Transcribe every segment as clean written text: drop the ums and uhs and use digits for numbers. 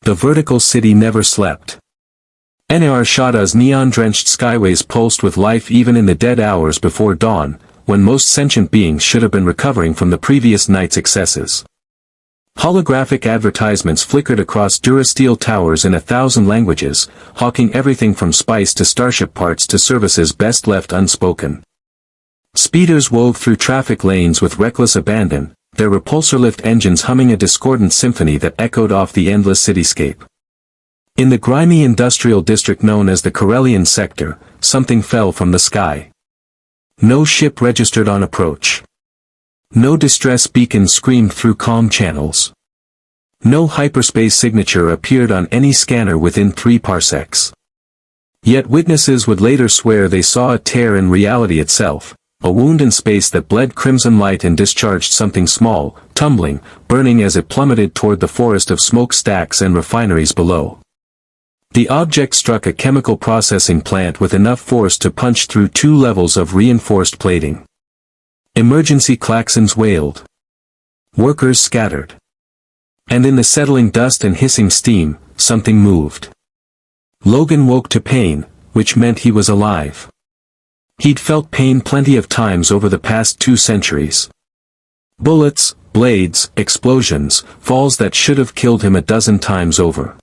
The vertical city never slept. Nar Shaddaa's neon-drenched skyways pulsed with life even in the dead hours before dawn, when most sentient beings should have been recovering from the previous night's excesses. Holographic advertisements flickered across Durasteel towers in 1,000 languages, hawking everything from spice to starship parts to services best left unspoken. Speeders wove through traffic lanes with reckless abandon, their repulsor lift engines humming a discordant symphony that echoed off the endless cityscape. In the grimy industrial district known as the Corellian sector, something fell from the sky. No ship registered on approach. No distress beacon screamed through calm channels. No hyperspace signature appeared on any scanner within 3 parsecs. Yet witnesses would later swear they saw a tear in reality itself, a wound in space that bled crimson light and discharged something small, tumbling, burning as it plummeted toward the forest of smokestacks and refineries below. The object struck a chemical processing plant with enough force to punch through 2 levels of reinforced plating. Emergency klaxons wailed. Workers scattered. And in the settling dust and hissing steam, something moved. Logan woke to pain, which meant he was alive. He'd felt pain plenty of times over the past 2 centuries. Bullets, blades, explosions, falls that should have killed him a dozen times over.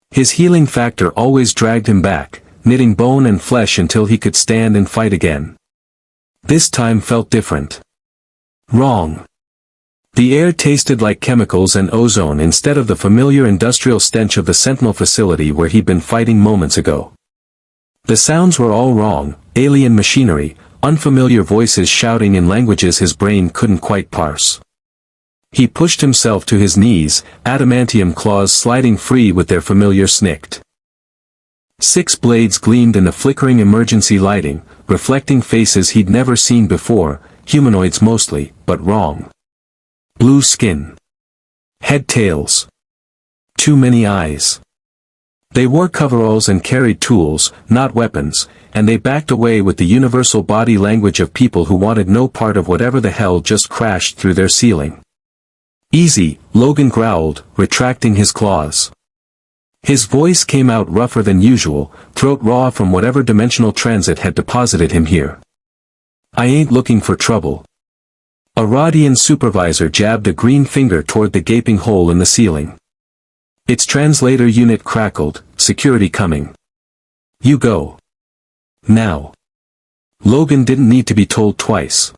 His healing factor always dragged him back, knitting bone and flesh until he could stand and fight again. This time felt different. Wrong. The air tasted like chemicals and ozone instead of the familiar industrial stench of the Sentinel facility where he'd been fighting moments ago. The sounds were all wrong, alien machinery, unfamiliar voices shouting in languages his brain couldn't quite parse. He pushed himself to his knees, adamantium claws sliding free with their familiar snicked. 6 blades gleamed in the flickering emergency lighting, reflecting faces he'd never seen before, humanoids mostly, but wrong. Blue skin. Head tails. Too many eyes. They wore coveralls and carried tools, not weapons, and they backed away with the universal body language of people who wanted no part of whatever the hell just crashed through their ceiling. Easy, Logan growled, retracting his claws. His voice came out rougher than usual, throat raw from whatever dimensional transit had deposited him here. I ain't looking for trouble. A Rodian supervisor jabbed a green finger toward the gaping hole in the ceiling. Its translator unit crackled, security coming. You go. Now. Logan didn't need to be told twice.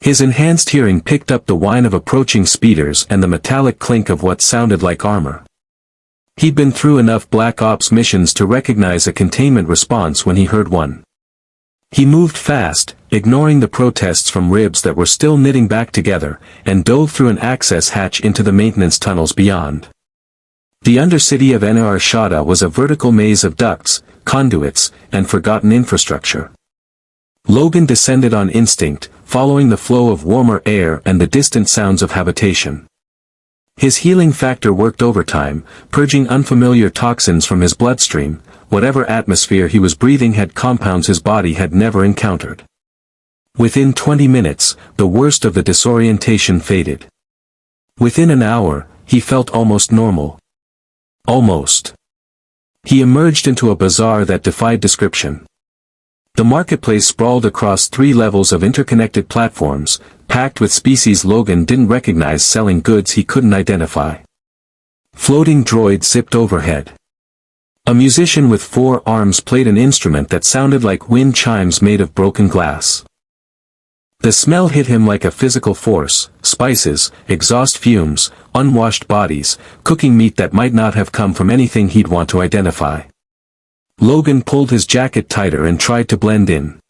His enhanced hearing picked up the whine of approaching speeders and the metallic clink of what sounded like armor. He'd been through enough Black Ops missions to recognize a containment response when he heard one. He moved fast, ignoring the protests from ribs that were still knitting back together, and dove through an access hatch into the maintenance tunnels beyond. The undercity of Nar Shaddaa was a vertical maze of ducts, conduits, and forgotten infrastructure. Logan descended on instinct, following the flow of warmer air and the distant sounds of habitation. His healing factor worked overtime, purging unfamiliar toxins from his bloodstream. Whatever atmosphere he was breathing had compounds his body had never encountered. Within 20 minutes, the worst of the disorientation faded. Within an hour, he felt almost normal. Almost. He emerged into a bazaar that defied description. The marketplace sprawled across 3 levels of interconnected platforms, packed with species Logan didn't recognize selling goods he couldn't identify. Floating droids zipped overhead. A musician with 4 arms played an instrument that sounded like wind chimes made of broken glass. The smell hit him like a physical force, spices, exhaust fumes, unwashed bodies, cooking meat that might not have come from anything he'd want to identify. Logan pulled his jacket tighter and tried to blend in.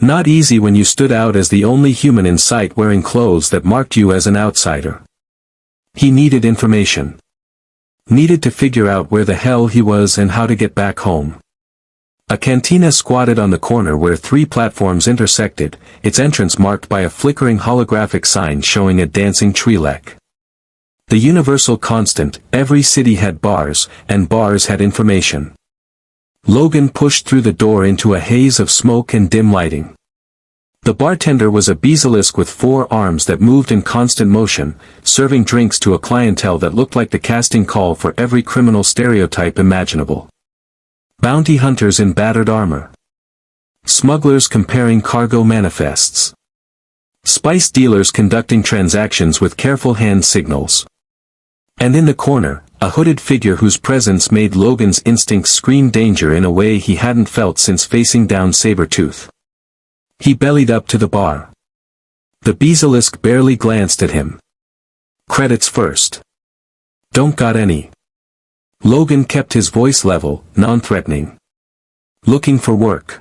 Not easy when you stood out as the only human in sight wearing clothes that marked you as an outsider. He needed information. Needed to figure out where the hell he was and how to get back home. A cantina squatted on the corner where 3 platforms intersected, its entrance marked by a flickering holographic sign showing a dancing Twi'lek. The universal constant, every city had bars, and bars had information. Logan pushed through the door into a haze of smoke and dim lighting. The bartender was a basilisk with 4 arms that moved in constant motion, serving drinks to a clientele that looked like the casting call for every criminal stereotype imaginable. Bounty hunters in battered armor. Smugglers comparing cargo manifests. Spice dealers conducting transactions with careful hand signals. And in the corner, a hooded figure whose presence made Logan's instincts scream danger in a way he hadn't felt since facing down Sabretooth. He bellied up to the bar. The basilisk barely glanced at him. Credits first. Don't got any. Logan kept his voice level, non-threatening. Looking for work.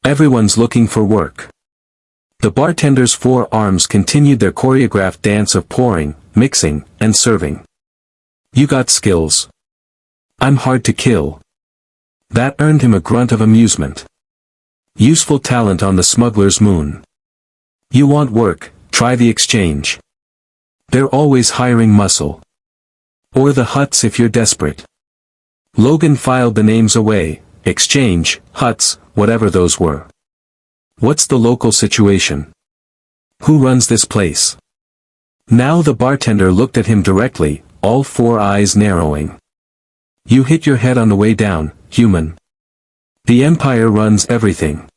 Everyone's looking for work. The bartender's 4 arms continued their choreographed dance of pouring, mixing, and serving. You got skills. I'm hard to kill. That earned him a grunt of amusement. Useful talent on the smuggler's moon. You want work, try the exchange. They're always hiring muscle. Or the huts if you're desperate. Logan filed the names away, exchange, huts, whatever those were. What's the local situation? Who runs this place? Now the bartender looked at him directly, all 4 eyes narrowing. You hit your head on the way down, human. The Empire runs everything.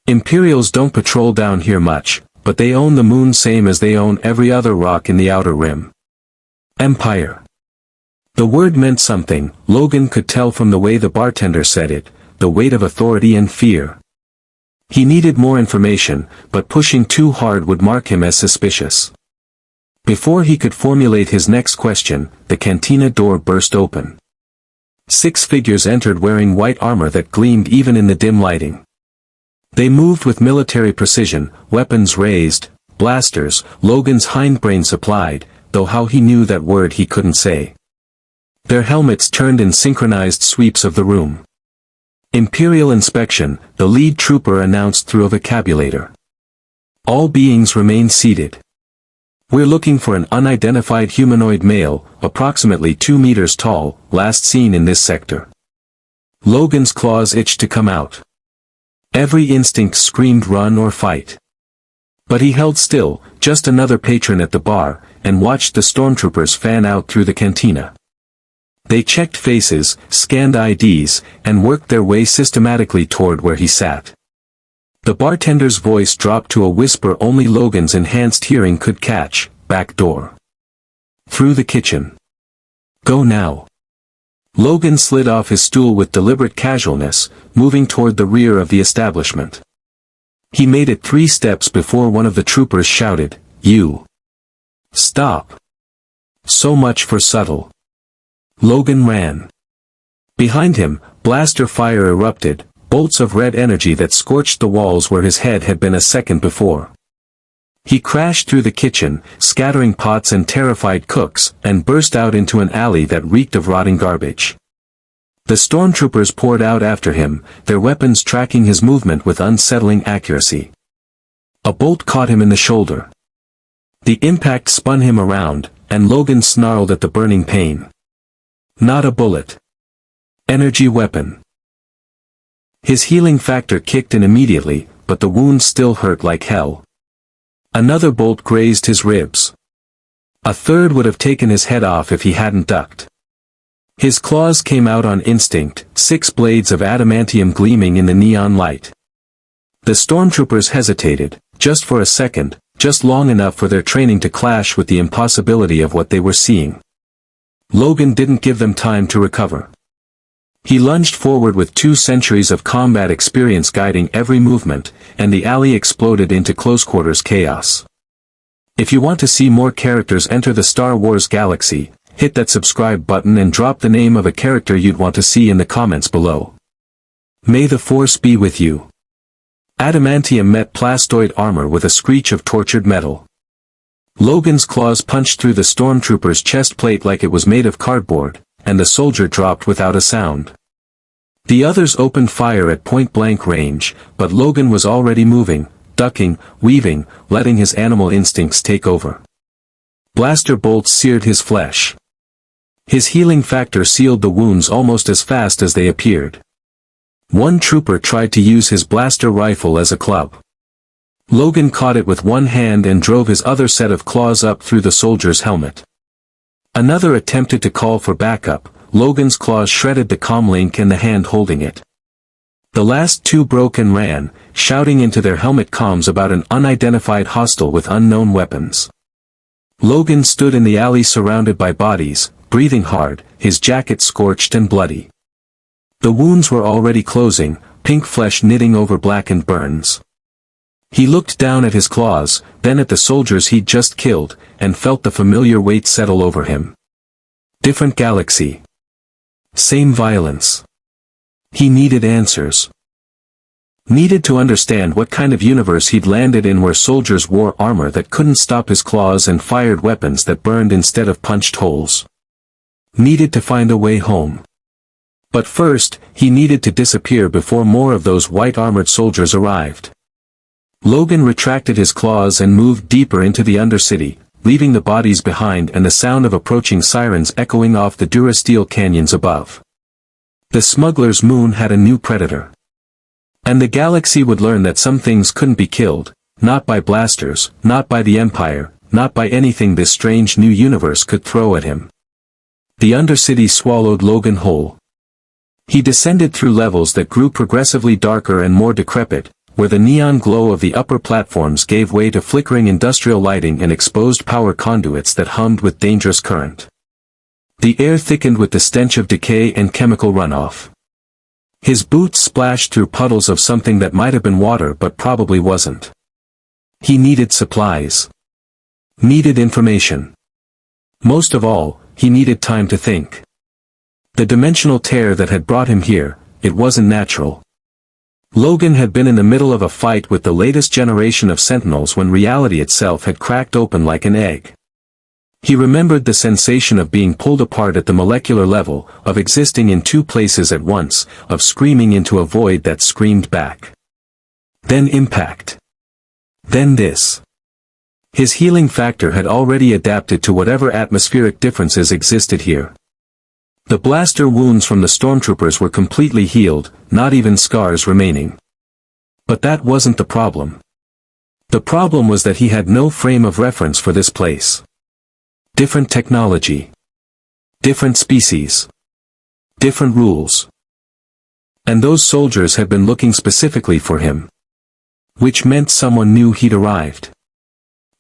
Imperials don't patrol down here much, but they own the moon same as they own every other rock in the outer rim. Empire. The word meant something, Logan could tell from the way the bartender said it, the weight of authority and fear. He needed more information, but pushing too hard would mark him as suspicious. Before he could formulate his next question, the cantina door burst open. 6 figures entered wearing white armor that gleamed even in the dim lighting. They moved with military precision, weapons raised, blasters, Logan's hindbrain supplied, though how he knew that word he couldn't say. Their helmets turned in synchronized sweeps of the room. Imperial inspection, the lead trooper announced through a vocabulator. All beings remain seated. We're looking for an unidentified humanoid male, approximately 2 meters tall, last seen in this sector. Logan's claws itched to come out. Every instinct screamed run or fight. But he held still, just another patron at the bar, and watched the stormtroopers fan out through the cantina. They checked faces, scanned IDs, and worked their way systematically toward where he sat. The bartender's voice dropped to a whisper only Logan's enhanced hearing could catch, back door. Through the kitchen. Go now. Logan slid off his stool with deliberate casualness, moving toward the rear of the establishment. He made it 3 steps before one of the troopers shouted, "You! Stop! So much for subtle." Logan ran. Behind him, blaster fire erupted, bolts of red energy that scorched the walls where his head had been a second before. He crashed through the kitchen, scattering pots and terrified cooks, and burst out into an alley that reeked of rotting garbage. The stormtroopers poured out after him, their weapons tracking his movement with unsettling accuracy. A bolt caught him in the shoulder. The impact spun him around, and Logan snarled at the burning pain. Not a bullet. Energy weapon. His healing factor kicked in immediately, but the wound still hurt like hell. Another bolt grazed his ribs. A third would have taken his head off if he hadn't ducked. His claws came out on instinct, 6 blades of adamantium gleaming in the neon light. The stormtroopers hesitated, just for a second, just long enough for their training to clash with the impossibility of what they were seeing. Logan didn't give them time to recover. He lunged forward with 2 centuries of combat experience guiding every movement, and the alley exploded into close-quarters chaos. If you want to see more characters enter the Star Wars galaxy, hit that subscribe button and drop the name of a character you'd want to see in the comments below. May the Force be with you. Adamantium met plastoid armor with a screech of tortured metal. Logan's claws punched through the stormtrooper's chest plate like it was made of cardboard, and the soldier dropped without a sound. The others opened fire at point-blank range, but Logan was already moving, ducking, weaving, letting his animal instincts take over. Blaster bolts seared his flesh. His healing factor sealed the wounds almost as fast as they appeared. One trooper tried to use his blaster rifle as a club. Logan caught it with one hand and drove his other set of claws up through the soldier's helmet. Another attempted to call for backup. Logan's claws shredded the comlink and the hand holding it. The last two broke and ran, shouting into their helmet comms about an unidentified hostile with unknown weapons. Logan stood in the alley surrounded by bodies, breathing hard, his jacket scorched and bloody. The wounds were already closing, pink flesh knitting over blackened burns. He looked down at his claws, then at the soldiers he'd just killed, and felt the familiar weight settle over him. Different galaxy. Same violence. He needed answers. Needed to understand what kind of universe he'd landed in where soldiers wore armor that couldn't stop his claws and fired weapons that burned instead of punched holes. Needed to find a way home. But first, he needed to disappear before more of those white-armored soldiers arrived. Logan retracted his claws and moved deeper into the Undercity, leaving the bodies behind and the sound of approaching sirens echoing off the Durasteel canyons above. The smuggler's moon had a new predator. And the galaxy would learn that some things couldn't be killed, not by blasters, not by the Empire, not by anything this strange new universe could throw at him. The Undercity swallowed Logan whole. He descended through levels that grew progressively darker and more decrepit, where the neon glow of the upper platforms gave way to flickering industrial lighting and exposed power conduits that hummed with dangerous current. The air thickened with the stench of decay and chemical runoff. His boots splashed through puddles of something that might have been water but probably wasn't. He needed supplies. Needed information. Most of all, he needed time to think. The dimensional tear that had brought him here, it wasn't natural. Logan had been in the middle of a fight with the latest generation of Sentinels when reality itself had cracked open like an egg. He remembered the sensation of being pulled apart at the molecular level, of existing in two places at once, of screaming into a void that screamed back. Then impact. Then this. His healing factor had already adapted to whatever atmospheric differences existed here. The blaster wounds from the stormtroopers were completely healed, not even scars remaining. But that wasn't the problem. The problem was that he had no frame of reference for this place. Different technology. Different species. Different rules. And those soldiers had been looking specifically for him. Which meant someone knew he'd arrived.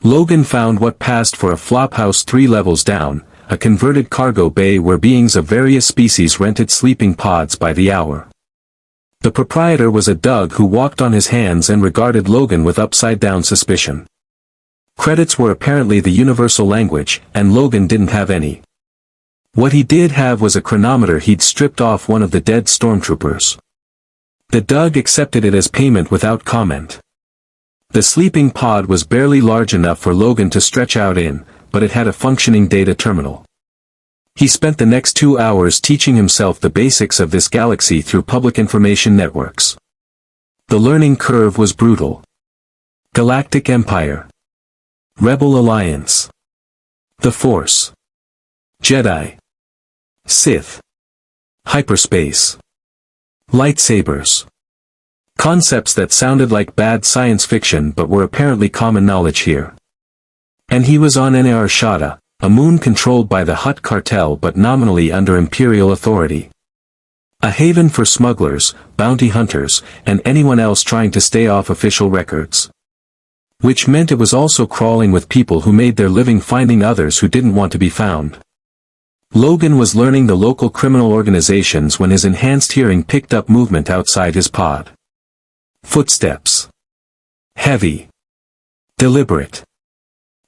Logan found what passed for a flophouse 3 levels down, a converted cargo bay where beings of various species rented sleeping pods by the hour. The proprietor was a Doug who walked on his hands and regarded Logan with upside-down suspicion. Credits were apparently the universal language, and Logan didn't have any. What he did have was a chronometer he'd stripped off one of the dead stormtroopers. The Doug accepted it as payment without comment. The sleeping pod was barely large enough for Logan to stretch out in, but it had a functioning data terminal. He spent the next 2 hours teaching himself the basics of this galaxy through public information networks. The learning curve was brutal. Galactic Empire. Rebel Alliance. The Force. Jedi. Sith. Hyperspace. Lightsabers. Concepts that sounded like bad science fiction but were apparently common knowledge here. And he was on Nar Shaddaa, a moon controlled by the Hutt cartel but nominally under Imperial authority. A haven for smugglers, bounty hunters, and anyone else trying to stay off official records. Which meant it was also crawling with people who made their living finding others who didn't want to be found. Logan was learning the local criminal organizations when his enhanced hearing picked up movement outside his pod. Footsteps. Heavy. Deliberate.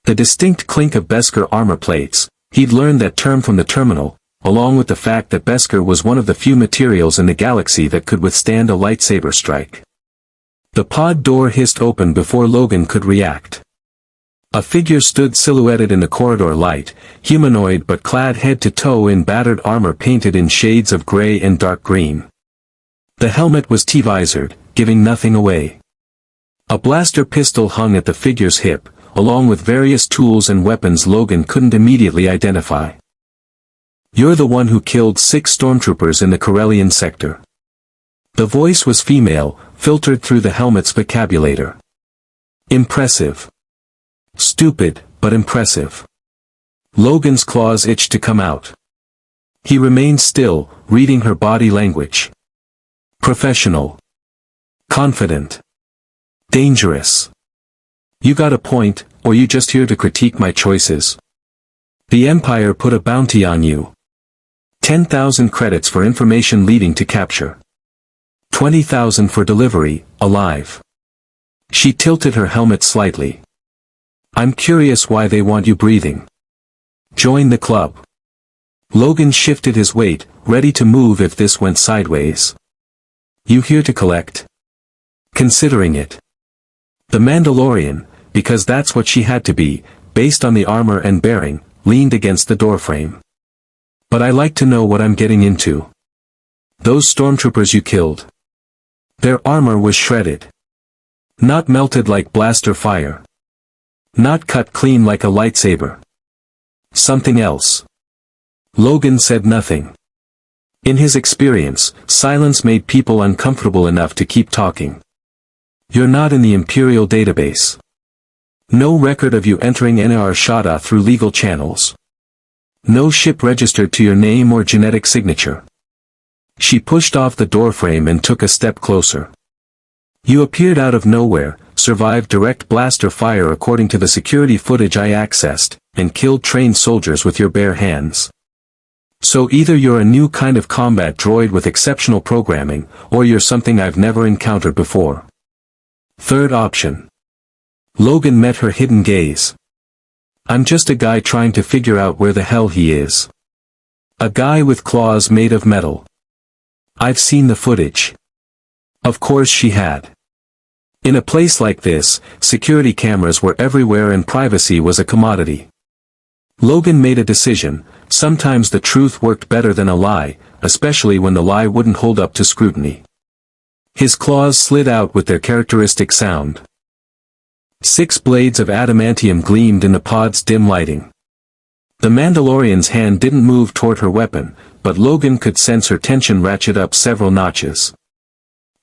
The distinct clink of Beskar armor plates. He'd learned that term from the terminal, along with the fact that Beskar was one of the few materials in the galaxy that could withstand a lightsaber strike. The pod door hissed open before Logan could react. A figure stood silhouetted in the corridor light, humanoid but clad head to toe in battered armor painted in shades of gray and dark green. The helmet was T-visored, giving nothing away. A blaster pistol hung at the figure's hip, along with various tools and weapons Logan couldn't immediately identify. "You're the one who killed 6 stormtroopers in the Corellian sector." The voice was female, filtered through the helmet's vocabulator. Impressive. Stupid, but impressive. Logan's claws itched to come out. He remained still, reading her body language. Professional. Confident. Dangerous. You got a point, or you just here to critique my choices? The Empire put a bounty on you. 10,000 credits for information leading to capture. 20,000 for delivery, alive. She tilted her helmet slightly. I'm curious why they want you breathing. Join the club. Logan shifted his weight, ready to move if this went sideways. You here to collect? Considering it. The Mandalorian, because that's what she had to be, based on the armor and bearing, leaned against the doorframe. But I like to know what I'm getting into. Those stormtroopers you killed. Their armor was shredded. Not melted like blaster fire. Not cut clean like a lightsaber. Something else. Logan said nothing. In his experience, silence made people uncomfortable enough to keep talking. You're not in the Imperial database. No record of you entering Nar Shaddaa through legal channels. No ship registered to your name or genetic signature. She pushed off the doorframe and took a step closer. You appeared out of nowhere, survived direct blaster fire according to the security footage I accessed, and killed trained soldiers with your bare hands. So either you're a new kind of combat droid with exceptional programming, or you're something I've never encountered before. Third option. Logan met her hidden gaze. I'm just a guy trying to figure out where the hell he is. A guy with claws made of metal. I've seen the footage. Of course she had. In a place like this, security cameras were everywhere and privacy was a commodity. Logan made a decision. Sometimes the truth worked better than a lie, especially when the lie wouldn't hold up to scrutiny. His claws slid out with their characteristic sound. 6 blades of adamantium gleamed in the pod's dim lighting. The Mandalorian's hand didn't move toward her weapon, but Logan could sense her tension ratchet up several notches.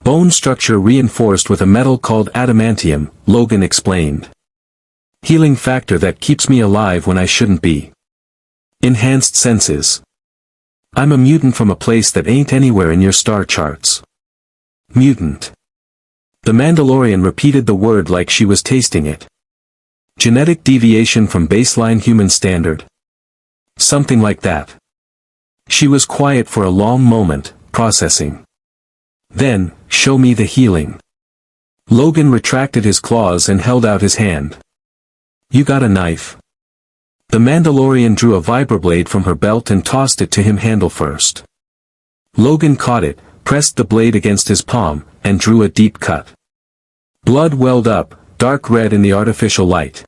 Bone structure reinforced with a metal called adamantium, Logan explained. Healing factor that keeps me alive when I shouldn't be. Enhanced senses. I'm a mutant from a place that ain't anywhere in your star charts. Mutant. The Mandalorian repeated the word like she was tasting it. Genetic deviation from baseline human standard. Something like that. She was quiet for a long moment, processing. Then, show me the healing. Logan retracted his claws and held out his hand. You got a knife? The Mandalorian drew a vibroblade from her belt and tossed it to him handle first. Logan caught it, pressed the blade against his palm, and drew a deep cut. Blood welled up, dark red in the artificial light.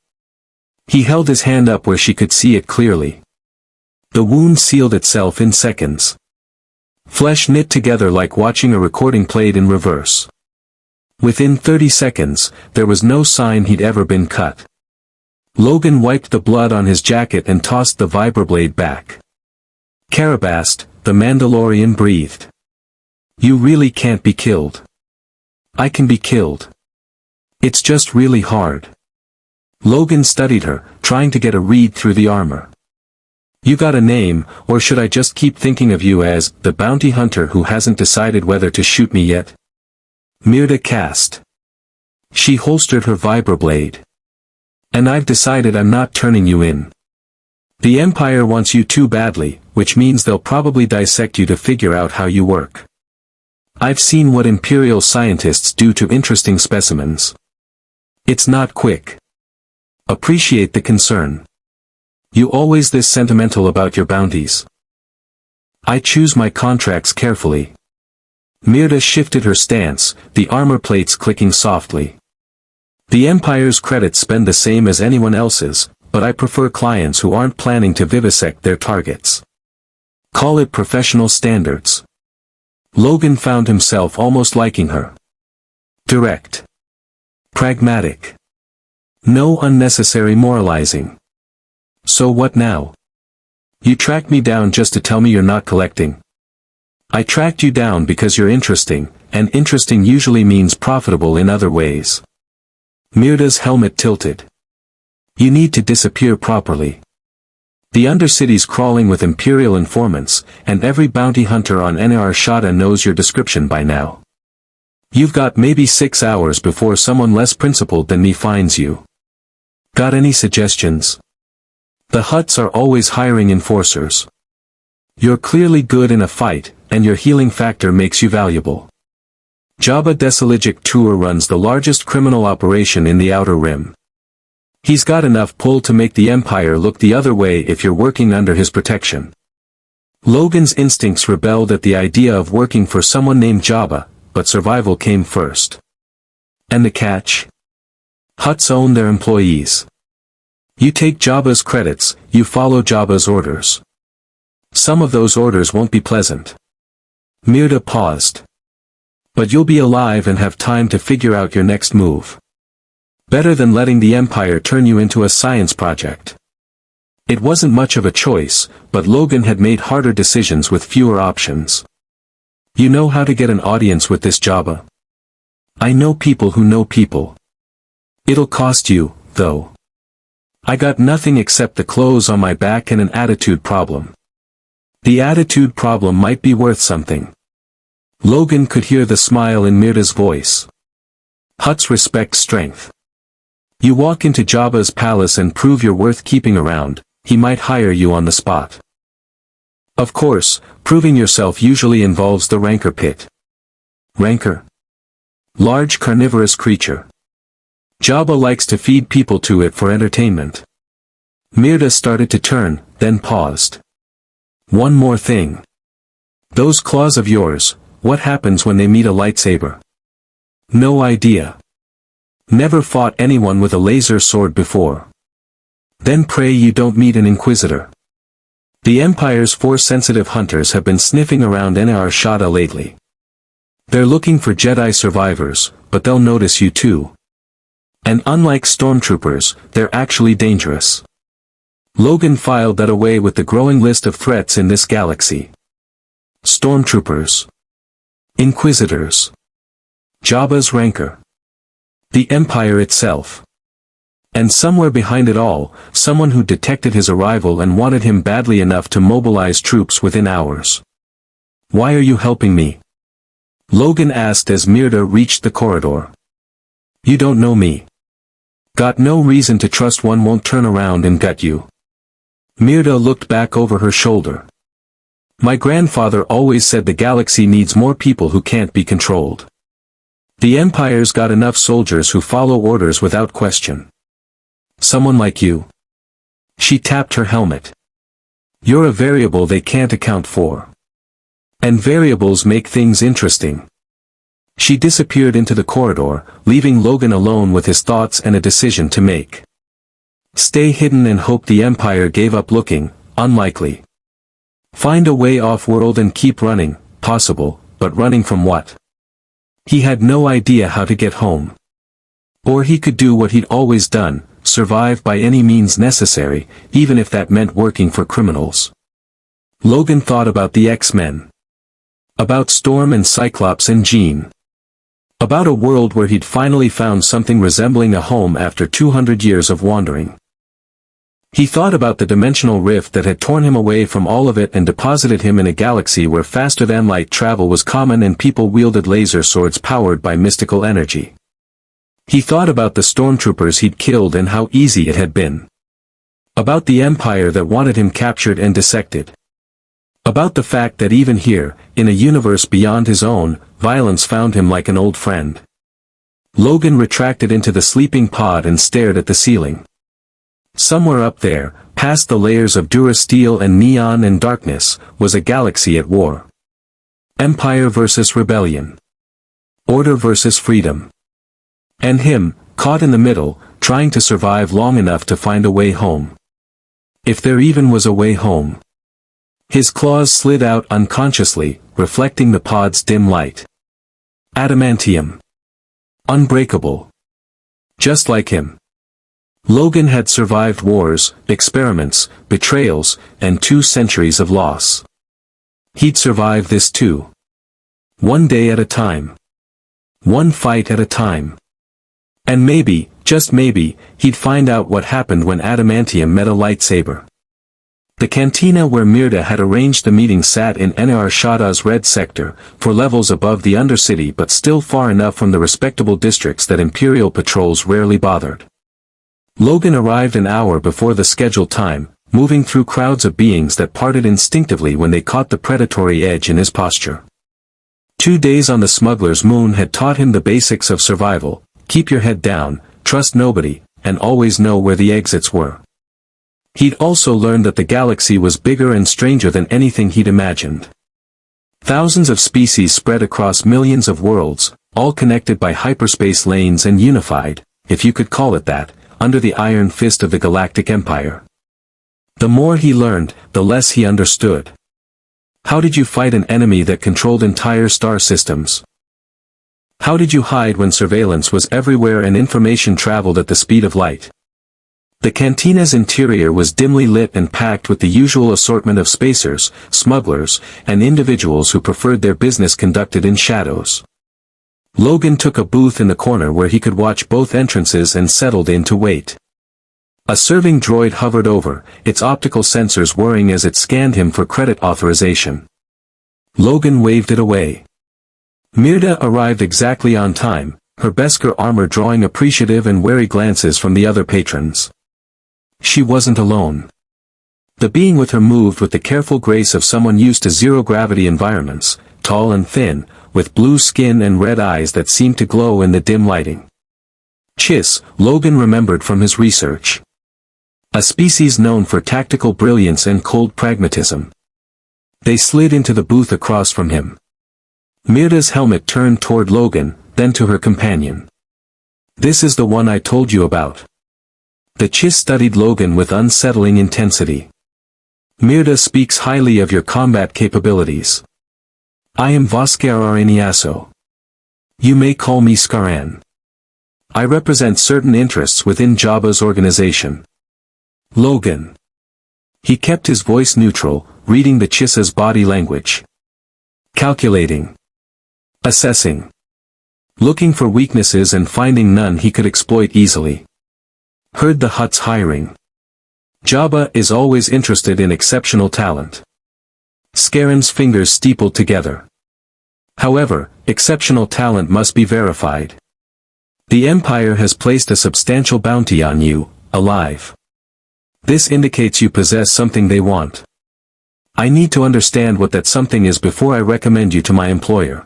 He held his hand up where she could see it clearly. The wound sealed itself in seconds. Flesh knit together like watching a recording played in reverse. Within 30 seconds, there was no sign he'd ever been cut. Logan wiped the blood on his jacket and tossed the vibroblade back. Carabast, the Mandalorian breathed. You really can't be killed. I can be killed. It's just really hard. Logan studied her, trying to get a read through the armor. You got a name, or should I just keep thinking of you as the bounty hunter who hasn't decided whether to shoot me yet? Mirda cast. She holstered her vibroblade. And I've decided I'm not turning you in. The Empire wants you too badly, which means they'll probably dissect you to figure out how you work. I've seen what Imperial scientists do to interesting specimens. It's not quick. Appreciate the concern. You always this sentimental about your bounties. I choose my contracts carefully. Mirda shifted her stance, the armor plates clicking softly. The Empire's credits spend the same as anyone else's, but I prefer clients who aren't planning to vivisect their targets. Call it professional standards. Logan found himself almost liking her. Direct. Pragmatic. No unnecessary moralizing. So what now? You tracked me down just to tell me you're not collecting. I tracked you down because you're interesting, and interesting usually means profitable in other ways. Myrda's helmet tilted. You need to disappear properly. The Undercity's crawling with Imperial informants, and every bounty hunter on Nar Shaddaa knows your description by now. You've got maybe 6 hours before someone less principled than me finds you. Got any suggestions? The Hutts are always hiring enforcers. You're clearly good in a fight, and your healing factor makes you valuable. Jabba Desaligic Tour runs the largest criminal operation in the Outer Rim. He's got enough pull to make the Empire look the other way if you're working under his protection. Logan's instincts rebelled at the idea of working for someone named Jabba, but survival came first. And the catch? Hutts own their employees. You take Jabba's credits, you follow Jabba's orders. Some of those orders won't be pleasant. Myrda paused. But you'll be alive and have time to figure out your next move. Better than letting the Empire turn you into a science project. It wasn't much of a choice, but Logan had made harder decisions with fewer options. You know how to get an audience with this Jabba? I know people who know people. It'll cost you, though. I got nothing except the clothes on my back and an attitude problem. The attitude problem might be worth something. Logan could hear the smile in Myrda's voice. Hutts respect strength. You walk into Jabba's palace and prove you're worth keeping around, he might hire you on the spot. Of course, proving yourself usually involves the Rancor pit. Rancor? Large carnivorous creature. Jabba likes to feed people to it for entertainment. Myrda started to turn, then paused. One more thing. Those claws of yours, what happens when they meet a lightsaber? No idea. Never fought anyone with a laser sword before. Then pray you don't meet an Inquisitor. The Empire's Force-sensitive hunters have been sniffing around Nar Shaddaa lately. They're looking for Jedi survivors, but they'll notice you too. And unlike stormtroopers, they're actually dangerous. Logan filed that away with the growing list of threats in this galaxy. Stormtroopers. Inquisitors. Jabba's Rancor. The Empire itself. And somewhere behind it all, someone who detected his arrival and wanted him badly enough to mobilize troops within hours. Why are you helping me? Logan asked as Myrda reached the corridor. You don't know me. Got no reason to trust one won't turn around and gut you. Myrda looked back over her shoulder. My grandfather always said the galaxy needs more people who can't be controlled. The Empire's got enough soldiers who follow orders without question. Someone like you. She tapped her helmet. You're a variable they can't account for. And variables make things interesting. She disappeared into the corridor, leaving Logan alone with his thoughts and a decision to make. Stay hidden and hope the Empire gave up looking, unlikely. Find a way off-world and keep running, possible, but running from what? He had no idea how to get home. Or he could do what he'd always done, survive by any means necessary, even if that meant working for criminals. Logan thought about the X-Men. About Storm and Cyclops and Jean. About a world where he'd finally found something resembling a home after 200 years of wandering. He thought about the dimensional rift that had torn him away from all of it and deposited him in a galaxy where faster-than-light travel was common and people wielded laser swords powered by mystical energy. He thought about the stormtroopers he'd killed and how easy it had been. About the Empire that wanted him captured and dissected. About the fact that even here, in a universe beyond his own, violence found him like an old friend. Logan retracted into the sleeping pod and stared at the ceiling. Somewhere up there, past the layers of durasteel and neon and darkness, was a galaxy at war. Empire versus rebellion. Order versus freedom. And him, caught in the middle, trying to survive long enough to find a way home. If there even was a way home. His claws slid out unconsciously, reflecting the pod's dim light. Adamantium. Unbreakable. Just like him. Logan had survived wars, experiments, betrayals, and 2 centuries of loss. He'd survive this too. One day at a time. One fight at a time. And maybe, just maybe, he'd find out what happened when Adamantium met a lightsaber. The cantina where Mirda had arranged the meeting sat in Nar Shaddaa's red sector, 4 levels above the Undercity but still far enough from the respectable districts that Imperial patrols rarely bothered. Logan arrived an hour before the scheduled time, moving through crowds of beings that parted instinctively when they caught the predatory edge in his posture. 2 days on the smuggler's moon had taught him the basics of survival: keep your head down, trust nobody, and always know where the exits were. He'd also learned that the galaxy was bigger and stranger than anything he'd imagined. Thousands of species spread across millions of worlds, all connected by hyperspace lanes and unified, if you could call it that, under the iron fist of the Galactic Empire. The more he learned, the less he understood. How did you fight an enemy that controlled entire star systems? How did you hide when surveillance was everywhere and information traveled at the speed of light? The cantina's interior was dimly lit and packed with the usual assortment of spacers, smugglers, and individuals who preferred their business conducted in shadows. Logan took a booth in the corner where he could watch both entrances and settled in to wait. A serving droid hovered over, its optical sensors whirring as it scanned him for credit authorization. Logan waved it away. Mirda arrived exactly on time, her Beskar armor drawing appreciative and wary glances from the other patrons. She wasn't alone. The being with her moved with the careful grace of someone used to zero-gravity environments, tall and thin, with blue skin and red eyes that seemed to glow in the dim lighting. Chiss, Logan remembered from his research. A species known for tactical brilliance and cold pragmatism. They slid into the booth across from him. Mirda's helmet turned toward Logan, then to her companion. "This is the one I told you about." The Chiss studied Logan with unsettling intensity. "Mirda speaks highly of your combat capabilities. I am Voskar Araniaso. You may call me Skaran. I represent certain interests within Jabba's organization." Logan. He kept his voice neutral, reading the Chiss's body language. Calculating. Assessing. Looking for weaknesses and finding none he could exploit easily. Heard the Hutt's hiring. Jabba is always interested in exceptional talent. Skaran's fingers steepled together. However, exceptional talent must be verified. The Empire has placed a substantial bounty on you, alive. This indicates you possess something they want. I need to understand what that something is before I recommend you to my employer.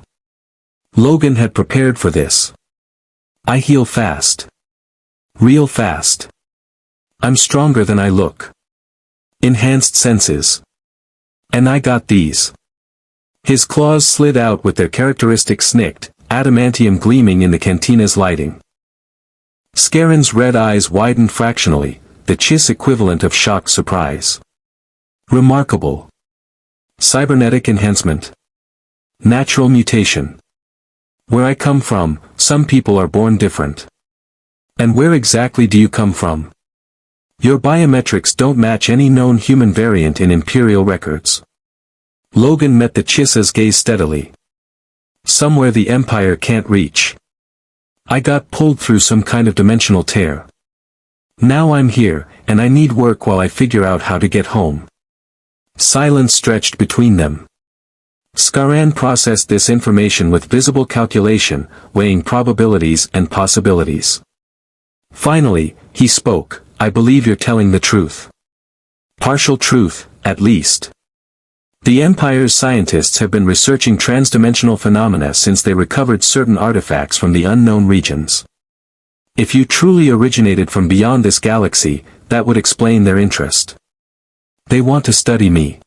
Logan had prepared for this. I heal fast. Real fast. I'm stronger than I look. Enhanced senses. And I got these. His claws slid out with their characteristic snicked, adamantium gleaming in the cantina's lighting. Skaran's red eyes widened fractionally, the Chiss equivalent of shocked surprise. Remarkable. Cybernetic enhancement. Natural mutation. Where I come from, some people are born different. And where exactly do you come from? Your biometrics don't match any known human variant in Imperial records. Logan met the Chiss's gaze steadily. Somewhere the Empire can't reach. I got pulled through some kind of dimensional tear. Now I'm here, and I need work while I figure out how to get home. Silence stretched between them. Skaran processed this information with visible calculation, weighing probabilities and possibilities. Finally, he spoke, I believe you're telling the truth. Partial truth, at least. The Empire's scientists have been researching transdimensional phenomena since they recovered certain artifacts from the unknown regions. If you truly originated from beyond this galaxy, that would explain their interest. They want to study me.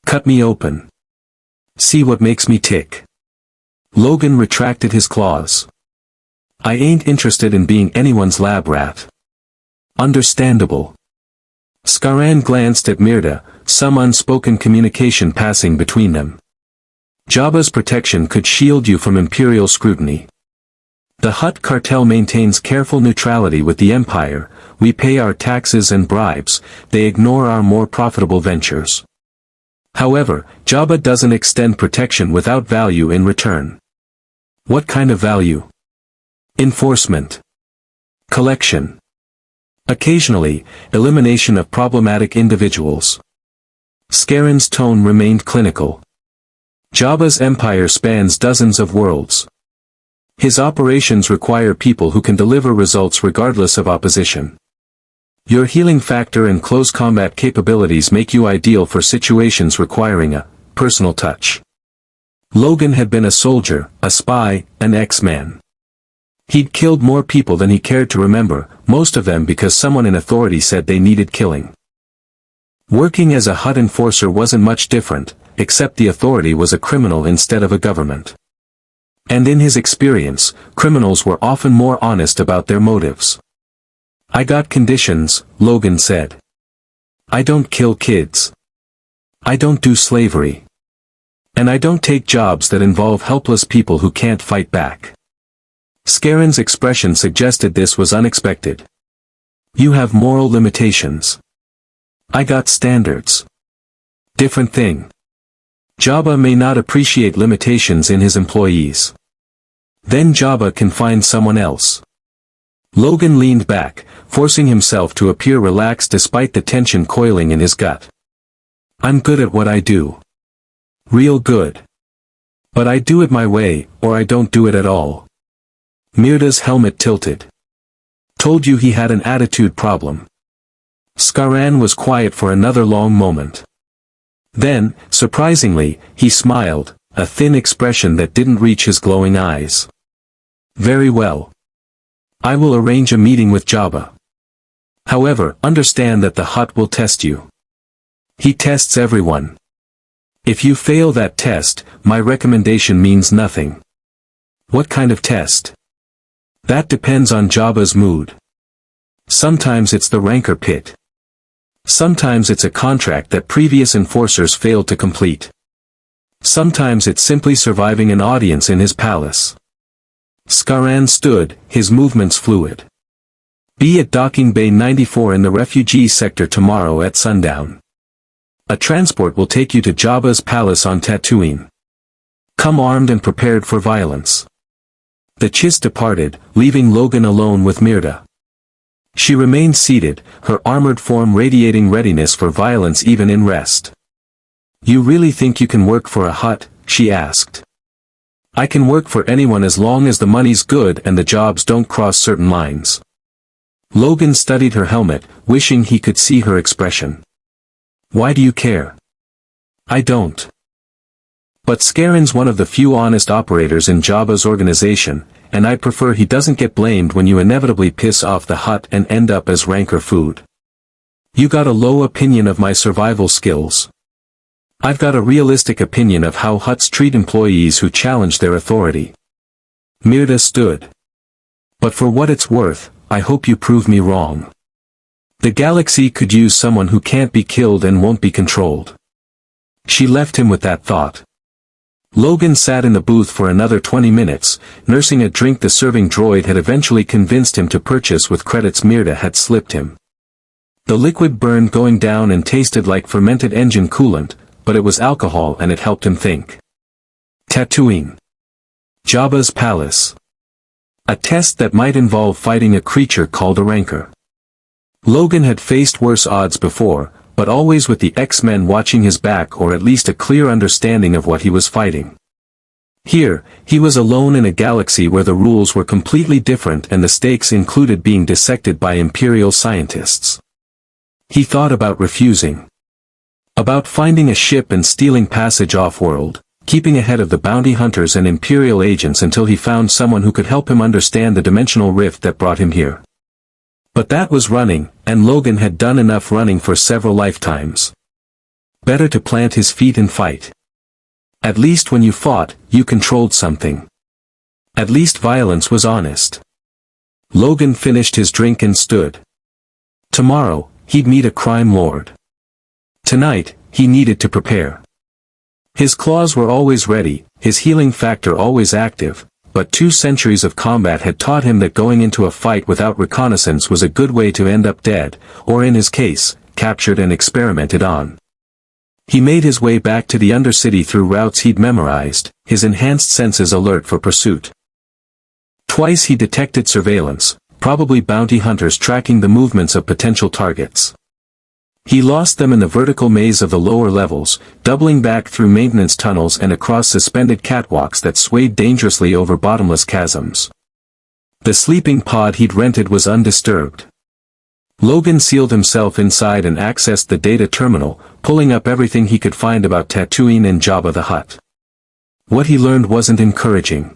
Cut me open. See what makes me tick. Logan retracted his claws. I ain't interested in being anyone's lab rat. Understandable. Skaran glanced at Mirda, some unspoken communication passing between them. Jabba's protection could shield you from Imperial scrutiny. The Hutt cartel maintains careful neutrality with the Empire, we pay our taxes and bribes, they ignore our more profitable ventures. However, Jabba doesn't extend protection without value in return. What kind of value? Enforcement. Collection. Occasionally, elimination of problematic individuals. Scarron's tone remained clinical. Jabba's empire spans dozens of worlds. His operations require people who can deliver results regardless of opposition. Your healing factor and close combat capabilities make you ideal for situations requiring a personal touch. Logan had been a soldier, a spy, an X-Man. He'd killed more people than he cared to remember, most of them because someone in authority said they needed killing. Working as a Hutt enforcer wasn't much different, except the authority was a criminal instead of a government. And in his experience, criminals were often more honest about their motives. I got conditions, Logan said. I don't kill kids. I don't do slavery. And I don't take jobs that involve helpless people who can't fight back. Scarron's expression suggested this was unexpected. You have moral limitations. I got standards. Different thing. Jabba may not appreciate limitations in his employees. Then Jabba can find someone else. Logan leaned back, forcing himself to appear relaxed despite the tension coiling in his gut. I'm good at what I do. Real good. But I do it my way, or I don't do it at all. Myrda's helmet tilted. Told you he had an attitude problem. Scarron was quiet for another long moment. Then, surprisingly, he smiled, a thin expression that didn't reach his glowing eyes. Very well. I will arrange a meeting with Jabba. However, understand that the Hutt will test you. He tests everyone. If you fail that test, my recommendation means nothing. What kind of test? That depends on Jabba's mood. Sometimes it's the Rancor pit. Sometimes it's a contract that previous enforcers failed to complete. Sometimes it's simply surviving an audience in his palace. Scarron stood, his movements fluid. Be at Docking Bay 94 in the refugee sector tomorrow at sundown. A transport will take you to Jabba's palace on Tatooine. Come armed and prepared for violence. The Chiss departed, leaving Logan alone with Myrda. She remained seated, her armored form radiating readiness for violence even in rest. You really think you can work for a Hutt? She asked. I can work for anyone as long as the money's good and the jobs don't cross certain lines. Logan studied her helmet, wishing he could see her expression. Why do you care? I don't. But Scarron's one of the few honest operators in Jabba's organization, and I prefer he doesn't get blamed when you inevitably piss off the Hutt and end up as Rancor food. You got a low opinion of my survival skills. I've got a realistic opinion of how Hutts treat employees who challenge their authority. Myrda stood. But for what it's worth, I hope you prove me wrong. The galaxy could use someone who can't be killed and won't be controlled. She left him with that thought. Logan sat in the booth for another 20 minutes, nursing a drink the serving droid had eventually convinced him to purchase with credits Myrda had slipped him. The liquid burned going down and tasted like fermented engine coolant, but it was alcohol and it helped him think. Tatooine. Jabba's palace. A test that might involve fighting a creature called a Rancor. Logan had faced worse odds before, but always with the X-Men watching his back or at least a clear understanding of what he was fighting. Here, he was alone in a galaxy where the rules were completely different and the stakes included being dissected by Imperial scientists. He thought about refusing. About finding a ship and stealing passage off-world, keeping ahead of the bounty hunters and Imperial agents until he found someone who could help him understand the dimensional rift that brought him here. But that was running, and Logan had done enough running for several lifetimes. Better to plant his feet and fight. At least when you fought, you controlled something. At least violence was honest. Logan finished his drink and stood. Tomorrow, he'd meet a crime lord. Tonight, he needed to prepare. His claws were always ready, his healing factor always active, but 2 centuries of combat had taught him that going into a fight without reconnaissance was a good way to end up dead, or in his case, captured and experimented on. He made his way back to the Undercity through routes he'd memorized, his enhanced senses alert for pursuit. Twice he detected surveillance, probably bounty hunters tracking the movements of potential targets. He lost them in the vertical maze of the lower levels, doubling back through maintenance tunnels and across suspended catwalks that swayed dangerously over bottomless chasms. The sleeping pod he'd rented was undisturbed. Logan sealed himself inside and accessed the data terminal, pulling up everything he could find about Tatooine and Jabba the Hutt. What he learned wasn't encouraging.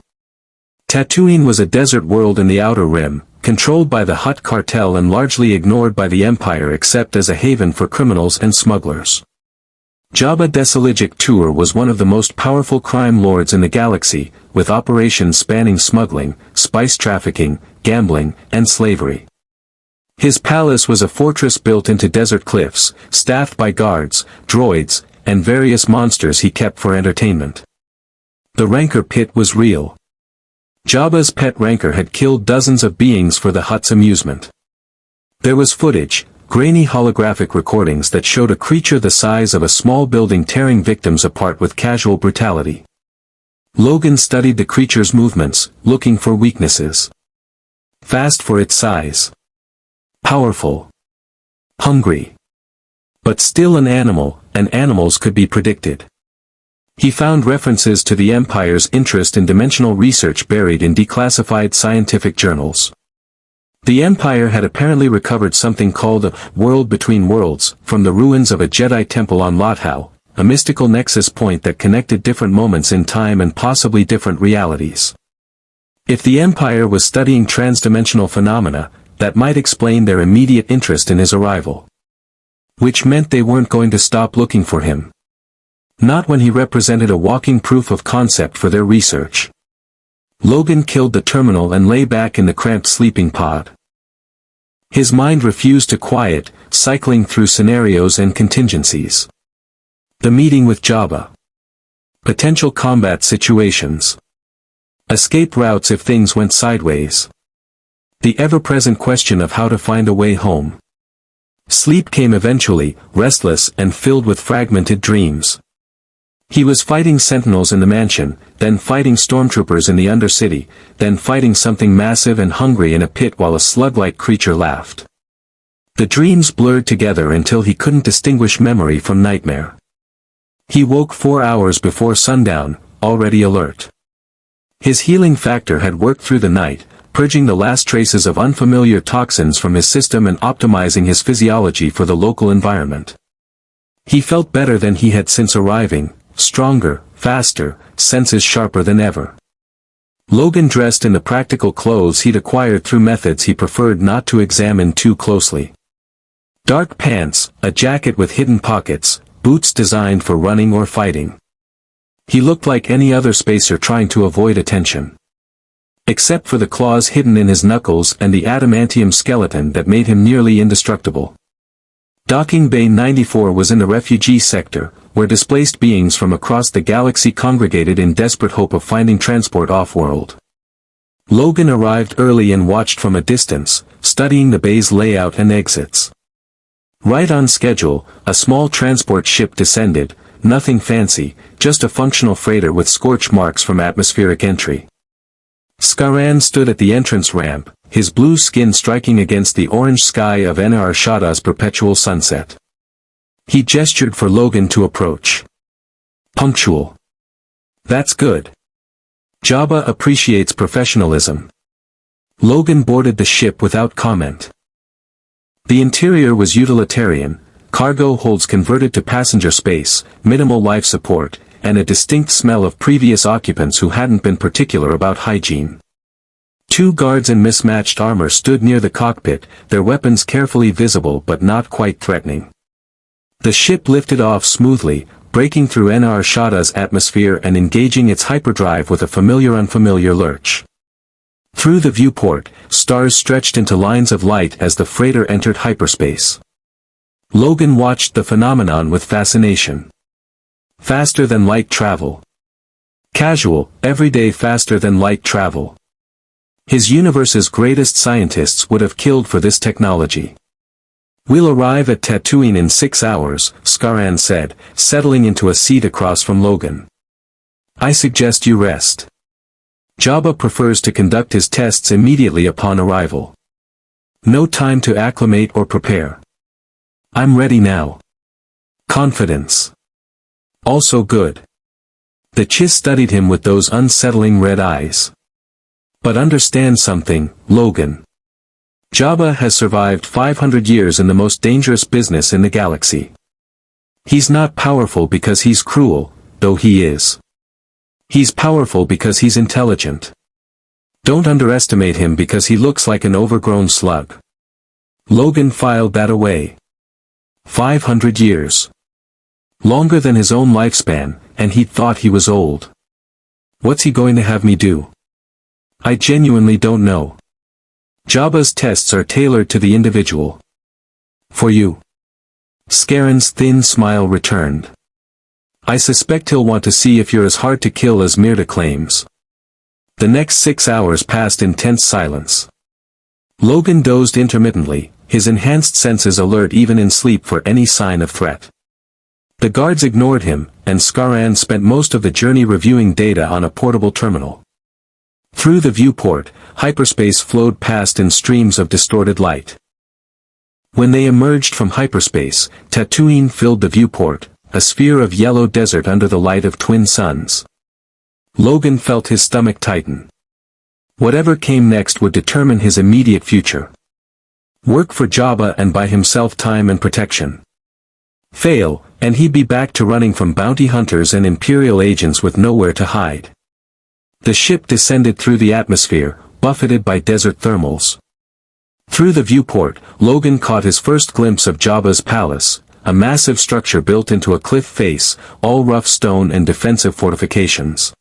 Tatooine was a desert world in the Outer Rim, controlled by the Hutt cartel and largely ignored by the Empire except as a haven for criminals and smugglers. Jabba the Hutt was one of the most powerful crime lords in the galaxy, with operations spanning smuggling, spice trafficking, gambling, and slavery. His palace was a fortress built into desert cliffs, staffed by guards, droids, and various monsters he kept for entertainment. The Rancor pit was real. Jabba's pet Rancor had killed dozens of beings for the Hutt's amusement. There was footage, grainy holographic recordings that showed a creature the size of a small building tearing victims apart with casual brutality. Logan studied the creature's movements, looking for weaknesses. Fast for its size. Powerful. Hungry. But still an animal, and animals could be predicted. He found references to the Empire's interest in dimensional research buried in declassified scientific journals. The Empire had apparently recovered something called a world between worlds from the ruins of a Jedi temple on Lothal, a mystical nexus point that connected different moments in time and possibly different realities. If the Empire was studying transdimensional phenomena, that might explain their immediate interest in his arrival. Which meant they weren't going to stop looking for him. Not when he represented a walking proof of concept for their research. Logan killed the terminal and lay back in the cramped sleeping pod. His mind refused to quiet, cycling through scenarios and contingencies. The meeting with Jabba. Potential combat situations. Escape routes if things went sideways. The ever-present question of how to find a way home. Sleep came eventually, restless and filled with fragmented dreams. He was fighting Sentinels in the mansion, then fighting stormtroopers in the Undercity, then fighting something massive and hungry in a pit while a slug-like creature laughed. The dreams blurred together until he couldn't distinguish memory from nightmare. He woke 4 hours before sundown, already alert. His healing factor had worked through the night, purging the last traces of unfamiliar toxins from his system and optimizing his physiology for the local environment. He felt better than he had since arriving. Stronger, faster, senses sharper than ever. Logan dressed in the practical clothes he'd acquired through methods he preferred not to examine too closely. Dark pants, a jacket with hidden pockets, boots designed for running or fighting. He looked like any other spacer trying to avoid attention. Except for the claws hidden in his knuckles and the adamantium skeleton that made him nearly indestructible. Docking Bay 94 was in the refugee sector, where displaced beings from across the galaxy congregated in desperate hope of finding transport off-world. Logan arrived early and watched from a distance, studying the bay's layout and exits. Right on schedule, a small transport ship descended, nothing fancy, just a functional freighter with scorch marks from atmospheric entry. Skaran stood at the entrance ramp, his blue skin striking against the orange sky of Nar Shaddaa's perpetual sunset. He gestured for Logan to approach. Punctual. That's good. Jabba appreciates professionalism. Logan boarded the ship without comment. The interior was utilitarian, cargo holds converted to passenger space, minimal life support, and a distinct smell of previous occupants who hadn't been particular about hygiene. 2 guards in mismatched armor stood near the cockpit, their weapons carefully visible but not quite threatening. The ship lifted off smoothly, breaking through Nar Shaddaa's atmosphere and engaging its hyperdrive with a familiar-unfamiliar lurch. Through the viewport, stars stretched into lines of light as the freighter entered hyperspace. Logan watched the phenomenon with fascination. Faster than light travel. Casual, everyday faster than light travel. His universe's greatest scientists would have killed for this technology. We'll arrive at Tatooine in 6 hours, Skaran said, settling into a seat across from Logan. I suggest you rest. Jabba prefers to conduct his tests immediately upon arrival. No time to acclimate or prepare. I'm ready now. Confidence. Also good. The Chiss studied him with those unsettling red eyes. But understand something, Logan. Jabba has survived 500 years in the most dangerous business in the galaxy. He's not powerful because he's cruel, though he is. He's powerful because he's intelligent. Don't underestimate him because he looks like an overgrown slug. Logan filed that away. 500 years. Longer than his own lifespan, and he thought he was old. What's he going to have me do? I genuinely don't know. Jabba's tests are tailored to the individual. For you. Scarron's thin smile returned. I suspect he'll want to see if you're as hard to kill as Mirta claims. The next 6 hours passed in tense silence. Logan dozed intermittently, his enhanced senses alert even in sleep for any sign of threat. The guards ignored him, and Scarron spent most of the journey reviewing data on a portable terminal. Through the viewport, hyperspace flowed past in streams of distorted light. When they emerged from hyperspace, Tatooine filled the viewport, a sphere of yellow desert under the light of twin suns. Logan felt his stomach tighten. Whatever came next would determine his immediate future. Work for Jabba and buy himself time and protection. Fail, and he'd be back to running from bounty hunters and Imperial agents with nowhere to hide. The ship descended through the atmosphere, buffeted by desert thermals. Through the viewport, Logan caught his first glimpse of Jabba's palace, a massive structure built into a cliff face, all rough stone and defensive fortifications.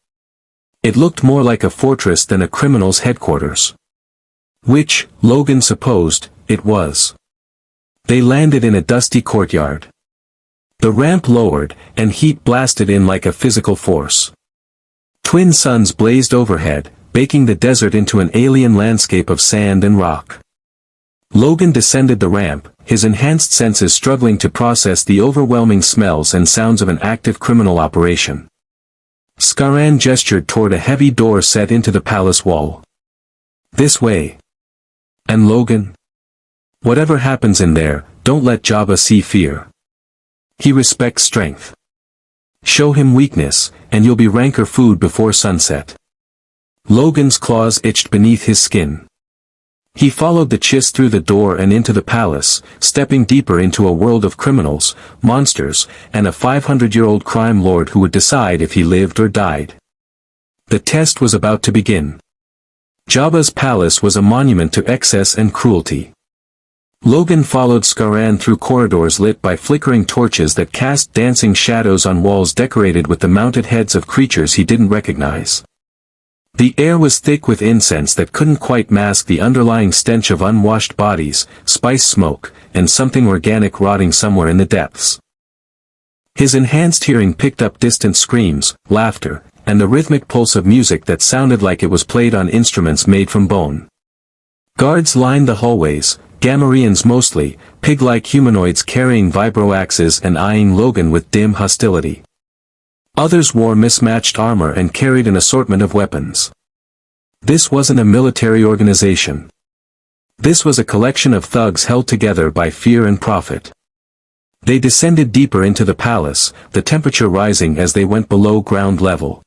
It looked more like a fortress than a criminal's headquarters. Which, Logan supposed, it was. They landed in a dusty courtyard. The ramp lowered, and heat blasted in like a physical force. Twin suns blazed overhead, baking the desert into an alien landscape of sand and rock. Logan descended the ramp, his enhanced senses struggling to process the overwhelming smells and sounds of an active criminal operation. Scarron gestured toward a heavy door set into the palace wall. This way. And Logan? Whatever happens in there, don't let Jabba see fear. He respects strength. Show him weakness, and you'll be Rancor food before sunset. Logan's claws itched beneath his skin. He followed the Chiss through the door and into the palace, stepping deeper into a world of criminals, monsters, and a 500-year-old crime lord who would decide if he lived or died. The test was about to begin. Jabba's palace was a monument to excess and cruelty. Logan followed Scarron through corridors lit by flickering torches that cast dancing shadows on walls decorated with the mounted heads of creatures he didn't recognize. The air was thick with incense that couldn't quite mask the underlying stench of unwashed bodies, spice smoke, and something organic rotting somewhere in the depths. His enhanced hearing picked up distant screams, laughter, and the rhythmic pulse of music that sounded like it was played on instruments made from bone. Guards lined the hallways, Gamorreans mostly, pig-like humanoids carrying vibroaxes and eyeing Logan with dim hostility. Others wore mismatched armor and carried an assortment of weapons. This wasn't a military organization. This was a collection of thugs held together by fear and profit. They descended deeper into the palace, the temperature rising as they went below ground level.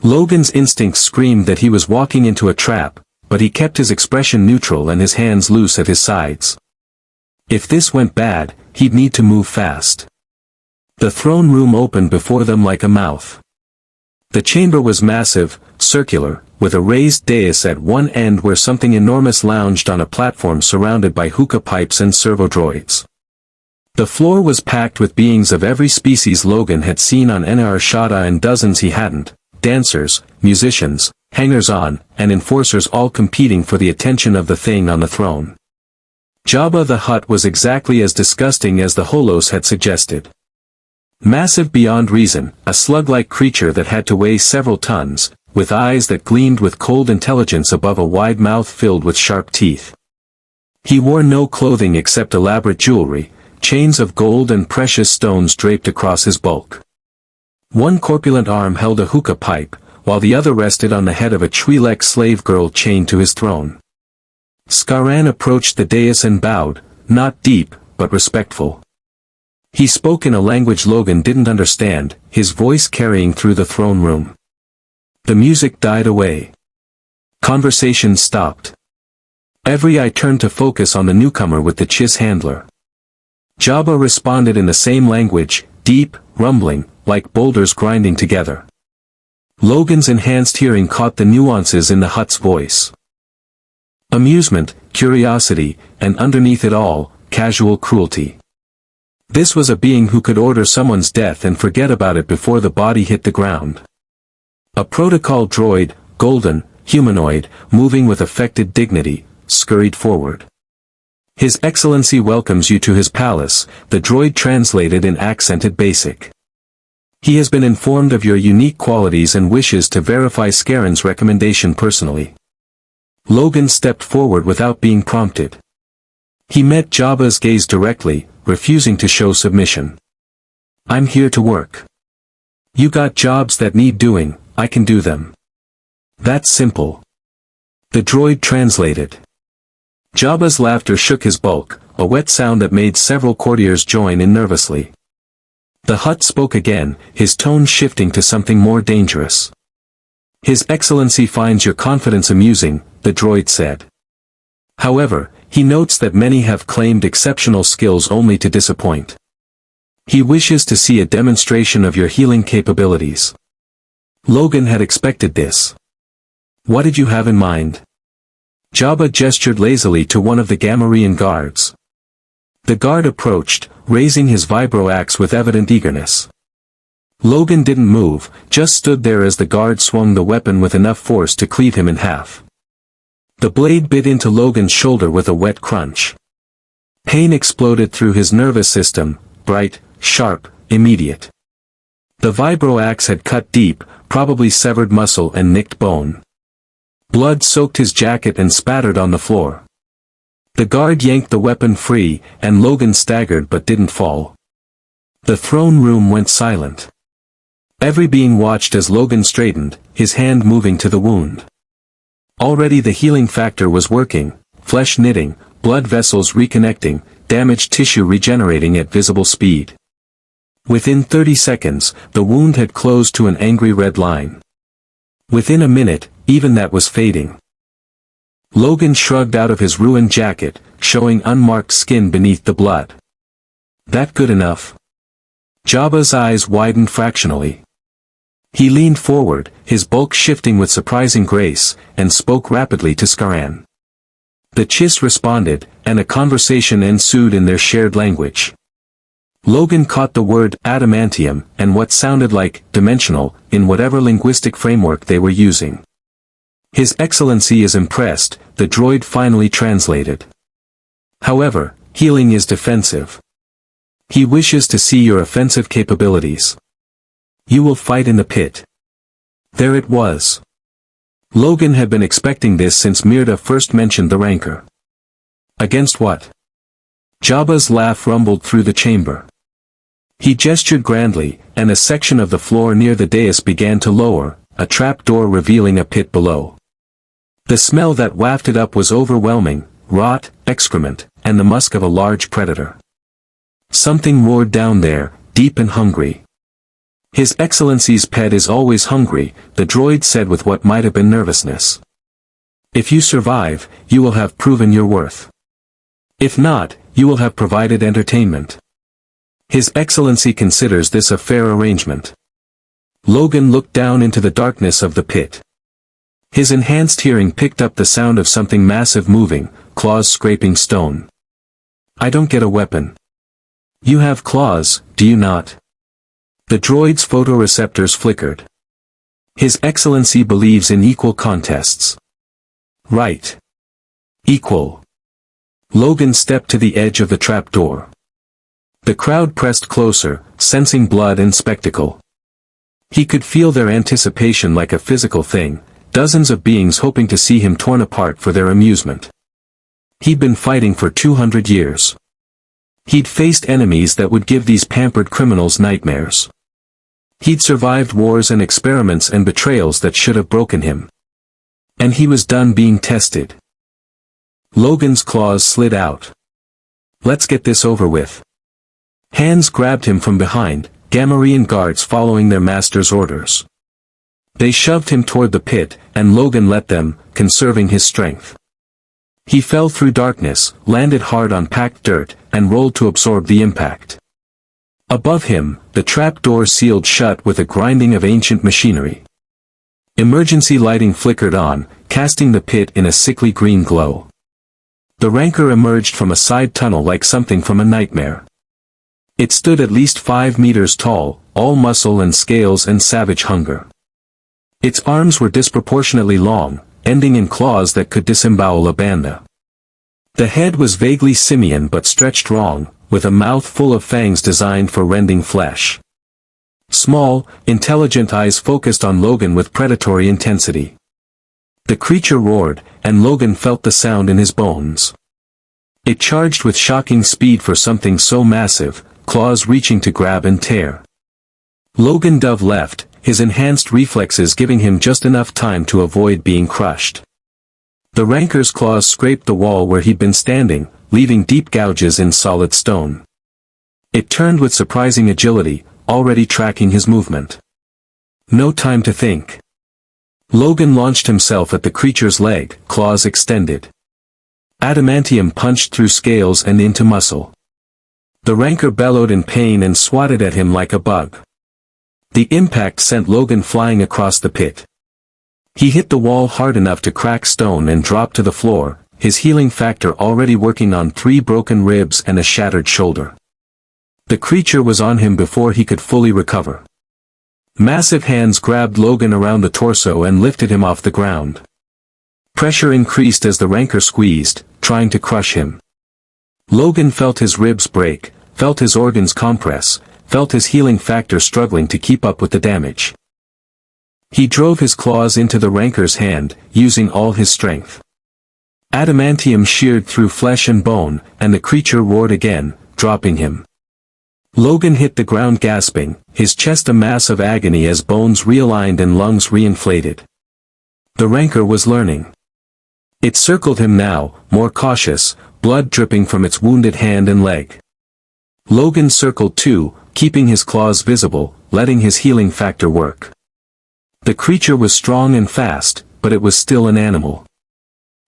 Logan's instincts screamed that he was walking into a trap, but he kept his expression neutral and his hands loose at his sides. If this went bad, he'd need to move fast. The throne room opened before them like a mouth. The chamber was massive, circular, with a raised dais at one end where something enormous lounged on a platform surrounded by hookah pipes and servo droids. The floor was packed with beings of every species Logan had seen on Nar Shaddaa and dozens he hadn't, dancers, musicians, hangers-on, and enforcers all competing for the attention of the thing on the throne. Jabba the Hutt was exactly as disgusting as the Holos had suggested. Massive beyond reason, a slug-like creature that had to weigh several tons, with eyes that gleamed with cold intelligence above a wide mouth filled with sharp teeth. He wore no clothing except elaborate jewelry, chains of gold and precious stones draped across his bulk. One corpulent arm held a hookah pipe, while the other rested on the head of a Twi'lek slave girl chained to his throne. Skaran approached the dais and bowed, not deep, but respectful. He spoke in a language Logan didn't understand, his voice carrying through the throne room. The music died away. Conversation stopped. Every eye turned to focus on the newcomer with the Chiss handler. Jabba responded in the same language, deep, rumbling, like boulders grinding together. Logan's enhanced hearing caught the nuances in the Hutt's voice. Amusement, curiosity, and underneath it all, casual cruelty. This was a being who could order someone's death and forget about it before the body hit the ground. A protocol droid, golden, humanoid, moving with affected dignity, scurried forward. His Excellency welcomes you to his palace, the droid translated in accented basic. He has been informed of your unique qualities and wishes to verify Skaran's recommendation personally. Logan stepped forward without being prompted. He met Jabba's gaze directly, refusing to show submission. I'm here to work. You got jobs that need doing, I can do them. That's simple. The droid translated. Jabba's laughter shook his bulk, a wet sound that made several courtiers join in nervously. The Hutt spoke again, his tone shifting to something more dangerous. His Excellency finds your confidence amusing, the droid said. However, he notes that many have claimed exceptional skills only to disappoint. He wishes to see a demonstration of your healing capabilities. Logan had expected this. What did you have in mind? Jabba gestured lazily to one of the Gamorrean guards. The guard approached, raising his vibro axe with evident eagerness. Logan didn't move, just stood there as the guard swung the weapon with enough force to cleave him in half. The blade bit into Logan's shoulder with a wet crunch. Pain exploded through his nervous system, bright, sharp, immediate. The vibro axe had cut deep, probably severed muscle and nicked bone. Blood soaked his jacket and spattered on the floor. The guard yanked the weapon free, and Logan staggered but didn't fall. The throne room went silent. Every being watched as Logan straightened, his hand moving to the wound. Already the healing factor was working, flesh knitting, blood vessels reconnecting, damaged tissue regenerating at visible speed. Within 30 seconds, the wound had closed to an angry red line. Within a minute, even that was fading. Logan shrugged out of his ruined jacket, showing unmarked skin beneath the blood. That good enough? Jabba's eyes widened fractionally. He leaned forward, his bulk shifting with surprising grace, and spoke rapidly to Skaran. The Chiss responded, and a conversation ensued in their shared language. Logan caught the word adamantium and what sounded like dimensional in whatever linguistic framework they were using. His Excellency is impressed, the droid finally translated. However, healing is defensive. He wishes to see your offensive capabilities. You will fight in the pit. There it was. Logan had been expecting this since Mirda first mentioned the Rancor. Against what? Jabba's laugh rumbled through the chamber. He gestured grandly, and a section of the floor near the dais began to lower, a trap door revealing a pit below. The smell that wafted up was overwhelming, rot, excrement, and the musk of a large predator. Something roared down there, deep and hungry. His Excellency's pet is always hungry, the droid said with what might have been nervousness. If you survive, you will have proven your worth. If not, you will have provided entertainment. His Excellency considers this a fair arrangement. Logan looked down into the darkness of the pit. His enhanced hearing picked up the sound of something massive moving, claws scraping stone. I don't get a weapon. You have claws, do you not? The droid's photoreceptors flickered. His Excellency believes in equal contests. Right. Equal. Logan stepped to the edge of the trapdoor. The crowd pressed closer, sensing blood and spectacle. He could feel their anticipation like a physical thing, dozens of beings hoping to see him torn apart for their amusement. He'd been fighting for 200 years. He'd faced enemies that would give these pampered criminals nightmares. He'd survived wars and experiments and betrayals that should have broken him. And he was done being tested. Logan's claws slid out. "Let's get this over with." Hands grabbed him from behind, Gamorrean guards following their master's orders. They shoved him toward the pit, and Logan let them, conserving his strength. He fell through darkness, landed hard on packed dirt, and rolled to absorb the impact. Above him, the trap door sealed shut with a grinding of ancient machinery. Emergency lighting flickered on, casting the pit in a sickly green glow. The Rancor emerged from a side tunnel like something from a nightmare. It stood at least 5 meters tall, all muscle and scales and savage hunger. Its arms were disproportionately long, ending in claws that could disembowel a banda. The head was vaguely simian but stretched wrong, with a mouth full of fangs designed for rending flesh. Small, intelligent eyes focused on Logan with predatory intensity. The creature roared, and Logan felt the sound in his bones. It charged with shocking speed for something so massive, claws reaching to grab and tear. Logan dove left, his enhanced reflexes giving him just enough time to avoid being crushed. The Rancor's claws scraped the wall where he'd been standing, leaving deep gouges in solid stone. It turned with surprising agility, already tracking his movement. No time to think. Logan launched himself at the creature's leg, claws extended. Adamantium punched through scales and into muscle. The Rancor bellowed in pain and swatted at him like a bug. The impact sent Logan flying across the pit. He hit the wall hard enough to crack stone and dropped to the floor, his healing factor already working on 3 broken ribs and a shattered shoulder. The creature was on him before he could fully recover. Massive hands grabbed Logan around the torso and lifted him off the ground. Pressure increased as the Rancor squeezed, trying to crush him. Logan felt his ribs break, felt his organs compress, felt his healing factor struggling to keep up with the damage. He drove his claws into the Rancor's hand, using all his strength. Adamantium sheared through flesh and bone, and the creature roared again, dropping him. Logan hit the ground gasping, his chest a mass of agony as bones realigned and lungs reinflated. The Rancor was learning. It circled him now, more cautious, blood dripping from its wounded hand and leg. Logan circled too, keeping his claws visible, letting his healing factor work. The creature was strong and fast, but it was still an animal.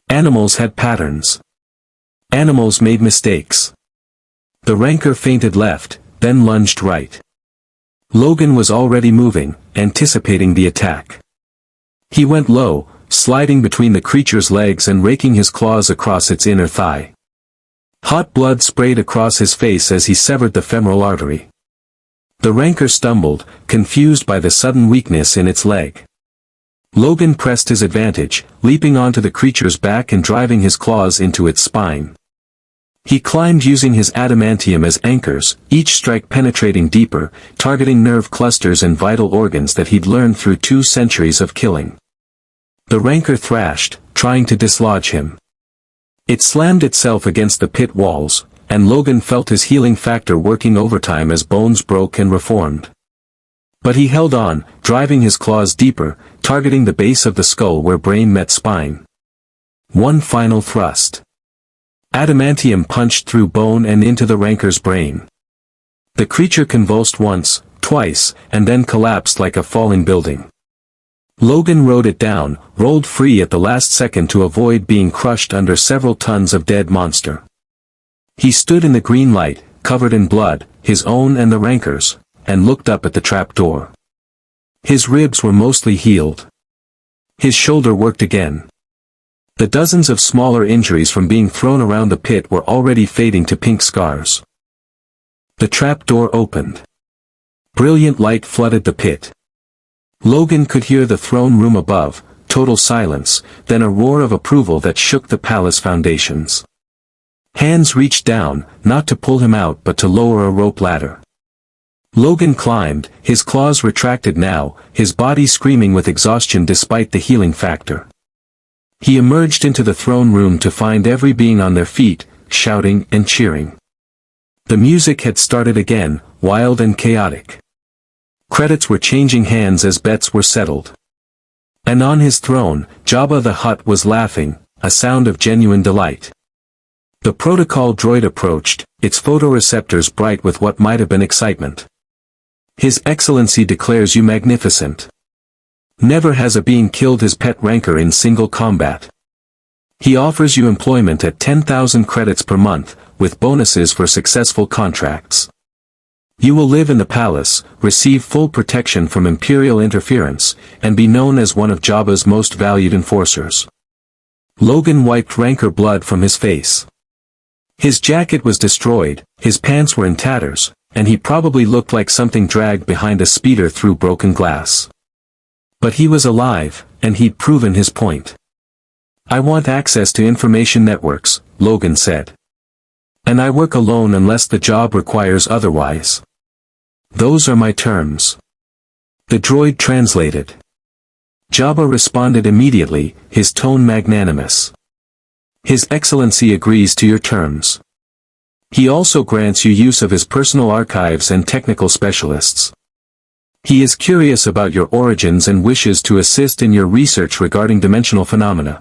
Animals had patterns. Animals made mistakes. The Rancor feinted left, then lunged right. Logan was already moving, anticipating the attack. He went low, sliding between the creature's legs and raking his claws across its inner thigh. Hot blood sprayed across his face as he severed the femoral artery. The Rancor stumbled, confused by the sudden weakness in its leg. Logan pressed his advantage, leaping onto the creature's back and driving his claws into its spine. He climbed using his adamantium as anchors, each strike penetrating deeper, targeting nerve clusters and vital organs that he'd learned through 2 centuries of killing. The Rancor thrashed, trying to dislodge him. It slammed itself against the pit walls, and Logan felt his healing factor working overtime as bones broke and reformed. But he held on, driving his claws deeper, targeting the base of the skull where brain met spine. One final thrust. Adamantium punched through bone and into the Rancor's brain. The creature convulsed once, twice, and then collapsed like a falling building. Logan rode it down, rolled free at the last second to avoid being crushed under several tons of dead monster. He stood in the green light, covered in blood, his own and the Rancor's, and looked up at the trapdoor. His ribs were mostly healed. His shoulder worked again. The dozens of smaller injuries from being thrown around the pit were already fading to pink scars. The trapdoor opened. Brilliant light flooded the pit. Logan could hear the throne room above, total silence, then a roar of approval that shook the palace foundations. Hands reached down, not to pull him out but to lower a rope ladder. Logan climbed, his claws retracted now, his body screaming with exhaustion despite the healing factor. He emerged into the throne room to find every being on their feet, shouting and cheering. The music had started again, wild and chaotic. Credits were changing hands as bets were settled. And on his throne, Jabba the Hutt was laughing, a sound of genuine delight. The protocol droid approached, its photoreceptors bright with what might have been excitement. His Excellency declares you magnificent. Never has a being killed his pet Rancor in single combat. He offers you employment at 10,000 credits per month, with bonuses for successful contracts. You will live in the palace, receive full protection from Imperial interference, and be known as one of Jabba's most valued enforcers. Logan wiped Rancor blood from his face. His jacket was destroyed, his pants were in tatters, and he probably looked like something dragged behind a speeder through broken glass. But he was alive, and he'd proven his point. I want access to information networks, Logan said. And I work alone unless the job requires otherwise. Those are my terms. The droid translated. Jabba responded immediately, his tone magnanimous. His Excellency agrees to your terms. He also grants you use of his personal archives and technical specialists. He is curious about your origins and wishes to assist in your research regarding dimensional phenomena.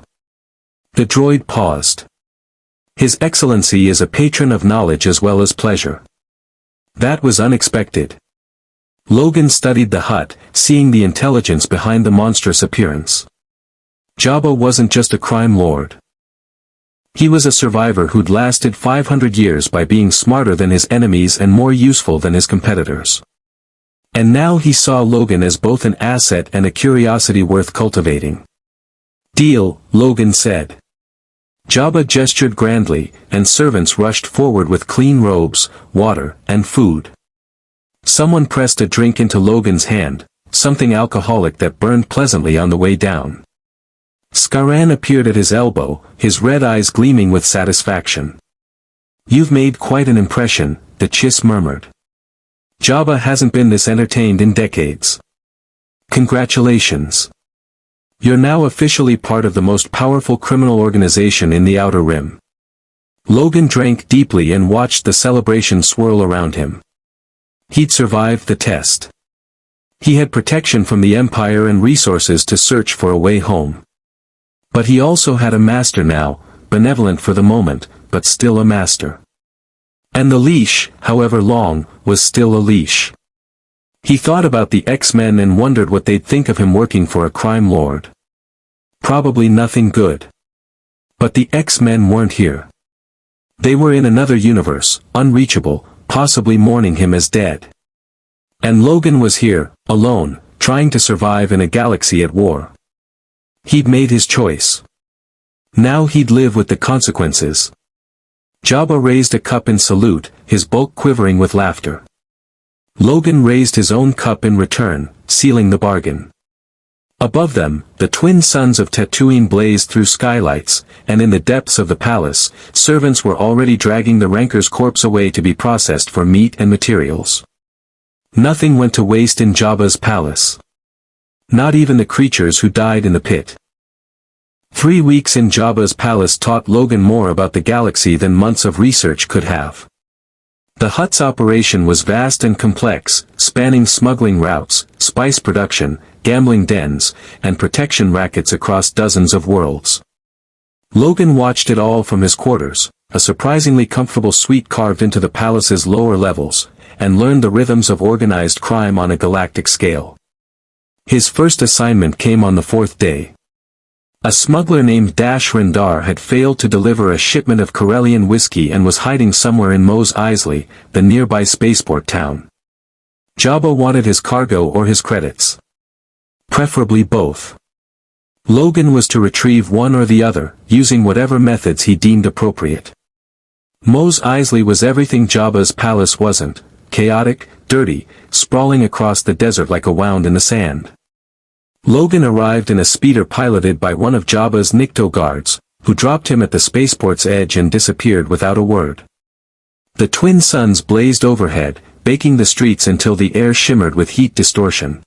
The droid paused. His Excellency is a patron of knowledge as well as pleasure. That was unexpected. Logan studied the hut, seeing the intelligence behind the monstrous appearance. Jabba wasn't just a crime lord. He was a survivor who'd lasted 500 years by being smarter than his enemies and more useful than his competitors. And now he saw Logan as both an asset and a curiosity worth cultivating. Deal, Logan said. Jabba gestured grandly, and servants rushed forward with clean robes, water, and food. Someone pressed a drink into Logan's hand, something alcoholic that burned pleasantly on the way down. Skaran appeared at his elbow, his red eyes gleaming with satisfaction. You've made quite an impression, the Chiss murmured. Jabba hasn't been this entertained in decades. Congratulations. You're now officially part of the most powerful criminal organization in the Outer Rim. Logan drank deeply and watched the celebration swirl around him. He'd survived the test. He had protection from the Empire and resources to search for a way home. But he also had a master now, benevolent for the moment, but still a master. And the leash, however long, was still a leash. He thought about the X-Men and wondered what they'd think of him working for a crime lord. Probably nothing good. But the X-Men weren't here. They were in another universe, unreachable, possibly mourning him as dead. And Logan was here, alone, trying to survive in a galaxy at war. He'd made his choice. Now he'd live with the consequences. Jabba raised a cup in salute, his bulk quivering with laughter. Logan raised his own cup in return, sealing the bargain. Above them, the twin suns of Tatooine blazed through skylights, and in the depths of the palace, servants were already dragging the Rancor's corpse away to be processed for meat and materials. Nothing went to waste in Jabba's palace. Not even the creatures who died in the pit. 3 weeks in Jabba's palace taught Logan more about the galaxy than months of research could have. The hut's operation was vast and complex, spanning smuggling routes, spice production, gambling dens, and protection rackets across dozens of worlds. Logan watched it all from his quarters, a surprisingly comfortable suite carved into the palace's lower levels, and learned the rhythms of organized crime on a galactic scale. His first assignment came on the 4th day. A smuggler named Dash Rendar had failed to deliver a shipment of Corellian whiskey and was hiding somewhere in Mos Eisley, the nearby spaceport town. Jabba wanted his cargo or his credits. Preferably both. Logan was to retrieve one or the other, using whatever methods he deemed appropriate. Mos Eisley was everything Jabba's palace wasn't: chaotic, dirty, sprawling across the desert like a wound in the sand. Logan arrived in a speeder piloted by one of Jabba's Nikto guards, who dropped him at the spaceport's edge and disappeared without a word. The twin suns blazed overhead, baking the streets until the air shimmered with heat distortion.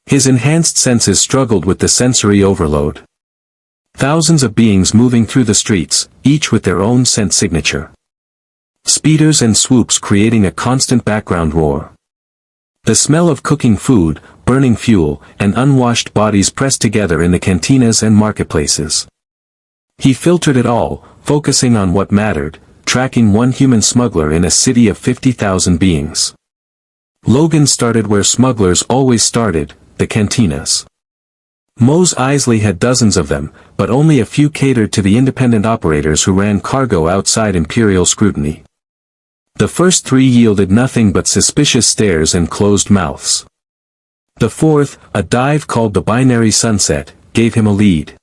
His enhanced senses struggled with the sensory overload. Thousands of beings moving through the streets, each with their own scent signature. Speeders and swoops creating a constant background roar. The smell of cooking food, burning fuel, and unwashed bodies pressed together in the cantinas and marketplaces. He filtered it all, focusing on what mattered, tracking one human smuggler in a city of 50,000 beings. Logan started where smugglers always started, the cantinas. Mos Eisley had dozens of them, but only a few catered to the independent operators who ran cargo outside Imperial scrutiny. The first 3 yielded nothing but suspicious stares and closed mouths. The fourth, a dive called the Binary Sunset, gave him a lead.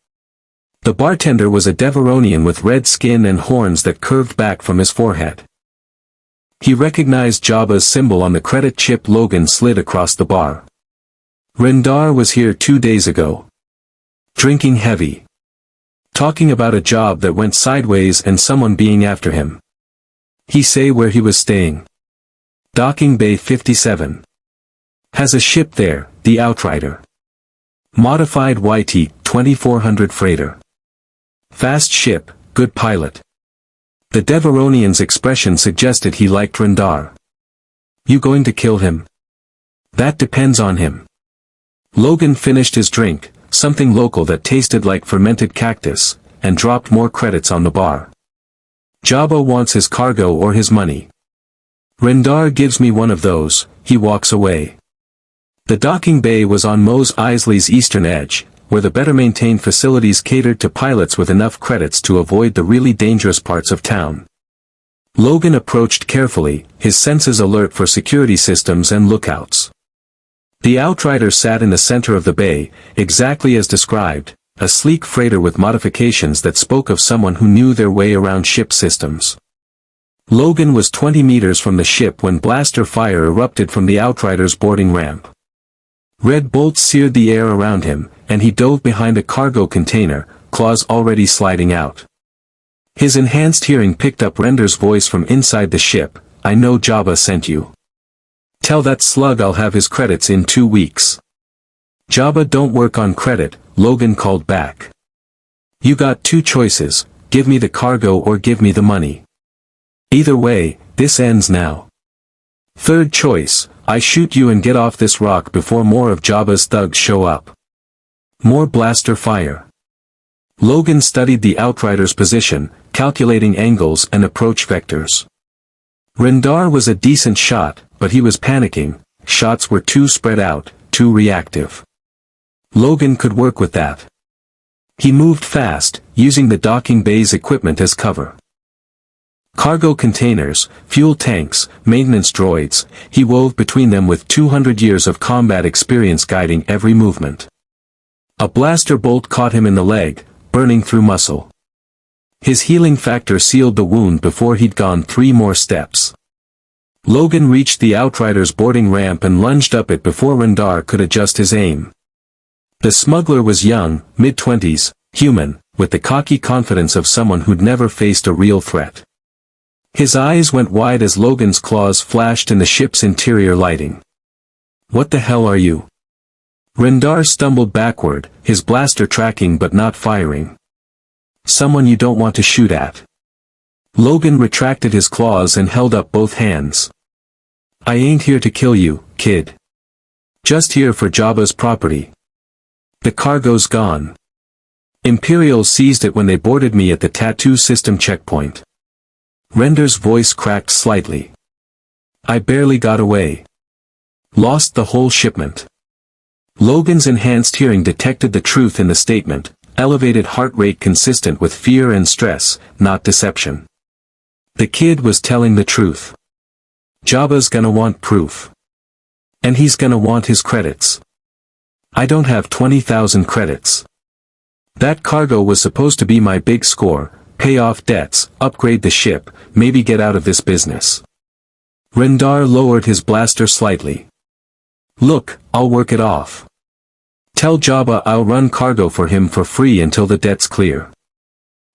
The bartender was a Devaronian with red skin and horns that curved back from his forehead. He recognized Jabba's symbol on the credit chip Logan slid across the bar. Rendar was here 2 days ago. Drinking heavy. Talking about a job that went sideways and someone being after him. He say where he was staying. Docking Bay 57. Has a ship there, the Outrider. Modified YT 2400 freighter. Fast ship, good pilot. The Devaronian's expression suggested he liked Rendar. You going to kill him? That depends on him. Logan finished his drink, something local that tasted like fermented cactus, and dropped more credits on the bar. Jabba wants his cargo or his money. Rendar gives me one of those, he walks away. The docking bay was on Mos Eisley's eastern edge, where the better-maintained facilities catered to pilots with enough credits to avoid the really dangerous parts of town. Logan approached carefully, his senses alert for security systems and lookouts. The Outrider sat in the center of the bay, exactly as described, a sleek freighter with modifications that spoke of someone who knew their way around ship systems. Logan was 20 meters from the ship when blaster fire erupted from the Outrider's boarding ramp. Red bolts seared the air around him, and he dove behind a cargo container, claws already sliding out. His enhanced hearing picked up Rendar's voice from inside the ship, I know Jabba sent you. Tell that slug I'll have his credits in 2 weeks. Jabba don't work on credit, Logan called back. You got 2 choices, give me the cargo or give me the money. Either way, this ends now. Third choice, I shoot you and get off this rock before more of Jabba's thugs show up. More blaster fire. Logan studied the Outrider's position, calculating angles and approach vectors. Rendar was a decent shot, but he was panicking, shots were too spread out, too reactive. Logan could work with that. He moved fast, using the docking bay's equipment as cover. Cargo containers, fuel tanks, maintenance droids, he wove between them with 200 years of combat experience guiding every movement. A blaster bolt caught him in the leg, burning through muscle. His healing factor sealed the wound before he'd gone 3 more steps. Logan reached the Outrider's boarding ramp and lunged up it before Rendar could adjust his aim. The smuggler was young, mid-20s, human, with the cocky confidence of someone who'd never faced a real threat. His eyes went wide as Logan's claws flashed in the ship's interior lighting. What the hell are you? Rendar stumbled backward, his blaster tracking but not firing. Someone you don't want to shoot at. Logan retracted his claws and held up both hands. I ain't here to kill you, kid. Just here for Jabba's property. The cargo's gone. Imperials seized it when they boarded me at the tattoo system checkpoint. Rendar's voice cracked slightly. I barely got away. Lost the whole shipment. Logan's enhanced hearing detected the truth in the statement, elevated heart rate consistent with fear and stress, not deception. The kid was telling the truth. Jabba's gonna want proof. And he's gonna want his credits. I don't have 20,000 credits. That cargo was supposed to be my big score, pay off debts, upgrade the ship, maybe get out of this business. Rendar lowered his blaster slightly. Look, I'll work it off. Tell Jabba I'll run cargo for him for free until the debt's clear.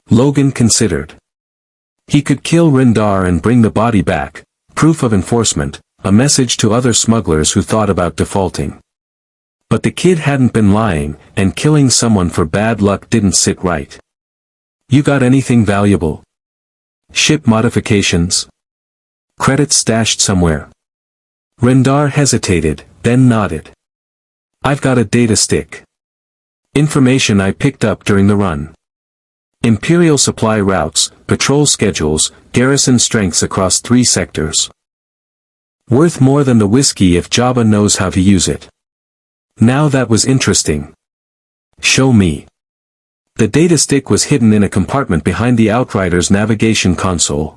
Logan considered. He could kill Rendar and bring the body back, proof of enforcement, a message to other smugglers who thought about defaulting. But the kid hadn't been lying, and killing someone for bad luck didn't sit right. You got anything valuable? Ship modifications? Credits stashed somewhere? Rendar hesitated, then nodded. I've got a data stick. Information I picked up during the run. Imperial supply routes, patrol schedules, garrison strengths across 3 sectors. Worth more than the whiskey if Jabba knows how to use it. Now that was interesting. Show me. The data stick was hidden in a compartment behind the Outrider's navigation console.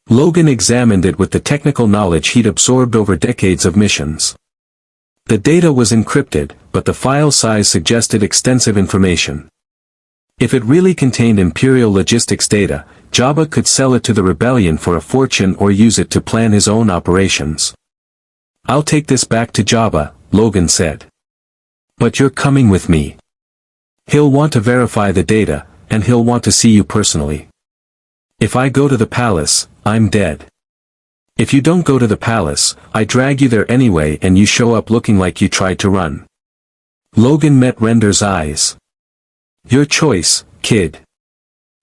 Logan examined it with the technical knowledge he'd absorbed over decades of missions. The data was encrypted, but the file size suggested extensive information. If it really contained Imperial logistics data, Jabba could sell it to the rebellion for a fortune or use it to plan his own operations. "I'll take this back to Jabba," Logan said. "But you're coming with me. He'll want to verify the data, and he'll want to see you personally. If I go to the palace, I'm dead. If you don't go to the palace, I drag you there anyway and you show up looking like you tried to run." Logan met Render's eyes. "Your choice, kid.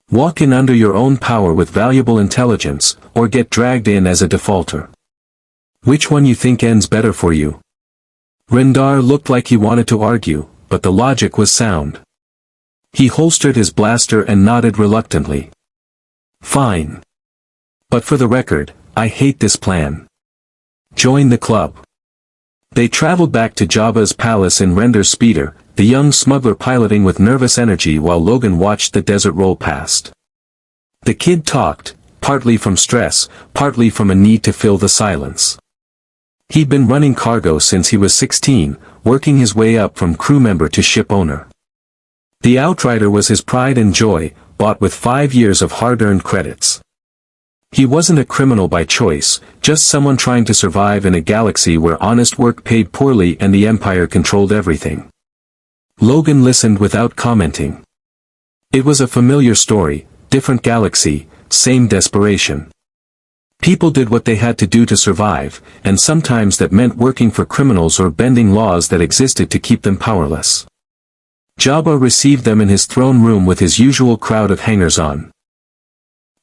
Walk in under your own power with valuable intelligence, or get dragged in as a defaulter. Which one you think ends better for you?" Rendar looked like he wanted to argue, but the logic was sound. He holstered his blaster and nodded reluctantly. "Fine. But for the record, I hate this plan. Join the club." They traveled back to Jabba's palace in Render's speeder, the young smuggler piloting with nervous energy while Logan watched the desert roll past. The kid talked, partly from stress, partly from a need to fill the silence. He'd been running cargo since he was 16, working his way up from crew member to ship owner. The Outrider was his pride and joy, bought with 5 years of hard-earned credits. He wasn't a criminal by choice, just someone trying to survive in a galaxy where honest work paid poorly and the Empire controlled everything. Logan listened without commenting. It was a familiar story, different galaxy, same desperation. People did what they had to do to survive, and sometimes that meant working for criminals or bending laws that existed to keep them powerless. Jabba received them in his throne room with his usual crowd of hangers-on.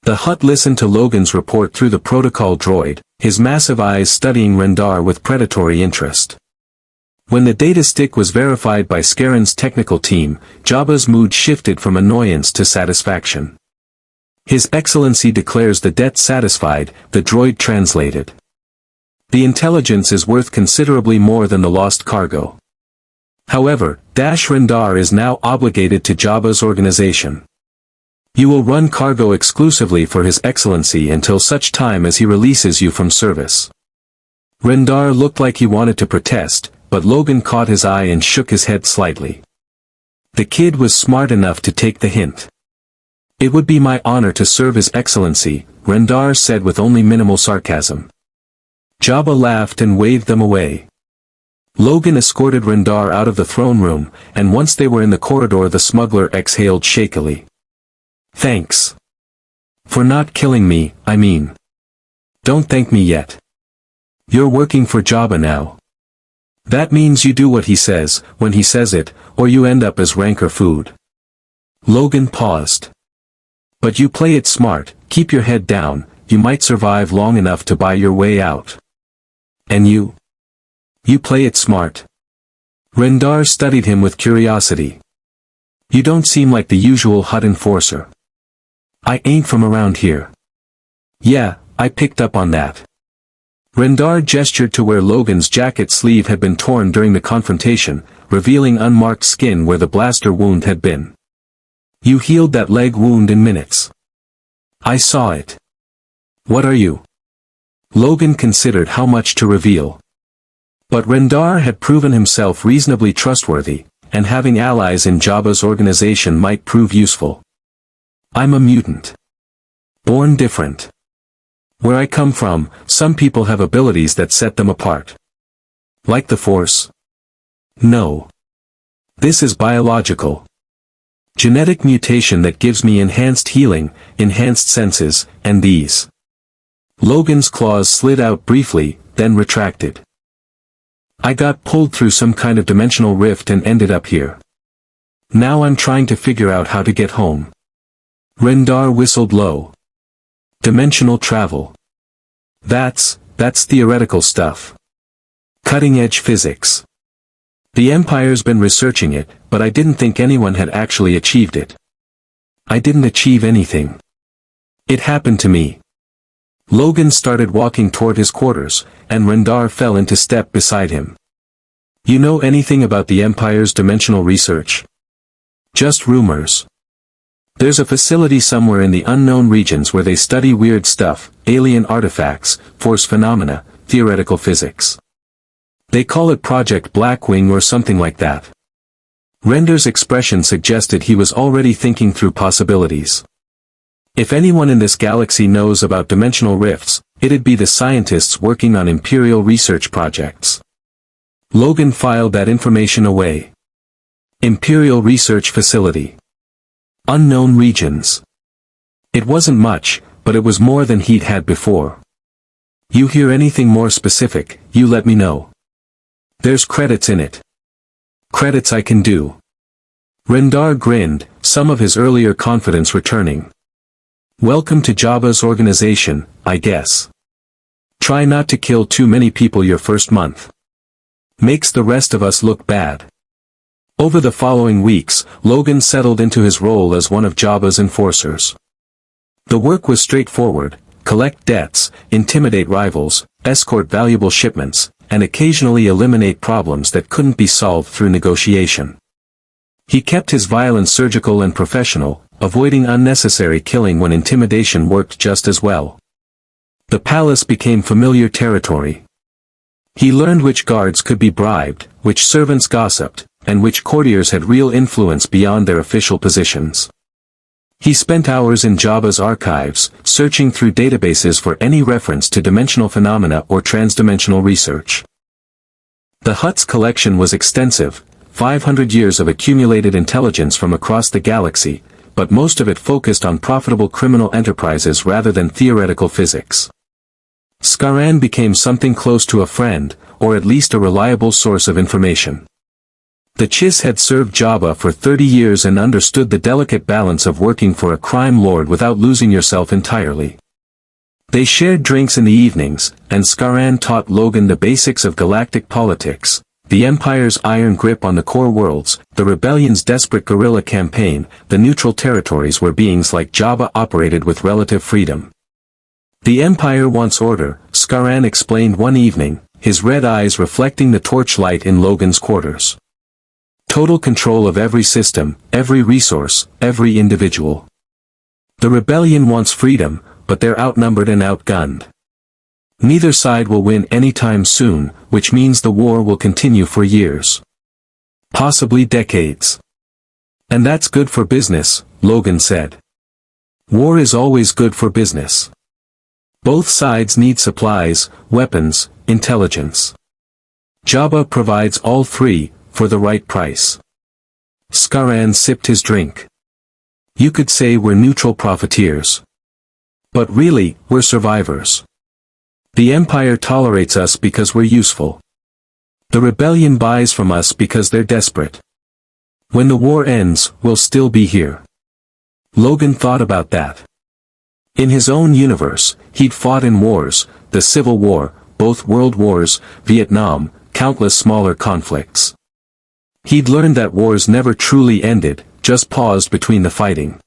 The Hutt listened to Logan's report through the protocol droid, his massive eyes studying Rendar with predatory interest. When the data stick was verified by Scarron's technical team, Jabba's mood shifted from annoyance to satisfaction. "His Excellency declares the debt satisfied," the droid translated. "The intelligence is worth considerably more than the lost cargo. However, Rendar is now obligated to Jabba's organization. You will run cargo exclusively for His Excellency until such time as he releases you from service." Rendar looked like he wanted to protest, but Logan caught his eye and shook his head slightly. The kid was smart enough to take the hint. "It would be my honor to serve His Excellency," Rendar said with only minimal sarcasm. Jabba laughed and waved them away. Logan escorted Rendar out of the throne room, and once they were in the corridor the smuggler exhaled shakily. "Thanks. For not killing me, I mean. Don't thank me yet. You're working for Jabba now. That means you do what he says, when he says it, or you end up as Rancor food." Logan paused. "But you play it smart, keep your head down, you might survive long enough to buy your way out. And you? You play it smart?" Rendar studied him with curiosity. "You don't seem like the usual Hutt enforcer." "I ain't from around here." "Yeah, I picked up on that." Rendar gestured to where Logan's jacket sleeve had been torn during the confrontation, revealing unmarked skin where the blaster wound had been. "You healed that leg wound in minutes." "I saw it." "What are you?" Logan considered how much to reveal. But Rendar had proven himself reasonably trustworthy, and having allies in Jabba's organization might prove useful. "I'm a mutant. Born different. Where I come from, some people have abilities that set them apart." "Like the Force?" "No. This is biological. Genetic mutation that gives me enhanced healing, enhanced senses, and these." Logan's claws slid out briefly, then retracted. "I got pulled through some kind of dimensional rift and ended up here. Now I'm trying to figure out how to get home." Rendar whistled low. "Dimensional travel. That's theoretical stuff. Cutting-edge physics. The Empire's been researching it, but I didn't think anyone had actually achieved it." I didn't achieve anything. It happened to me. Logan started walking toward his quarters, and Rendar fell into step beside him. You know anything about the Empire's dimensional research? Just rumors. There's a facility somewhere in the unknown regions where they study weird stuff, alien artifacts, force phenomena, theoretical physics. They call it Project Blackwing or something like that. Rendar's expression suggested he was already thinking through possibilities. If anyone in this galaxy knows about dimensional rifts, it'd be the scientists working on Imperial research projects. Logan filed that information away. Imperial Research Facility. Unknown regions. It wasn't much, but it was more than he'd had before. You hear anything more specific, you let me know. There's credits in it. Credits I can do. Rendar grinned, some of his earlier confidence returning. Welcome to Jabba's organization, I guess. Try not to kill too many people your first month. Makes the rest of us look bad. Over the following weeks, Logan settled into his role as one of Jabba's enforcers. The work was straightforward: collect debts, intimidate rivals, escort valuable shipments, and occasionally eliminate problems that couldn't be solved through negotiation. He kept his violence surgical and professional, avoiding unnecessary killing when intimidation worked just as well. The palace became familiar territory. He learned which guards could be bribed, which servants gossiped, and which courtiers had real influence beyond their official positions. He spent hours in Jabba's archives, searching through databases for any reference to dimensional phenomena or transdimensional research. The Hutt's collection was extensive, 500 years of accumulated intelligence from across the galaxy, but most of it focused on profitable criminal enterprises rather than theoretical physics. Skaran became something close to a friend, or at least a reliable source of information. The Chiss had served Jabba for 30 years and understood the delicate balance of working for a crime lord without losing yourself entirely. They shared drinks in the evenings, and Skaran taught Logan the basics of galactic politics, the Empire's iron grip on the core worlds, the Rebellion's desperate guerrilla campaign, the neutral territories where beings like Jabba operated with relative freedom. The Empire wants order, Skaran explained one evening, his red eyes reflecting the torchlight in Logan's quarters. Total control of every system, every resource, every individual. The Rebellion wants freedom, but they're outnumbered and outgunned. Neither side will win anytime soon, which means the war will continue for years. Possibly decades. And that's good for business, Logan said. War is always good for business. Both sides need supplies, weapons, intelligence. Jabba provides all three, for the right price. Skaran sipped his drink. You could say we're neutral profiteers. But really, we're survivors. The Empire tolerates us because we're useful. The Rebellion buys from us because they're desperate. When the war ends, we'll still be here. Logan thought about that. In his own universe, he'd fought in wars, the Civil War, both world wars, Vietnam, countless smaller conflicts. He'd learned that wars never truly ended, just paused between the fighting.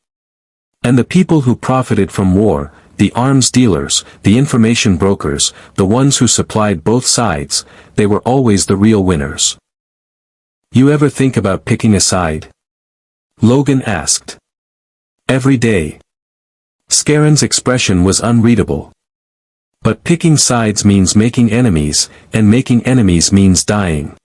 And the people who profited from war, the arms dealers, the information brokers, the ones who supplied both sides, they were always the real winners. You ever think about picking a side? Logan asked. Every day. Skaran's expression was unreadable. But picking sides means making enemies, and making enemies means dying.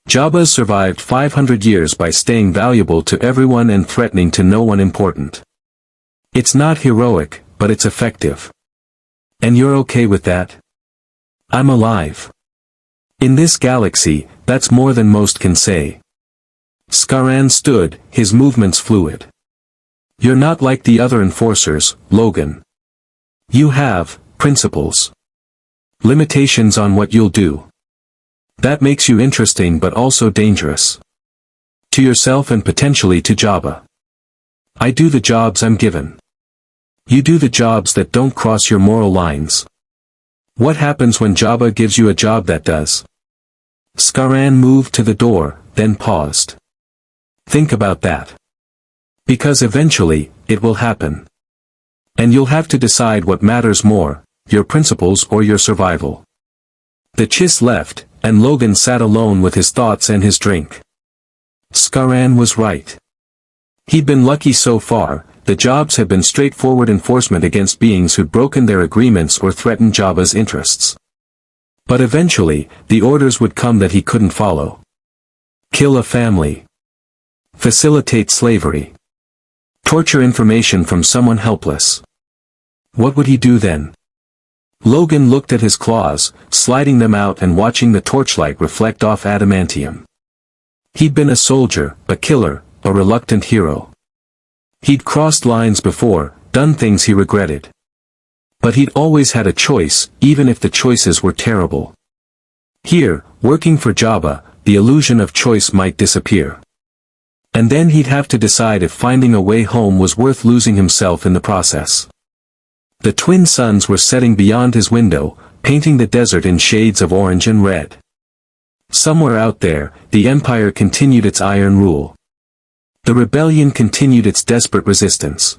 Jabba survived 500 years by staying valuable to everyone and threatening to no one important. It's not heroic, but it's effective. And you're okay with that? I'm alive. In this galaxy, that's more than most can say. Skaran stood, his movements fluid. You're not like the other enforcers, Logan. You have principles. Limitations on what you'll do. That makes you interesting but also dangerous. To yourself and potentially to Jabba. I do the jobs I'm given. You do the jobs that don't cross your moral lines. What happens when Jabba gives you a job that does? Skaran moved to the door, then paused. Think about that. Because eventually, it will happen. And you'll have to decide what matters more, your principles or your survival. The Chiss left, and Logan sat alone with his thoughts and his drink. Scaran was right. He'd been lucky so far. The jobs had been straightforward enforcement against beings who'd broken their agreements or threatened Jabba's interests. But eventually, the orders would come that he couldn't follow. Kill a family. Facilitate slavery. Torture information from someone helpless. What would he do then? Logan looked at his claws, sliding them out and watching the torchlight reflect off adamantium. He'd been a soldier, a killer, a reluctant hero. He'd crossed lines before, done things he regretted. But he'd always had a choice, even if the choices were terrible. Here, working for Jabba, the illusion of choice might disappear. And then he'd have to decide if finding a way home was worth losing himself in the process. The twin suns were setting beyond his window, painting the desert in shades of orange and red. Somewhere out there, the Empire continued its iron rule. The rebellion continued its desperate resistance.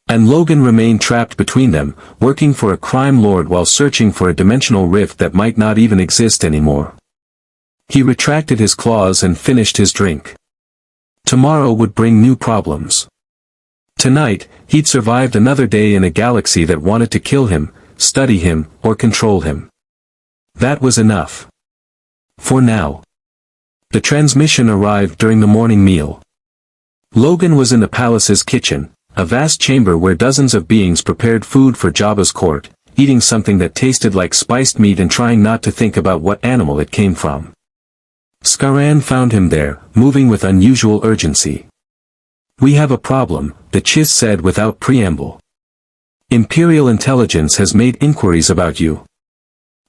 And Logan remained trapped between them, working for a crime lord while searching for a dimensional rift that might not even exist anymore. He retracted his claws and finished his drink. Tomorrow would bring new problems. Tonight, he'd survived another day in a galaxy that wanted to kill him, study him, or control him. That was enough. For now. The transmission arrived during the morning meal. Logan was in the palace's kitchen, a vast chamber where dozens of beings prepared food for Jabba's court, eating something that tasted like spiced meat and trying not to think about what animal it came from. Scaran found him there, moving with unusual urgency. "We have a problem," the Chiss said without preamble. "Imperial intelligence has made inquiries about you.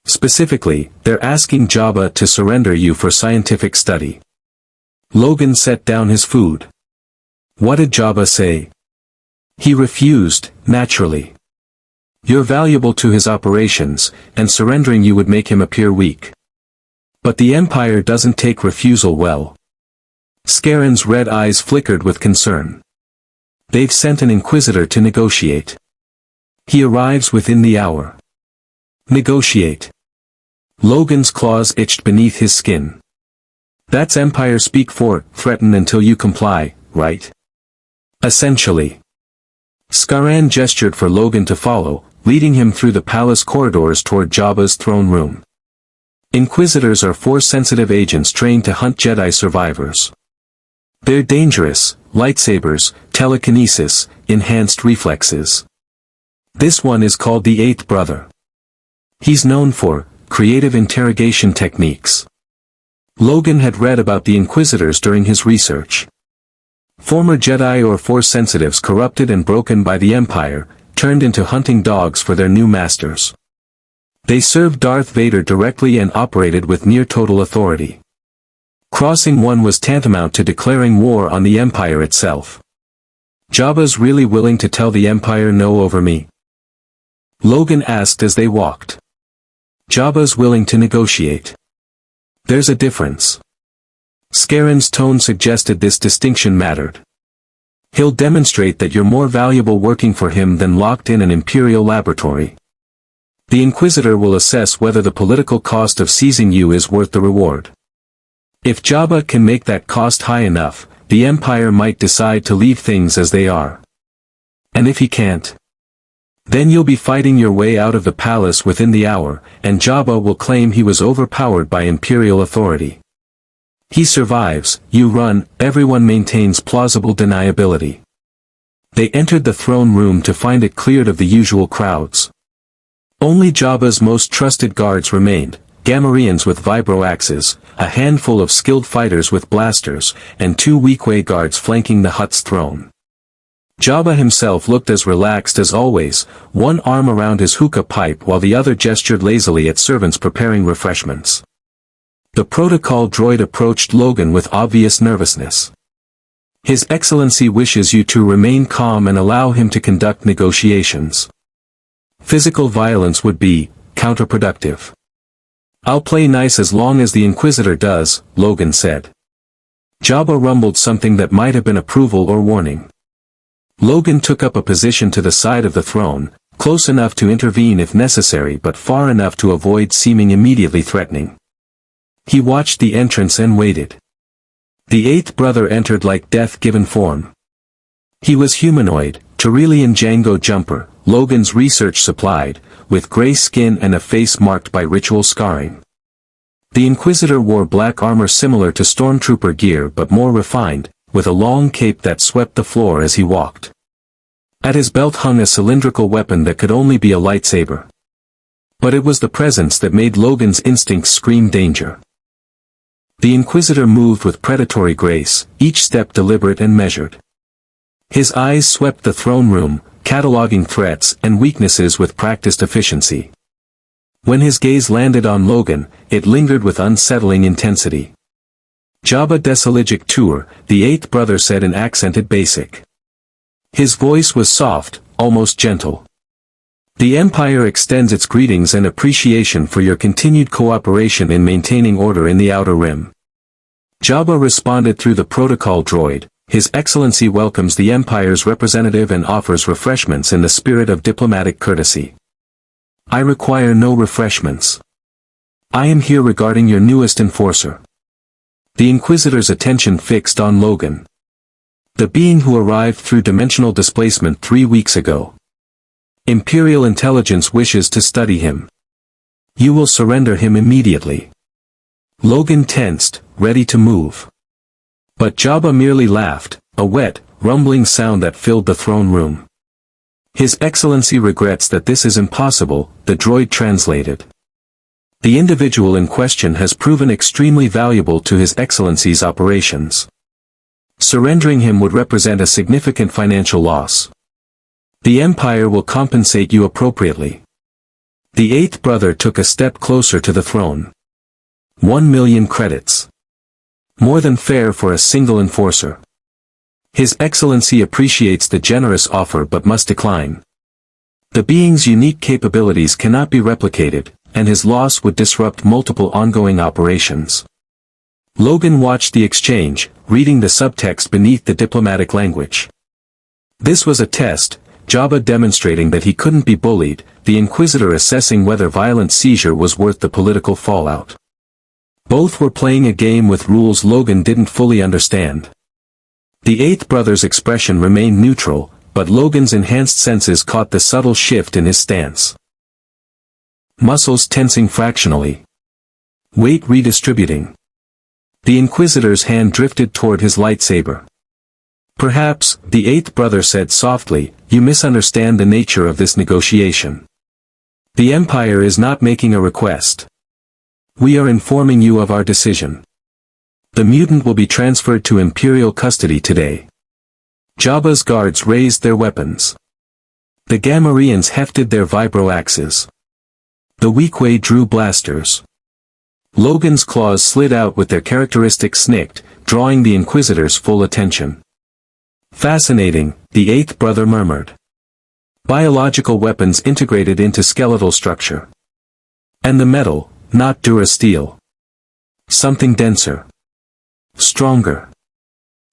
Specifically, they're asking Jabba to surrender you for scientific study." Logan set down his food. What did Jabba say? He refused, naturally. You're valuable to his operations, and surrendering you would make him appear weak. But the Empire doesn't take refusal well. Scaran's red eyes flickered with concern. They've sent an Inquisitor to negotiate. He arrives within the hour. Negotiate. Logan's claws itched beneath his skin. That's Empire speak for, threaten until you comply, right? Essentially. Scaran gestured for Logan to follow, leading him through the palace corridors toward Jabba's throne room. Inquisitors are Force-sensitive agents trained to hunt Jedi survivors. They're dangerous, lightsabers, telekinesis, enhanced reflexes. This one is called the Eighth Brother. He's known for creative interrogation techniques. Logan had read about the Inquisitors during his research. Former Jedi or Force sensitives corrupted and broken by the Empire, turned into hunting dogs for their new masters. They served Darth Vader directly and operated with near-total authority. Crossing one was tantamount to declaring war on the Empire itself. Jabba's really willing to tell the Empire no over me? Logan asked as they walked. Jabba's willing to negotiate. There's a difference. Scaran's tone suggested this distinction mattered. He'll demonstrate that you're more valuable working for him than locked in an Imperial laboratory. The Inquisitor will assess whether the political cost of seizing you is worth the reward. If Jabba can make that cost high enough, the Empire might decide to leave things as they are. And if he can't, then you'll be fighting your way out of the palace within the hour, and Jabba will claim he was overpowered by Imperial authority. He survives, you run, everyone maintains plausible deniability. They entered the throne room to find it cleared of the usual crowds. Only Jabba's most trusted guards remained, Gamorreans with vibro-axes, a handful of skilled fighters with blasters, and 2 Weequay guards flanking the Hutt's throne. Jabba himself looked as relaxed as always, one arm around his hookah pipe while the other gestured lazily at servants preparing refreshments. The protocol droid approached Logan with obvious nervousness. His Excellency wishes you to remain calm and allow him to conduct negotiations. Physical violence would be counterproductive. I'll play nice as long as the Inquisitor does, Logan said. Jabba rumbled something that might have been approval or warning. Logan took up a position to the side of the throne, close enough to intervene if necessary but far enough to avoid seeming immediately threatening. He watched the entrance and waited. The eighth brother entered like death-given form. He was humanoid, Tyrolean Django jumper, Logan's research supplied, with gray skin and a face marked by ritual scarring. The Inquisitor wore black armor similar to stormtrooper gear but more refined, with a long cape that swept the floor as he walked. At his belt hung a cylindrical weapon that could only be a lightsaber. But it was the presence that made Logan's instincts scream danger. The Inquisitor moved with predatory grace, each step deliberate and measured. His eyes swept the throne room, cataloging threats and weaknesses with practiced efficiency. When his gaze landed on Logan, it lingered with unsettling intensity. Jabba Desaligic Tour, the eighth brother said in accented basic. His voice was soft, almost gentle. The Empire extends its greetings and appreciation for your continued cooperation in maintaining order in the Outer Rim. Jabba responded through the protocol droid, His Excellency welcomes the Empire's representative and offers refreshments in the spirit of diplomatic courtesy. I require no refreshments. I am here regarding your newest enforcer. The Inquisitor's attention fixed on Logan. The being who arrived through dimensional displacement 3 weeks ago. Imperial intelligence wishes to study him. You will surrender him immediately. Logan tensed, ready to move. But Jabba merely laughed, a wet, rumbling sound that filled the throne room. His Excellency regrets that this is impossible, the droid translated. The individual in question has proven extremely valuable to His Excellency's operations. Surrendering him would represent a significant financial loss. The Empire will compensate you appropriately. The eighth brother took a step closer to the throne. 1 million credits. More than fair for a single enforcer. His Excellency appreciates the generous offer but must decline. The being's unique capabilities cannot be replicated, and his loss would disrupt multiple ongoing operations. Logan watched the exchange, reading the subtext beneath the diplomatic language. This was a test, Jabba demonstrating that he couldn't be bullied, the Inquisitor assessing whether violent seizure was worth the political fallout. Both were playing a game with rules Logan didn't fully understand. The eighth brother's expression remained neutral, but Logan's enhanced senses caught the subtle shift in his stance. Muscles tensing fractionally. Weight redistributing. The Inquisitor's hand drifted toward his lightsaber. Perhaps, the eighth brother said softly, you misunderstand the nature of this negotiation. The Empire is not making a request. We are informing you of our decision. The mutant will be transferred to Imperial custody today. Jabba's guards raised their weapons. The Gamorreans hefted their vibro-axes. The Weequay drew blasters. Logan's claws slid out with their characteristic snicked, drawing the Inquisitor's full attention. Fascinating, the eighth brother murmured. Biological weapons integrated into skeletal structure. And the metal, not durasteel. Something denser. Stronger.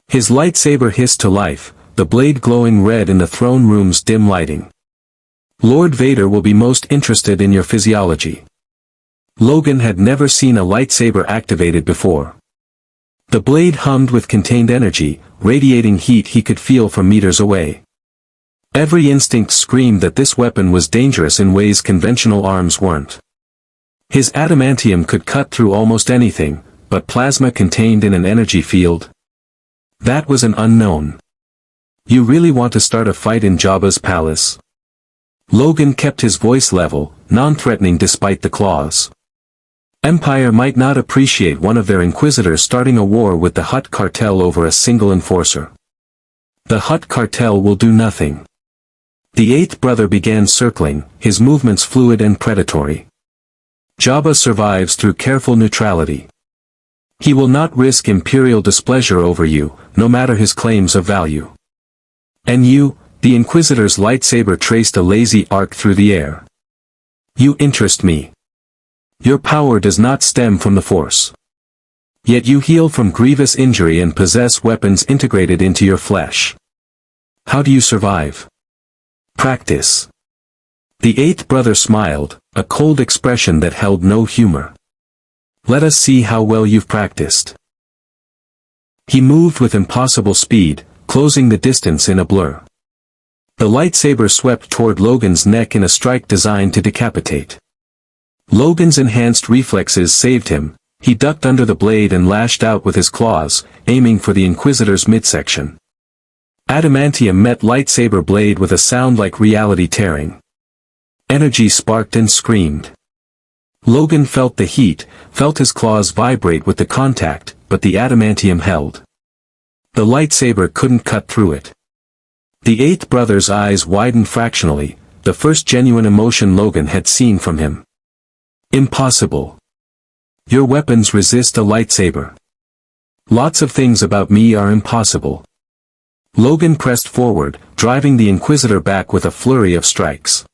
His lightsaber hissed to life, the blade glowing red in the throne room's dim lighting. Lord Vader will be most interested in your physiology. Logan had never seen a lightsaber activated before. The blade hummed with contained energy, radiating heat he could feel from meters away. Every instinct screamed that this weapon was dangerous in ways conventional arms weren't. His adamantium could cut through almost anything, but plasma contained in an energy field? That was an unknown. You really want to start a fight in Jabba's palace? Logan kept his voice level, non-threatening despite the claws. Empire might not appreciate one of their Inquisitors starting a war with the Hutt cartel over a single enforcer. The Hutt cartel will do nothing. The eighth brother began circling, his movements fluid and predatory. Jabba survives through careful neutrality. He will not risk Imperial displeasure over you, no matter his claims of value. And you, the Inquisitor's lightsaber traced a lazy arc through the air. You interest me. Your power does not stem from the Force. Yet you heal from grievous injury and possess weapons integrated into your flesh. How do you survive? Practice. The eighth brother smiled, a cold expression that held no humor. Let us see how well you've practiced. He moved with impossible speed, closing the distance in a blur. The lightsaber swept toward Logan's neck in a strike designed to decapitate. Logan's enhanced reflexes saved him. He ducked under the blade and lashed out with his claws, aiming for the Inquisitor's midsection. Adamantium met lightsaber blade with a sound like reality tearing. Energy sparked and screamed. Logan felt the heat, felt his claws vibrate with the contact, but the adamantium held. The lightsaber couldn't cut through it. The eighth brother's eyes widened fractionally, the first genuine emotion Logan had seen from him. Impossible. Your weapons resist a lightsaber. Lots of things about me are impossible. Logan pressed forward, driving the Inquisitor back with a flurry of strikes.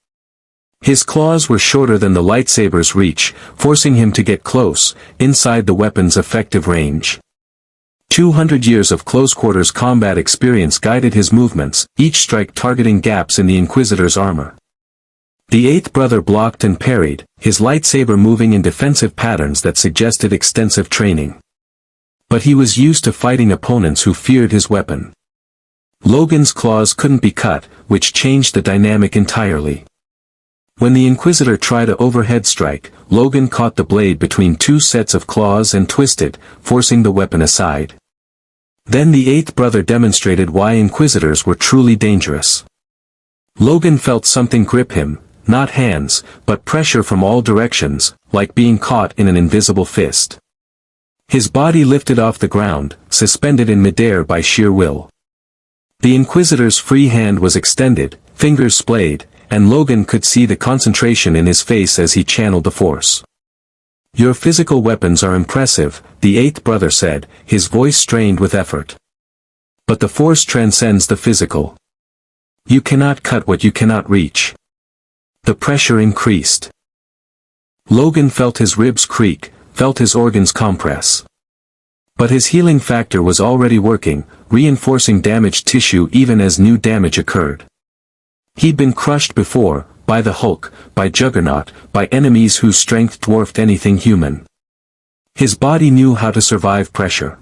His claws were shorter than the lightsaber's reach, forcing him to get close, inside the weapon's effective range. 200 years of close-quarters combat experience guided his movements, each strike targeting gaps in the Inquisitor's armor. The eighth brother blocked and parried, his lightsaber moving in defensive patterns that suggested extensive training. But he was used to fighting opponents who feared his weapon. Logan's claws couldn't be cut, which changed the dynamic entirely. When the Inquisitor tried a overhead strike, Logan caught the blade between two sets of claws and twisted, forcing the weapon aside. Then the eighth brother demonstrated why Inquisitors were truly dangerous. Logan felt something grip him, not hands, but pressure from all directions, like being caught in an invisible fist. His body lifted off the ground, suspended in midair by sheer will. The Inquisitor's free hand was extended, fingers splayed, and Logan could see the concentration in his face as he channeled the force. Your physical weapons are impressive, the eighth brother said, his voice strained with effort. But the force transcends the physical. You cannot cut what you cannot reach. The pressure increased. Logan felt his ribs creak, felt his organs compress. But his healing factor was already working, reinforcing damaged tissue even as new damage occurred. He'd been crushed before, by the Hulk, by Juggernaut, by enemies whose strength dwarfed anything human. His body knew how to survive pressure.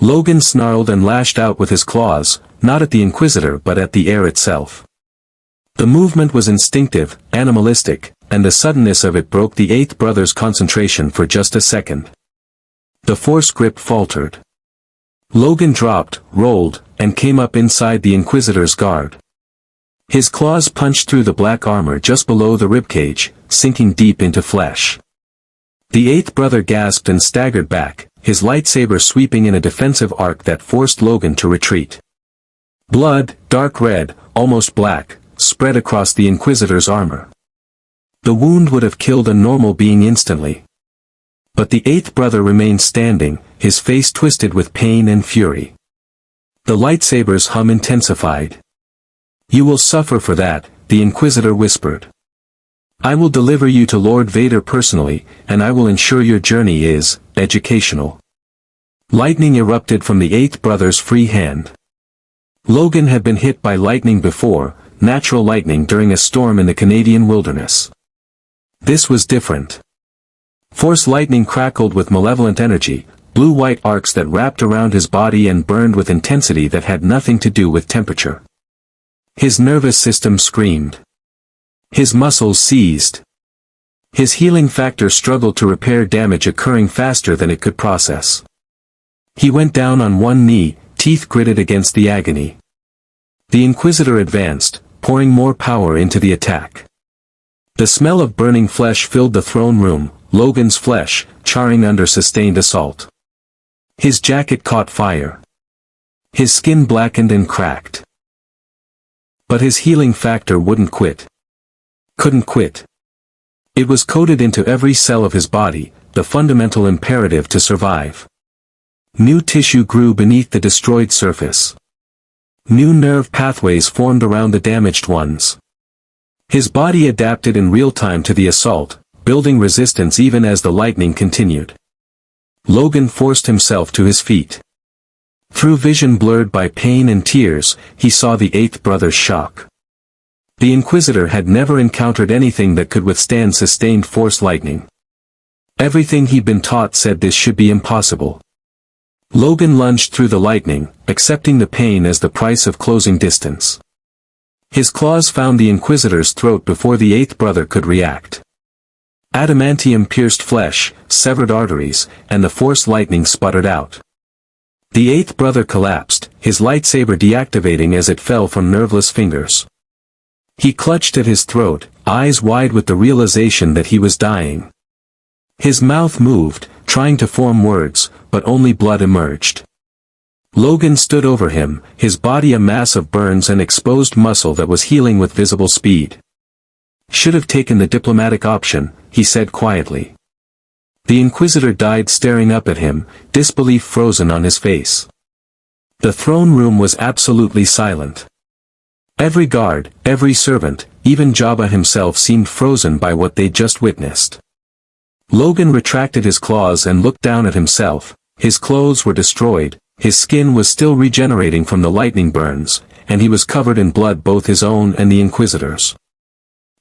Logan snarled and lashed out with his claws, not at the Inquisitor but at the air itself. The movement was instinctive, animalistic, and the suddenness of it broke the eighth brother's concentration for just a second. The force grip faltered. Logan dropped, rolled, and came up inside the Inquisitor's guard. His claws punched through the black armor just below the ribcage, sinking deep into flesh. The eighth brother gasped and staggered back, his lightsaber sweeping in a defensive arc that forced Logan to retreat. Blood, dark red, almost black, spread across the Inquisitor's armor. The wound would have killed a normal being instantly. But the eighth brother remained standing, his face twisted with pain and fury. The lightsaber's hum intensified. You will suffer for that, the Inquisitor whispered. I will deliver you to Lord Vader personally, and I will ensure your journey is educational. Lightning erupted from the eighth brother's free hand. Logan had been hit by lightning before, natural lightning during a storm in the Canadian wilderness. This was different. Force lightning crackled with malevolent energy, blue-white arcs that wrapped around his body and burned with intensity that had nothing to do with temperature. His nervous system screamed. His muscles seized. His healing factor struggled to repair damage occurring faster than it could process. He went down on one knee, teeth gritted against the agony. The Inquisitor advanced, pouring more power into the attack. The smell of burning flesh filled the throne room, Logan's flesh, charring under sustained assault. His jacket caught fire. His skin blackened and cracked. But his healing factor wouldn't quit. Couldn't quit. It was coded into every cell of his body, the fundamental imperative to survive. New tissue grew beneath the destroyed surface. New nerve pathways formed around the damaged ones. His body adapted in real time to the assault, building resistance even as the lightning continued. Logan forced himself to his feet. Through vision blurred by pain and tears, he saw the eighth brother's shock. The Inquisitor had never encountered anything that could withstand sustained force lightning. Everything he'd been taught said this should be impossible. Logan lunged through the lightning, accepting the pain as the price of closing distance. His claws found the Inquisitor's throat before the eighth brother could react. Adamantium pierced flesh, severed arteries, and the force lightning sputtered out. The eighth brother collapsed, his lightsaber deactivating as it fell from nerveless fingers. He clutched at his throat, eyes wide with the realization that he was dying. His mouth moved, trying to form words, but only blood emerged. Logan stood over him, his body a mass of burns and exposed muscle that was healing with visible speed. "Should have taken the diplomatic option," he said quietly. The Inquisitor died staring up at him, disbelief frozen on his face. The throne room was absolutely silent. Every guard, every servant, even Jabba himself seemed frozen by what they'd just witnessed. Logan retracted his claws and looked down at himself. His clothes were destroyed, his skin was still regenerating from the lightning burns, and he was covered in blood, both his own and the Inquisitor's.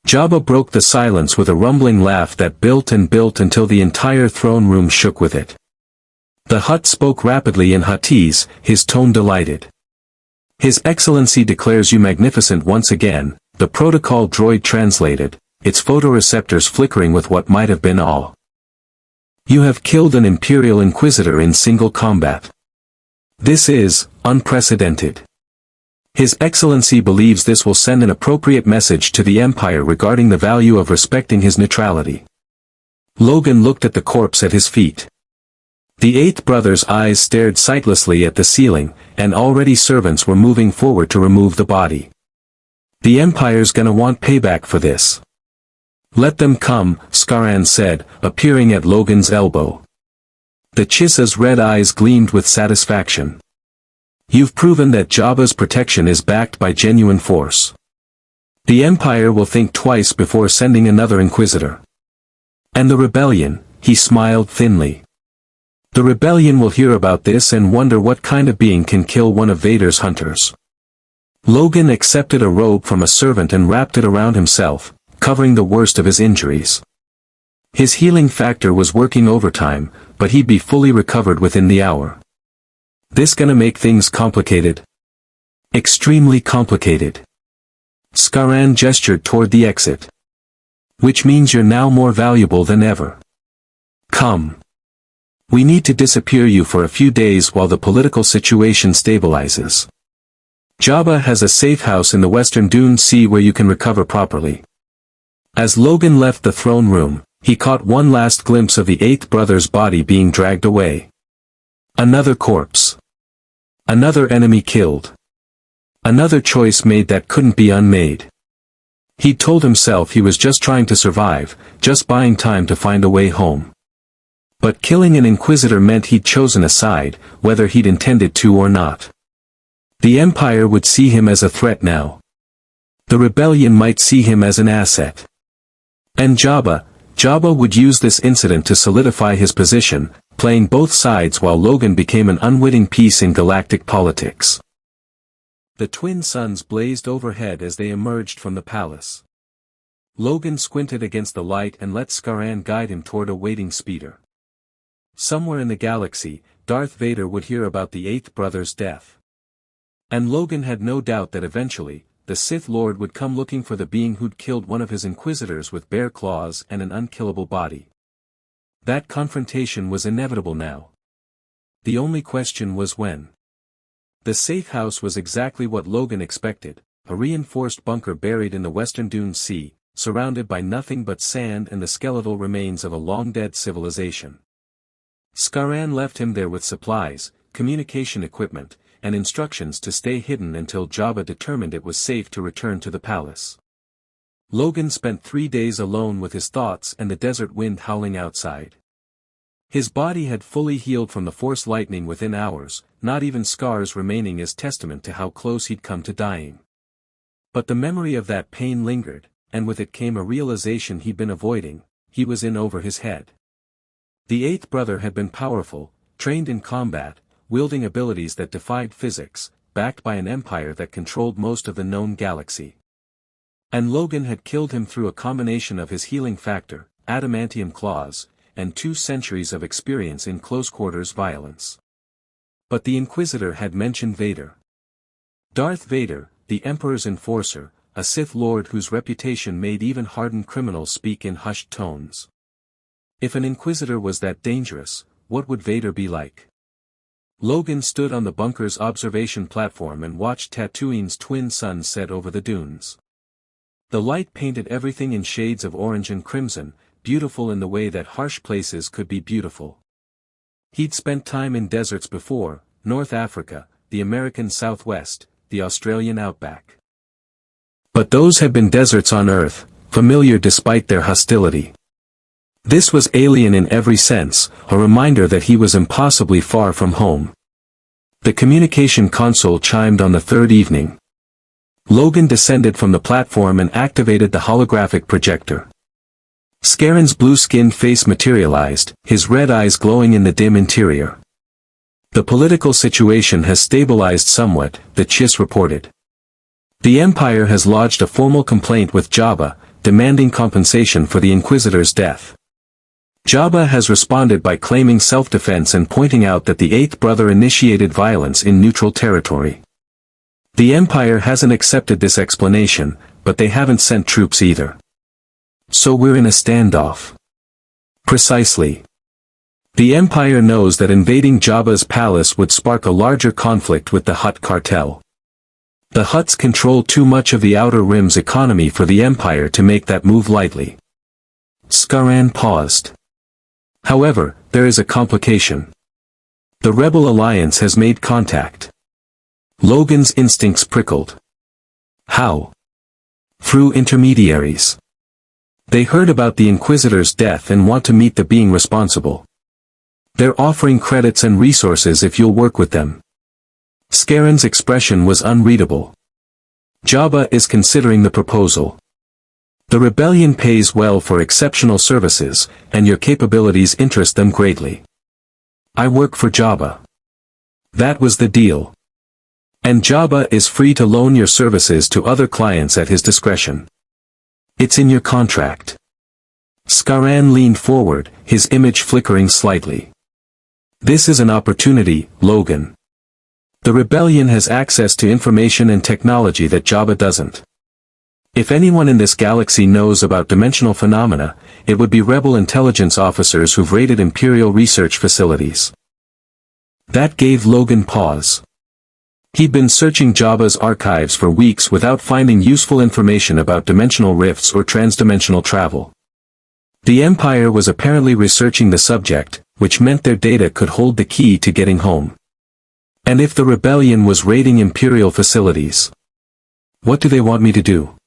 Jabba broke the silence with a rumbling laugh that built and built until the entire throne room shook with it. The Hutt spoke rapidly in Huttese, his tone delighted. "His Excellency declares you magnificent once again," the protocol droid translated, its photoreceptors flickering with what might have been awe. "You have killed an Imperial Inquisitor in single combat. This is unprecedented. His Excellency believes this will send an appropriate message to the Empire regarding the value of respecting his neutrality." Logan looked at the corpse at his feet. The eighth brother's eyes stared sightlessly at the ceiling, and already servants were moving forward to remove the body. "The Empire's gonna want payback for this." "Let them come," Skaran said, appearing at Logan's elbow. The Chisa's red eyes gleamed with satisfaction. "You've proven that Jabba's protection is backed by genuine force. The Empire will think twice before sending another Inquisitor. And the rebellion," he smiled thinly. "The rebellion will hear about this and wonder what kind of being can kill one of Vader's hunters." Logan accepted a robe from a servant and wrapped it around himself, covering the worst of his injuries. His healing factor was working overtime, but he'd be fully recovered within the hour. "This gonna make things complicated?" "Extremely complicated." Skaran gestured toward the exit. "Which means you're now more valuable than ever. Come. We need to disappear you for a few days while the political situation stabilizes. Jabba has a safe house in the western Dune Sea where you can recover properly." As Logan left the throne room, he caught one last glimpse of the eighth brother's body being dragged away. Another corpse. Another enemy killed. Another choice made that couldn't be unmade. He'd told himself he was just trying to survive, just buying time to find a way home. But killing an Inquisitor meant he'd chosen a side, whether he'd intended to or not. The Empire would see him as a threat now. The rebellion might see him as an asset. And Jabba would use this incident to solidify his position, playing both sides while Logan became an unwitting piece in galactic politics. The twin suns blazed overhead as they emerged from the palace. Logan squinted against the light and let Skaran guide him toward a waiting speeder. Somewhere in the galaxy, Darth Vader would hear about the eighth brother's death. And Logan had no doubt that eventually, the Sith Lord would come looking for the being who'd killed one of his Inquisitors with bare claws and an unkillable body. That confrontation was inevitable now. The only question was when. The safe house was exactly what Logan expected, a reinforced bunker buried in the western Dune Sea, surrounded by nothing but sand and the skeletal remains of a long-dead civilization. Skaran left him there with supplies, communication equipment, and instructions to stay hidden until Jabba determined it was safe to return to the palace. Logan spent 3 days alone with his thoughts and the desert wind howling outside. His body had fully healed from the force lightning within hours, not even scars remaining as testament to how close he'd come to dying. But the memory of that pain lingered, and with it came a realization he'd been avoiding: he was in over his head. The eighth brother had been powerful, trained in combat, wielding abilities that defied physics, backed by an empire that controlled most of the known galaxy. And Logan had killed him through a combination of his healing factor, adamantium claws, and 2 centuries of experience in close-quarters violence. But the Inquisitor had mentioned Vader. Darth Vader, the Emperor's enforcer, a Sith Lord whose reputation made even hardened criminals speak in hushed tones. If an Inquisitor was that dangerous, what would Vader be like? Logan stood on the bunker's observation platform and watched Tatooine's twin suns set over the dunes. The light painted everything in shades of orange and crimson, beautiful in the way that harsh places could be beautiful. He'd spent time in deserts before, North Africa, the American Southwest, the Australian outback. But those had been deserts on Earth, familiar despite their hostility. This was alien in every sense, a reminder that he was impossibly far from home. The communication console chimed on the 3rd evening. Logan descended from the platform and activated the holographic projector. Scarron's blue-skinned face materialized, his red eyes glowing in the dim interior. The political situation has stabilized somewhat, the Chiss reported. The Empire has lodged a formal complaint with Jabba, demanding compensation for the Inquisitor's death. Jabba has responded by claiming self-defense and pointing out that the eighth brother initiated violence in neutral territory. The Empire hasn't accepted this explanation, but they haven't sent troops either. So we're in a standoff. Precisely. The Empire knows that invading Jabba's palace would spark a larger conflict with the Hutt cartel. The Hutts control too much of the Outer Rim's economy for the Empire to make that move lightly. Scarron paused. However, there is a complication. The Rebel Alliance has made contact. Logan's instincts prickled. How? Through intermediaries. They heard about the Inquisitor's death and want to meet the being responsible. They're offering credits and resources if you'll work with them. Scarron's expression was unreadable. Jabba is considering the proposal. The rebellion pays well for exceptional services, and your capabilities interest them greatly. I work for Jabba. That was the deal. And Jabba is free to loan your services to other clients at his discretion. It's in your contract. Scarron leaned forward, his image flickering slightly. This is an opportunity, Logan. The rebellion has access to information and technology that Jabba doesn't. If anyone in this galaxy knows about dimensional phenomena, it would be rebel intelligence officers who've raided Imperial research facilities. That gave Logan pause. He'd been searching Jabba's archives for weeks without finding useful information about dimensional rifts or transdimensional travel. The Empire was apparently researching the subject, which meant their data could hold the key to getting home. And if the rebellion was raiding Imperial facilities, what do they want me to do?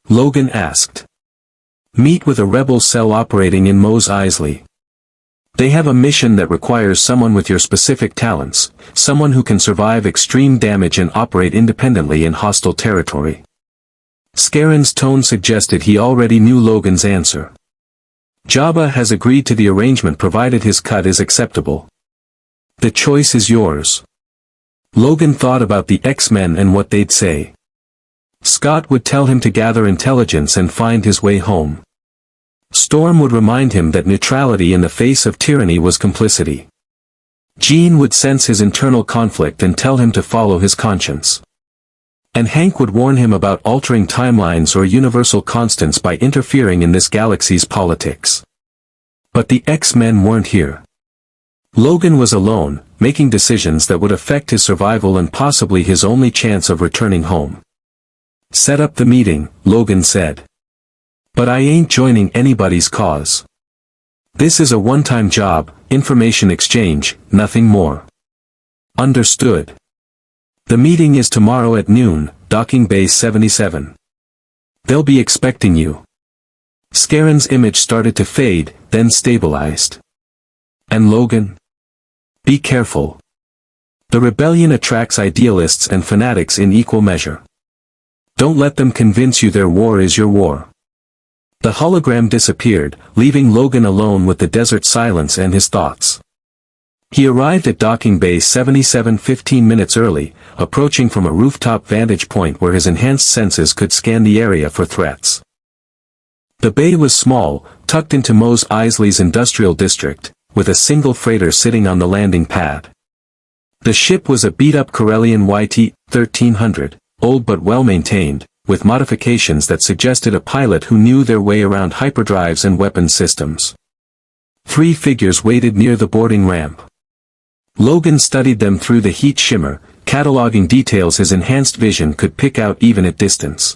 Logan asked. Meet with a rebel cell operating in Mos Eisley. They have a mission that requires someone with your specific talents, someone who can survive extreme damage and operate independently in hostile territory. Scarron's tone suggested he already knew Logan's answer. Jabba has agreed to the arrangement provided his cut is acceptable. The choice is yours. Logan thought about the X-Men and what they'd say. Scott would tell him to gather intelligence and find his way home. Storm would remind him that neutrality in the face of tyranny was complicity. Jean would sense his internal conflict and tell him to follow his conscience. And Hank would warn him about altering timelines or universal constants by interfering in this galaxy's politics. But the X-Men weren't here. Logan was alone, making decisions that would affect his survival and possibly his only chance of returning home. Set up the meeting, Logan said. But I ain't joining anybody's cause. This is a one-time job, information exchange, nothing more. Understood. The meeting is tomorrow at noon, Docking Bay 77. They'll be expecting you. Scarron's image started to fade, then stabilized. And Logan? Be careful. The rebellion attracts idealists and fanatics in equal measure. Don't let them convince you their war is your war. The hologram disappeared, leaving Logan alone with the desert silence and his thoughts. He arrived at docking bay 77 15 minutes early, approaching from a rooftop vantage point where his enhanced senses could scan the area for threats. The bay was small, tucked into Mos Eisley's industrial district, with a single freighter sitting on the landing pad. The ship was a beat-up Corellian YT-1300, old but well-maintained, with modifications that suggested a pilot who knew their way around hyperdrives and weapons systems. 3 figures waited near the boarding ramp. Logan studied them through the heat shimmer, cataloging details his enhanced vision could pick out even at distance.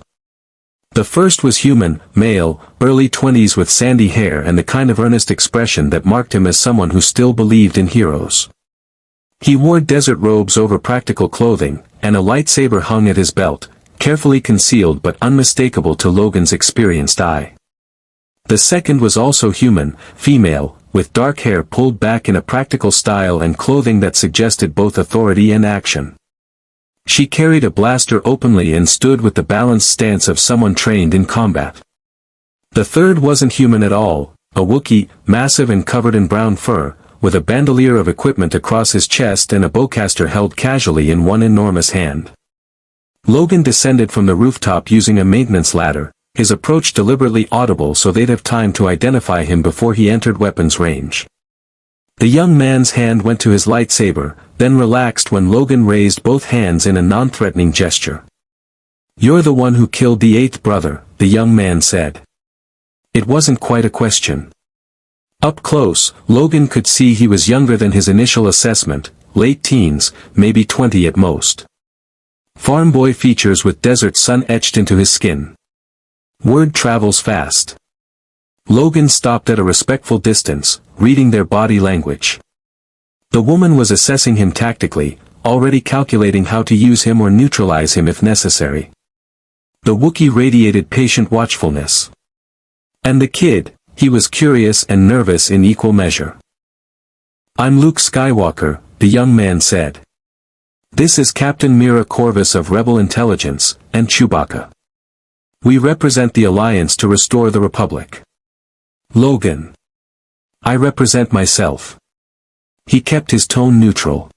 The first was human, male, early 20s with sandy hair and the kind of earnest expression that marked him as someone who still believed in heroes. He wore desert robes over practical clothing, and a lightsaber hung at his belt, carefully concealed but unmistakable to Logan's experienced eye. The second was also human, female, with dark hair pulled back in a practical style and clothing that suggested both authority and action. She carried a blaster openly and stood with the balanced stance of someone trained in combat. The third wasn't human at all, a Wookiee, massive and covered in brown fur, with a bandolier of equipment across his chest and a bowcaster held casually in one enormous hand. Logan descended from the rooftop using a maintenance ladder, his approach deliberately audible so they'd have time to identify him before he entered weapons range. The young man's hand went to his lightsaber, then relaxed when Logan raised both hands in a non-threatening gesture. "You're the one who killed the 8th brother," the young man said. It wasn't quite a question. Up close, Logan could see he was younger than his initial assessment, late teens, maybe 20 at most. Farm boy features with desert sun etched into his skin. Word travels fast. Logan stopped at a respectful distance, reading their body language. The woman was assessing him tactically, already calculating how to use him or neutralize him if necessary. The Wookiee radiated patient watchfulness. And the kid, he was curious and nervous in equal measure. "I'm Luke Skywalker," the young man said. "This is Captain Mira Corvus of Rebel Intelligence, and Chewbacca. We represent the Alliance to restore the Republic." "Logan. I represent myself." He kept his tone neutral.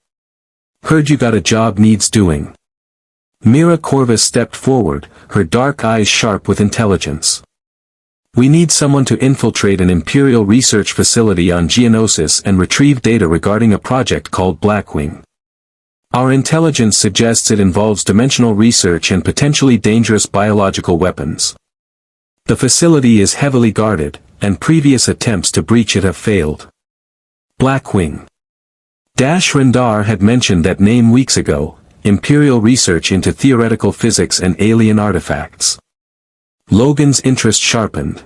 "Heard you got a job needs doing." Mira Corvus stepped forward, her dark eyes sharp with intelligence. "We need someone to infiltrate an Imperial research facility on Geonosis and retrieve data regarding a project called Blackwing. Our intelligence suggests it involves dimensional research and potentially dangerous biological weapons. The facility is heavily guarded, and previous attempts to breach it have failed." Blackwing. Rendar had mentioned that name weeks ago, Imperial research into theoretical physics and alien artifacts. Logan's interest sharpened.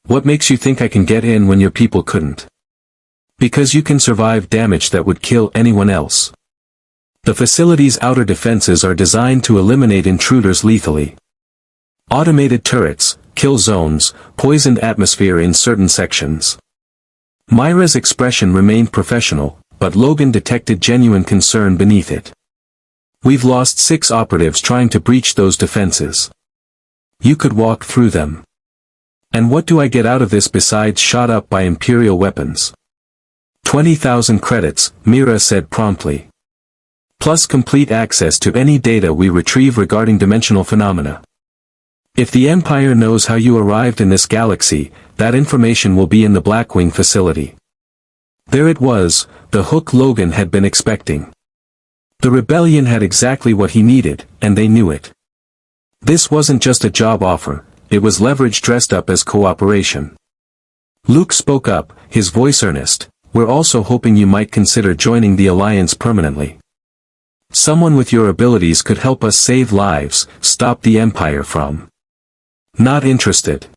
"What makes you think I can get in when your people couldn't?" "Because you can survive damage that would kill anyone else. The facility's outer defenses are designed to eliminate intruders lethally. Automated turrets, kill zones, poisoned atmosphere in certain sections." Myra's expression remained professional, but Logan detected genuine concern beneath it. "We've lost 6 operatives trying to breach those defenses. You could walk through them. And what do I get out of this besides shot up by Imperial weapons?" 20,000 credits, Mira said promptly. "Plus complete access to any data we retrieve regarding dimensional phenomena. If the Empire knows how you arrived in this galaxy, that information will be in the Blackwing facility." There it was, the hook Logan had been expecting. The rebellion had exactly what he needed, and they knew it. This wasn't just a job offer, it was leverage dressed up as cooperation. Luke spoke up, his voice earnest. "We're also hoping you might consider joining the Alliance permanently. Someone with your abilities could help us save lives, stop the Empire from." "Not interested."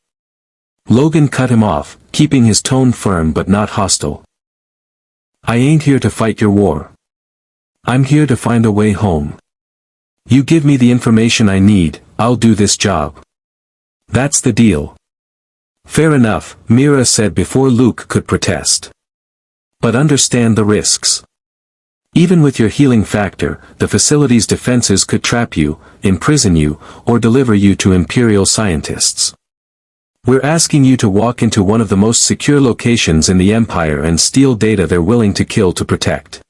Logan cut him off, keeping his tone firm but not hostile. "I ain't here to fight your war. I'm here to find a way home. You give me the information I need, I'll do this job. That's the deal." "Fair enough," Mira said before Luke could protest. "But understand the risks. Even with your healing factor, the facility's defenses could trap you, imprison you, or deliver you to Imperial scientists. We're asking you to walk into one of the most secure locations in the Empire and steal data they're willing to kill to protect.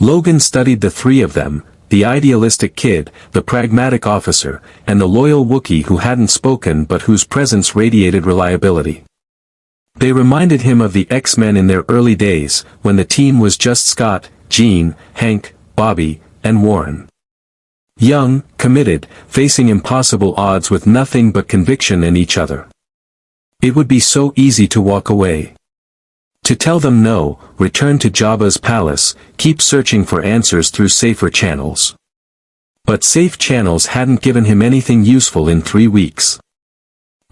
Logan studied the three of them, the idealistic kid, the pragmatic officer, and the loyal Wookiee who hadn't spoken but whose presence radiated reliability. They reminded him of the X-Men in their early days, when the team was just Scott, Jean, Hank, Bobby, and Warren. Young, committed, facing impossible odds with nothing but conviction in each other. It would be so easy to walk away. To tell them no, return to Jabba's palace, keep searching for answers through safer channels. But safe channels hadn't given him anything useful in 3 weeks.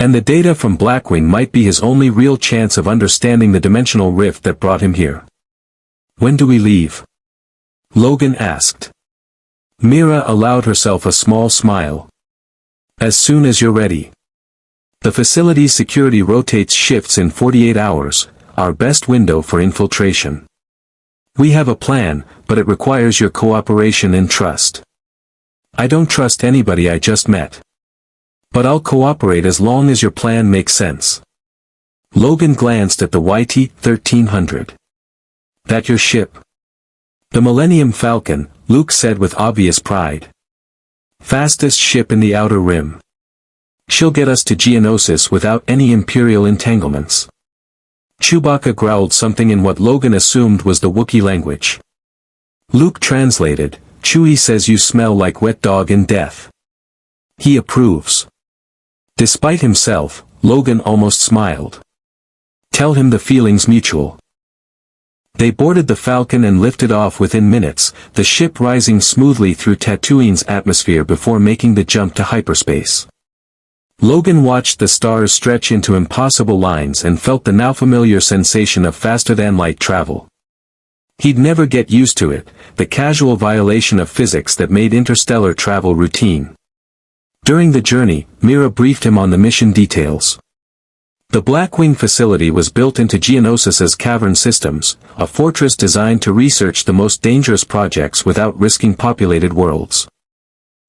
And the data from Blackwing might be his only real chance of understanding the dimensional rift that brought him here. When do we leave? Logan asked. Mira allowed herself a small smile. As soon as you're ready. The facility's security rotates shifts in 48 hours, our best window for infiltration. We have a plan, but it requires your cooperation and trust. I don't trust anybody I just met. But I'll cooperate as long as your plan makes sense. Logan glanced at the YT-1300. That your ship? The Millennium Falcon, Luke said with obvious pride. Fastest ship in the Outer Rim. She'll get us to Geonosis without any Imperial entanglements. Chewbacca growled something in what Logan assumed was the Wookiee language. Luke translated, Chewie says you smell like wet dog in death. He approves. Despite himself, Logan almost smiled. Tell him the feeling's mutual. They boarded the Falcon and lifted off within minutes, the ship rising smoothly through Tatooine's atmosphere before making the jump to hyperspace. Logan watched the stars stretch into impossible lines and felt the now familiar sensation of faster-than-light travel. He'd never get used to it, the casual violation of physics that made interstellar travel routine. During the journey, Mira briefed him on the mission details. The Blackwing facility was built into Geonosis's cavern systems, a fortress designed to research the most dangerous projects without risking populated worlds.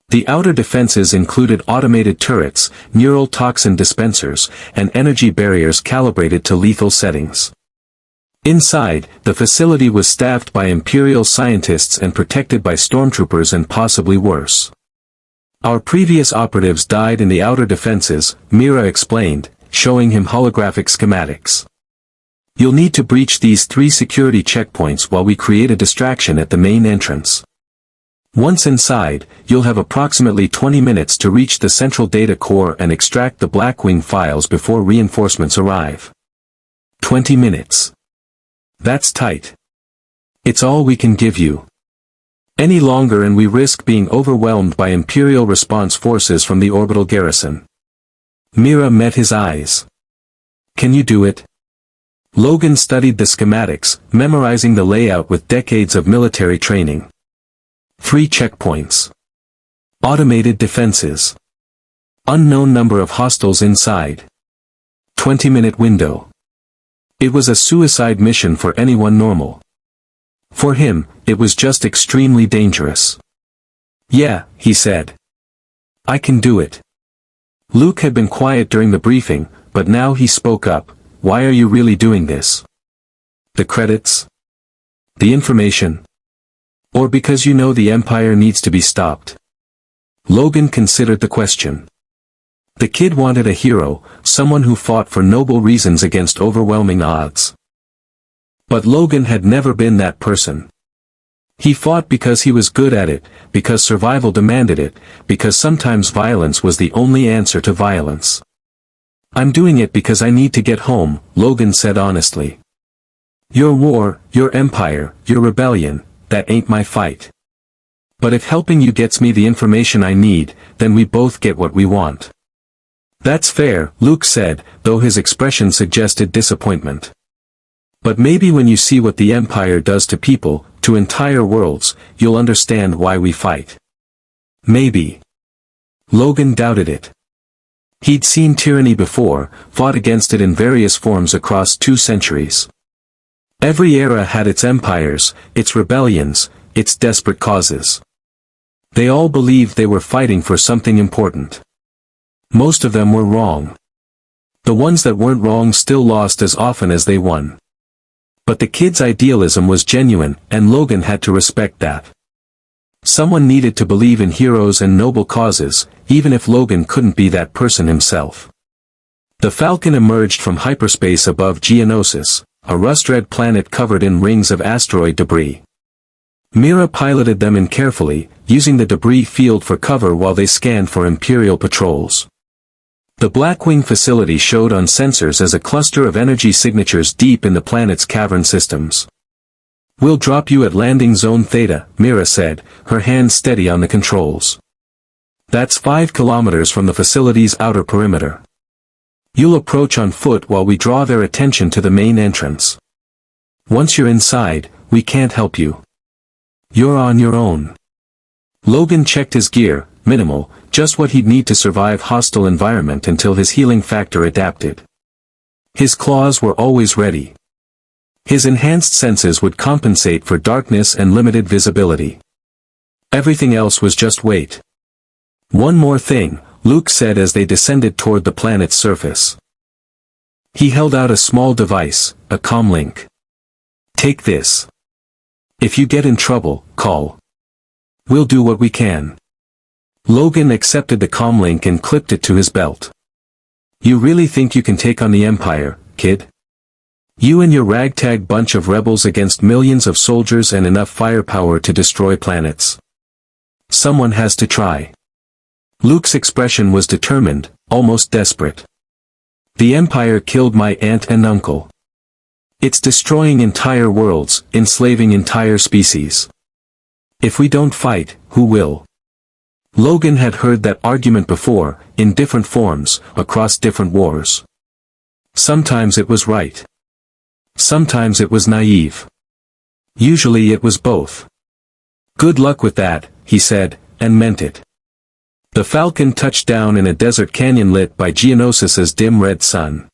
The outer defenses included automated turrets, neural toxin dispensers, and energy barriers calibrated to lethal settings. Inside, the facility was staffed by Imperial scientists and protected by stormtroopers and possibly worse. Our previous operatives died in the outer defenses, Mira explained, showing him holographic schematics. You'll need to breach these 3 security checkpoints while we create a distraction at the main entrance. Once inside, you'll have approximately 20 minutes to reach the central data core and extract the Blackwing files before reinforcements arrive. 20 minutes. That's tight. It's all we can give you. Any longer and we risk being overwhelmed by Imperial response forces from the orbital garrison. Mira met his eyes. Can you do it? Logan studied the schematics, memorizing the layout with decades of military training. 3 checkpoints. Automated defenses. Unknown number of hostiles inside. 20-minute window. It was a suicide mission for anyone normal. For him, it was just extremely dangerous. Yeah, he said. I can do it. Luke had been quiet during the briefing, but now he spoke up. Why are you really doing this? The credits? The information? Or because you know the Empire needs to be stopped? Logan considered the question. The kid wanted a hero, someone who fought for noble reasons against overwhelming odds. But Logan had never been that person. He fought because he was good at it, because survival demanded it, because sometimes violence was the only answer to violence. I'm doing it because I need to get home, Logan said honestly. Your war, your empire, your rebellion, that ain't my fight. But if helping you gets me the information I need, then we both get what we want. That's fair, Luke said, though his expression suggested disappointment. But maybe when you see what the Empire does to people, to entire worlds, you'll understand why we fight. Maybe. Logan doubted it. He'd seen tyranny before, fought against it in various forms across 2 centuries. Every era had its empires, its rebellions, its desperate causes. They all believed they were fighting for something important. Most of them were wrong. The ones that weren't wrong still lost as often as they won. But the kid's idealism was genuine, and Logan had to respect that. Someone needed to believe in heroes and noble causes, even if Logan couldn't be that person himself. The Falcon emerged from hyperspace above Geonosis, a rust-red planet covered in rings of asteroid debris. Mira piloted them in carefully, using the debris field for cover while they scanned for Imperial patrols. The Blackwing facility showed on sensors as a cluster of energy signatures deep in the planet's cavern systems. "We'll drop you at landing zone Theta," Mira said, her hand steady on the controls. "That's 5 kilometers from the facility's outer perimeter. You'll approach on foot while we draw their attention to the main entrance. Once you're inside, we can't help you. You're on your own." Logan checked his gear, minimal, just what he'd need to survive hostile environment until his healing factor adapted. His claws were always ready. His enhanced senses would compensate for darkness and limited visibility. Everything else was just wait. "One more thing," Luke said as they descended toward the planet's surface. He held out a small device, a comlink. "Take this. If you get in trouble, call. We'll do what we can." Logan accepted the comlink and clipped it to his belt. "You really think you can take on the Empire, kid? You and your ragtag bunch of rebels against millions of soldiers and enough firepower to destroy planets? Someone has to try." Luke's expression was determined, almost desperate. "The Empire killed my aunt and uncle. It's destroying entire worlds, enslaving entire species. If we don't fight, who will?" Logan had heard that argument before, in different forms, across different wars. Sometimes it was right. Sometimes it was naive. Usually it was both. "Good luck with that," he said, and meant it. The Falcon touched down in a desert canyon lit by Geonosis's dim red sun.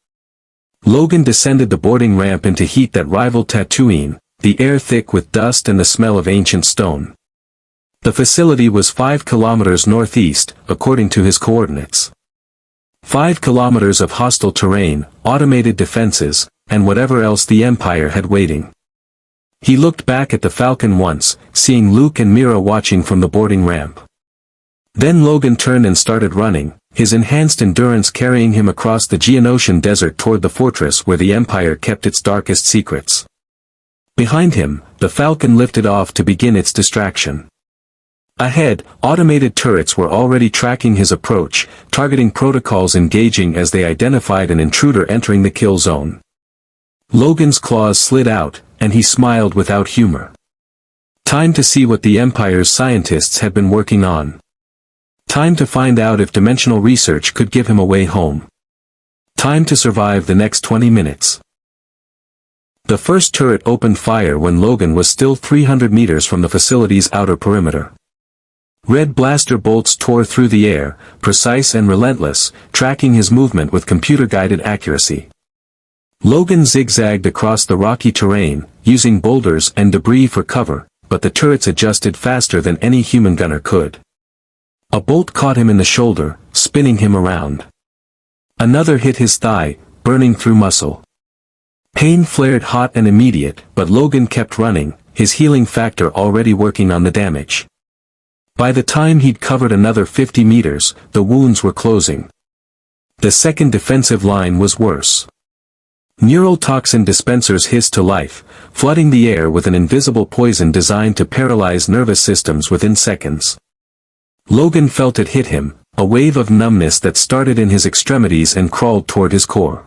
Logan descended the boarding ramp into heat that rivaled Tatooine, the air thick with dust and the smell of ancient stone. The facility was 5 kilometers northeast, according to his coordinates. 5 kilometers of hostile terrain, automated defenses, and whatever else the Empire had waiting. He looked back at the Falcon once, seeing Luke and Mira watching from the boarding ramp. Then Logan turned and started running, his enhanced endurance carrying him across the Geonosian desert toward the fortress where the Empire kept its darkest secrets. Behind him, the Falcon lifted off to begin its distraction. Ahead, automated turrets were already tracking his approach, targeting protocols engaging as they identified an intruder entering the kill zone. Logan's claws slid out, and he smiled without humor. Time to see what the Empire's scientists had been working on. Time to find out if dimensional research could give him a way home. Time to survive the next 20 minutes. The first turret opened fire when Logan was still 300 meters from the facility's outer perimeter. Red blaster bolts tore through the air, precise and relentless, tracking his movement with computer-guided accuracy. Logan zigzagged across the rocky terrain, using boulders and debris for cover, but the turrets adjusted faster than any human gunner could. A bolt caught him in the shoulder, spinning him around. Another hit his thigh, burning through muscle. Pain flared hot and immediate, but Logan kept running, his healing factor already working on the damage. By the time he'd covered another 50 meters, the wounds were closing. The second defensive line was worse. Neural toxin dispensers hissed to life, flooding the air with an invisible poison designed to paralyze nervous systems within seconds. Logan felt it hit him, a wave of numbness that started in his extremities and crawled toward his core.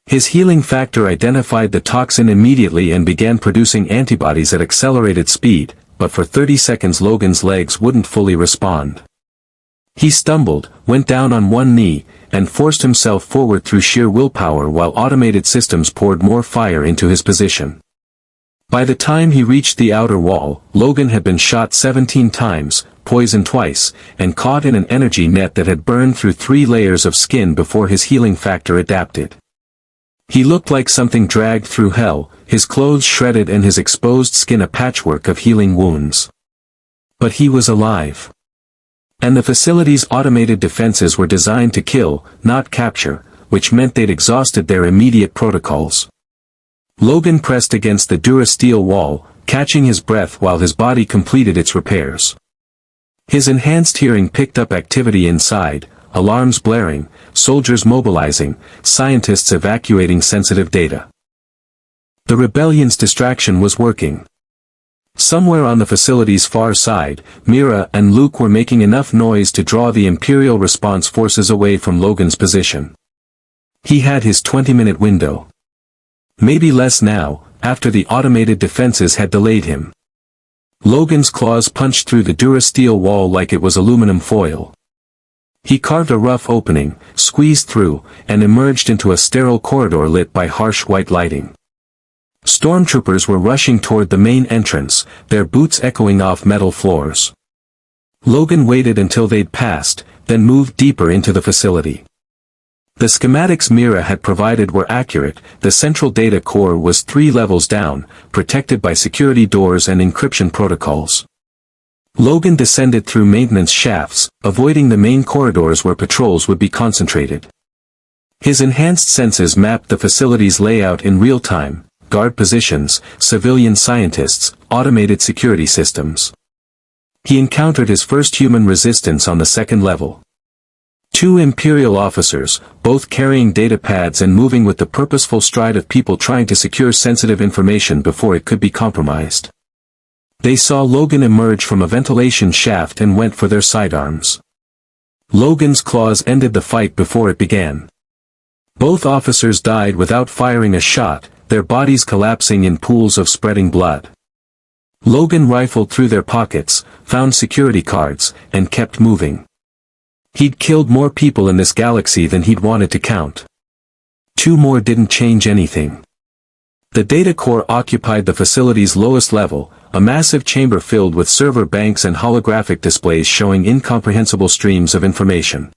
His healing factor identified the toxin immediately and began producing antibodies at accelerated speed, but for 30 seconds Logan's legs wouldn't fully respond. He stumbled, went down on one knee, and forced himself forward through sheer willpower while automated systems poured more fire into his position. By the time he reached the outer wall, Logan had been shot 17 times, poisoned twice, and caught in an energy net that had burned through 3 layers of skin before his healing factor adapted. He looked like something dragged through hell, his clothes shredded and his exposed skin a patchwork of healing wounds. But he was alive. And the facility's automated defenses were designed to kill, not capture. which meant they'd exhausted their immediate protocols. Logan pressed against the durasteel wall, catching his breath while his body completed its repairs. His enhanced hearing picked up activity inside, alarms blaring, soldiers mobilizing, scientists evacuating sensitive data. The rebellion's distraction was working. Somewhere on the facility's far side, Mira and Luke were making enough noise to draw the Imperial response forces away from Logan's position. He had his 20-minute window. Maybe less now, after the automated defenses had delayed him. Logan's claws punched through the durasteel wall like it was aluminum foil. He carved a rough opening, squeezed through, and emerged into a sterile corridor lit by harsh white lighting. Stormtroopers were rushing toward the main entrance, their boots echoing off metal floors. Logan waited until they'd passed, then moved deeper into the facility. The schematics Mira had provided were accurate. The central data core was 3 levels down, protected by security doors and encryption protocols. Logan descended through maintenance shafts, avoiding the main corridors where patrols would be concentrated. His enhanced senses mapped the facility's layout in real time: guard positions, civilian scientists, automated security systems. He encountered his first human resistance on the 2nd level. 2 Imperial officers, both carrying data pads and moving with the purposeful stride of people trying to secure sensitive information before it could be compromised. They saw Logan emerge from a ventilation shaft and went for their sidearms. Logan's claws ended the fight before it began. Both officers died without firing a shot, their bodies collapsing in pools of spreading blood. Logan rifled through their pockets, found security cards, and kept moving. He'd killed more people in this galaxy than he'd wanted to count. 2 more didn't change anything. The data core occupied the facility's lowest level, a massive chamber filled with server banks and holographic displays showing incomprehensible streams of information.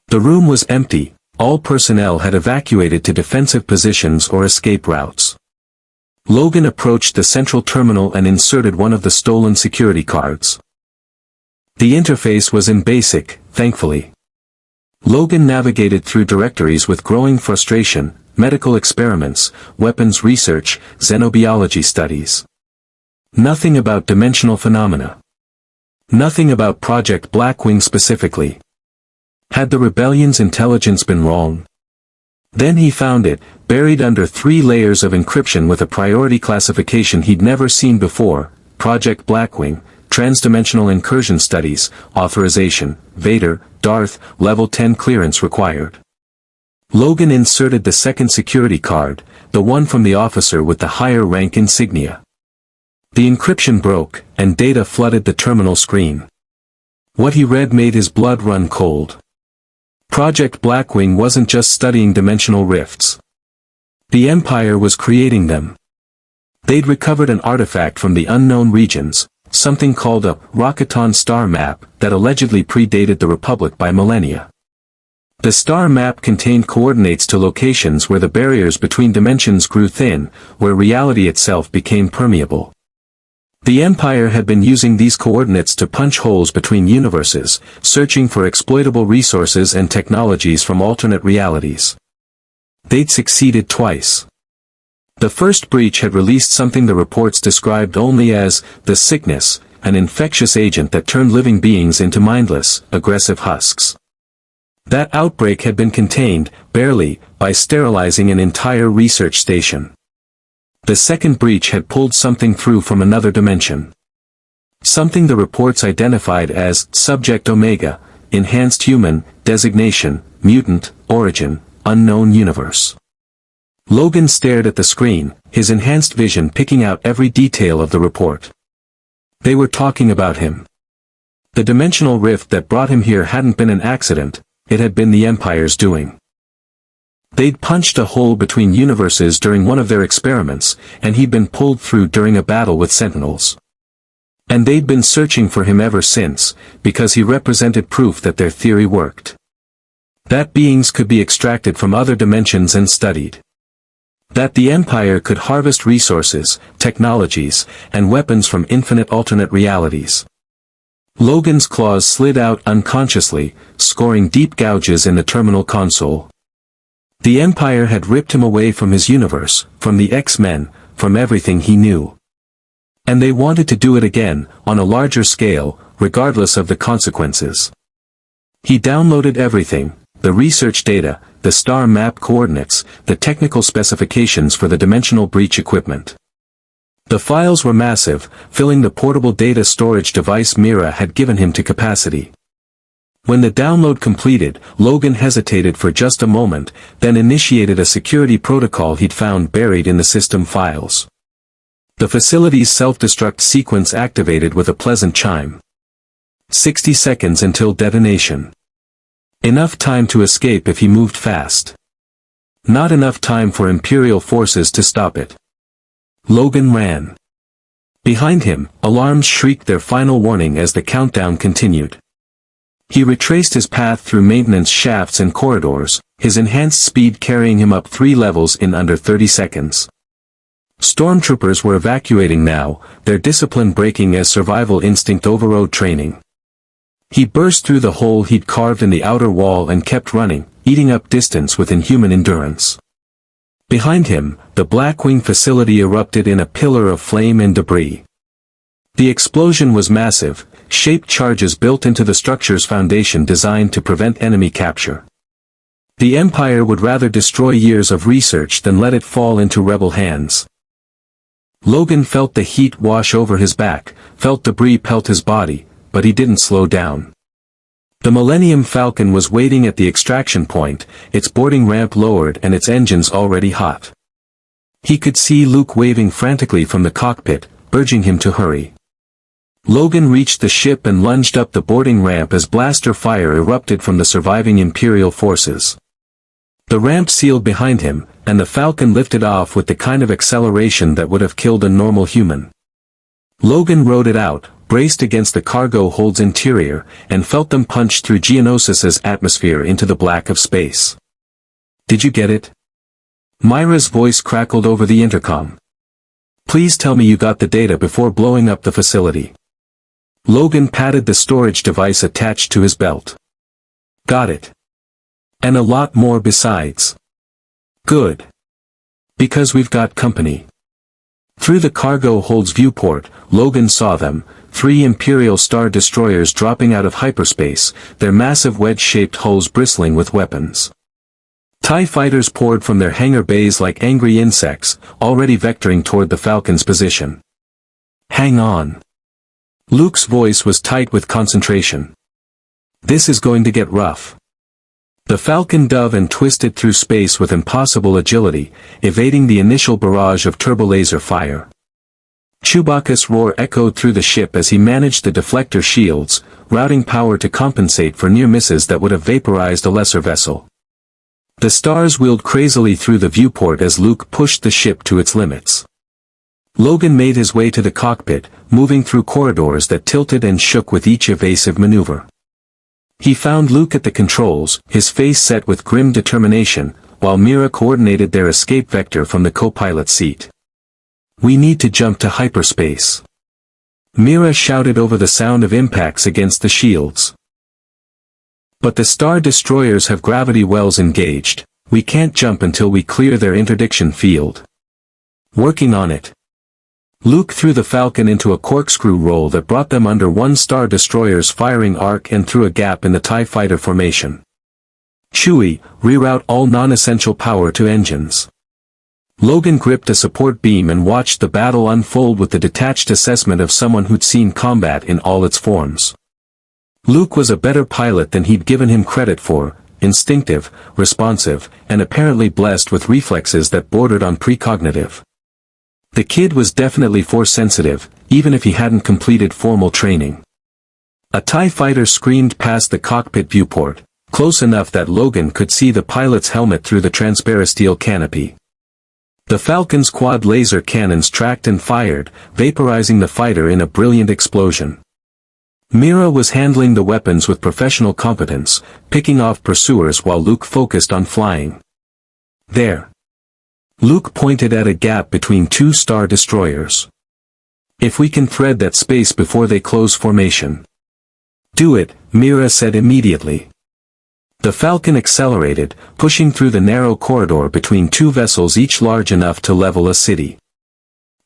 The room was empty, all personnel had evacuated to defensive positions or escape routes. Logan approached the central terminal and inserted one of the stolen security cards. The interface was in BASIC, thankfully. Logan navigated through directories with growing frustration: medical experiments, weapons research, xenobiology studies. Nothing about dimensional phenomena. Nothing about Project Blackwing specifically. Had the rebellion's intelligence been wrong? Then he found it, buried under 3 layers of encryption with a priority classification he'd never seen before: Project Blackwing, Transdimensional Incursion Studies, Authorization, Vader, Darth, Level 10 clearance required. Logan inserted the 2nd security card, the one from the officer with the higher rank insignia. The encryption broke, and data flooded the terminal screen. What he read made his blood run cold. Project Blackwing wasn't just studying dimensional rifts. The Empire was creating them. They'd recovered an artifact from the unknown regions, something called a Rocketon star map, that allegedly predated the Republic by millennia. The star map contained coordinates to locations where the barriers between dimensions grew thin, where reality itself became permeable. The Empire had been using these coordinates to punch holes between universes, searching for exploitable resources and technologies from alternate realities. They'd succeeded twice. The first breach had released something the reports described only as the sickness, an infectious agent that turned living beings into mindless, aggressive husks. That outbreak had been contained, barely, by sterilizing an entire research station. The second breach had pulled something through from another dimension. Something the reports identified as Subject Omega, Enhanced Human, Designation, Mutant, Origin, Unknown Universe. Logan stared at the screen, his enhanced vision picking out every detail of the report. They were talking about him. The dimensional rift that brought him here hadn't been an accident, it had been the Empire's doing. They'd punched a hole between universes during one of their experiments, and he'd been pulled through during a battle with Sentinels. And they'd been searching for him ever since, because he represented proof that their theory worked. That beings could be extracted from other dimensions and studied. That the Empire could harvest resources, technologies, and weapons from infinite alternate realities. Logan's claws slid out unconsciously, scoring deep gouges in the terminal console. The Empire had ripped him away from his universe, from the X-Men, from everything he knew. And they wanted to do it again, on a larger scale, regardless of the consequences. He downloaded everything, the research data, the star map coordinates, the technical specifications for the dimensional breach equipment. The files were massive, filling the portable data storage device Mira had given him to capacity. When the download completed, Logan hesitated for just a moment, then initiated a security protocol he'd found buried in the system files. The facility's self-destruct sequence activated with a pleasant chime. 60 seconds until detonation. Enough time to escape if he moved fast. Not enough time for Imperial forces to stop it. Logan ran. Behind him, alarms shrieked their final warning as the countdown continued. He retraced his path through maintenance shafts and corridors, his enhanced speed carrying him up 3 levels in under 30 seconds. Stormtroopers were evacuating now, their discipline breaking as survival instinct overrode training. He burst through the hole he'd carved in the outer wall and kept running, eating up distance with inhuman endurance. Behind him, the Blackwing facility erupted in a pillar of flame and debris. The explosion was massive, shaped charges built into the structure's foundation designed to prevent enemy capture. The Empire would rather destroy years of research than let it fall into rebel hands. Logan felt the heat wash over his back, felt debris pelt his body, but he didn't slow down. The Millennium Falcon was waiting at the extraction point, its boarding ramp lowered and its engines already hot. He could see Luke waving frantically from the cockpit, urging him to hurry. Logan reached the ship and lunged up the boarding ramp as blaster fire erupted from the surviving Imperial forces. The ramp sealed behind him, and the Falcon lifted off with the kind of acceleration that would have killed a normal human. Logan rode it out, braced against the cargo hold's interior, and felt them punch through Geonosis's atmosphere into the black of space. "Did you get it?" Myra's voice crackled over the intercom. "Please tell me you got the data before blowing up the facility." Logan patted the storage device attached to his belt. "Got it. And a lot more besides." "Good. Because we've got company." Through the cargo hold's viewport, Logan saw them, 3 Imperial Star Destroyers dropping out of hyperspace, their massive wedge-shaped hulls bristling with weapons. TIE fighters poured from their hangar bays like angry insects, already vectoring toward the Falcon's position. "Hang on." Luke's voice was tight with concentration. "This is going to get rough." The Falcon dove and twisted through space with impossible agility, evading the initial barrage of turbolaser fire. Chewbacca's roar echoed through the ship as he managed the deflector shields, routing power to compensate for near misses that would have vaporized a lesser vessel. The stars wheeled crazily through the viewport as Luke pushed the ship to its limits. Logan made his way to the cockpit, moving through corridors that tilted and shook with each evasive maneuver. He found Luke at the controls, his face set with grim determination, while Mira coordinated their escape vector from the co-pilot seat. "We need to jump to hyperspace." Mira shouted over the sound of impacts against the shields. "But the Star Destroyers have gravity wells engaged, we can't jump until we clear their interdiction field." "Working on it." Luke threw the Falcon into a corkscrew roll that brought them under 1 Star Destroyer's firing arc and through a gap in the TIE fighter formation. "Chewie, reroute all non-essential power to engines." Logan gripped a support beam and watched the battle unfold with the detached assessment of someone who'd seen combat in all its forms. Luke was a better pilot than he'd given him credit for, instinctive, responsive, and apparently blessed with reflexes that bordered on precognitive. The kid was definitely Force-sensitive, even if he hadn't completed formal training. A TIE fighter screamed past the cockpit viewport, close enough that Logan could see the pilot's helmet through the transparisteel canopy. The Falcon's quad laser cannons tracked and fired, vaporizing the fighter in a brilliant explosion. Mira was handling the weapons with professional competence, picking off pursuers while Luke focused on flying. "There." Luke pointed at a gap between 2 Star Destroyers. "If we can thread that space before they close formation." "Do it," Mira said immediately. The Falcon accelerated, pushing through the narrow corridor between two vessels each large enough to level a city.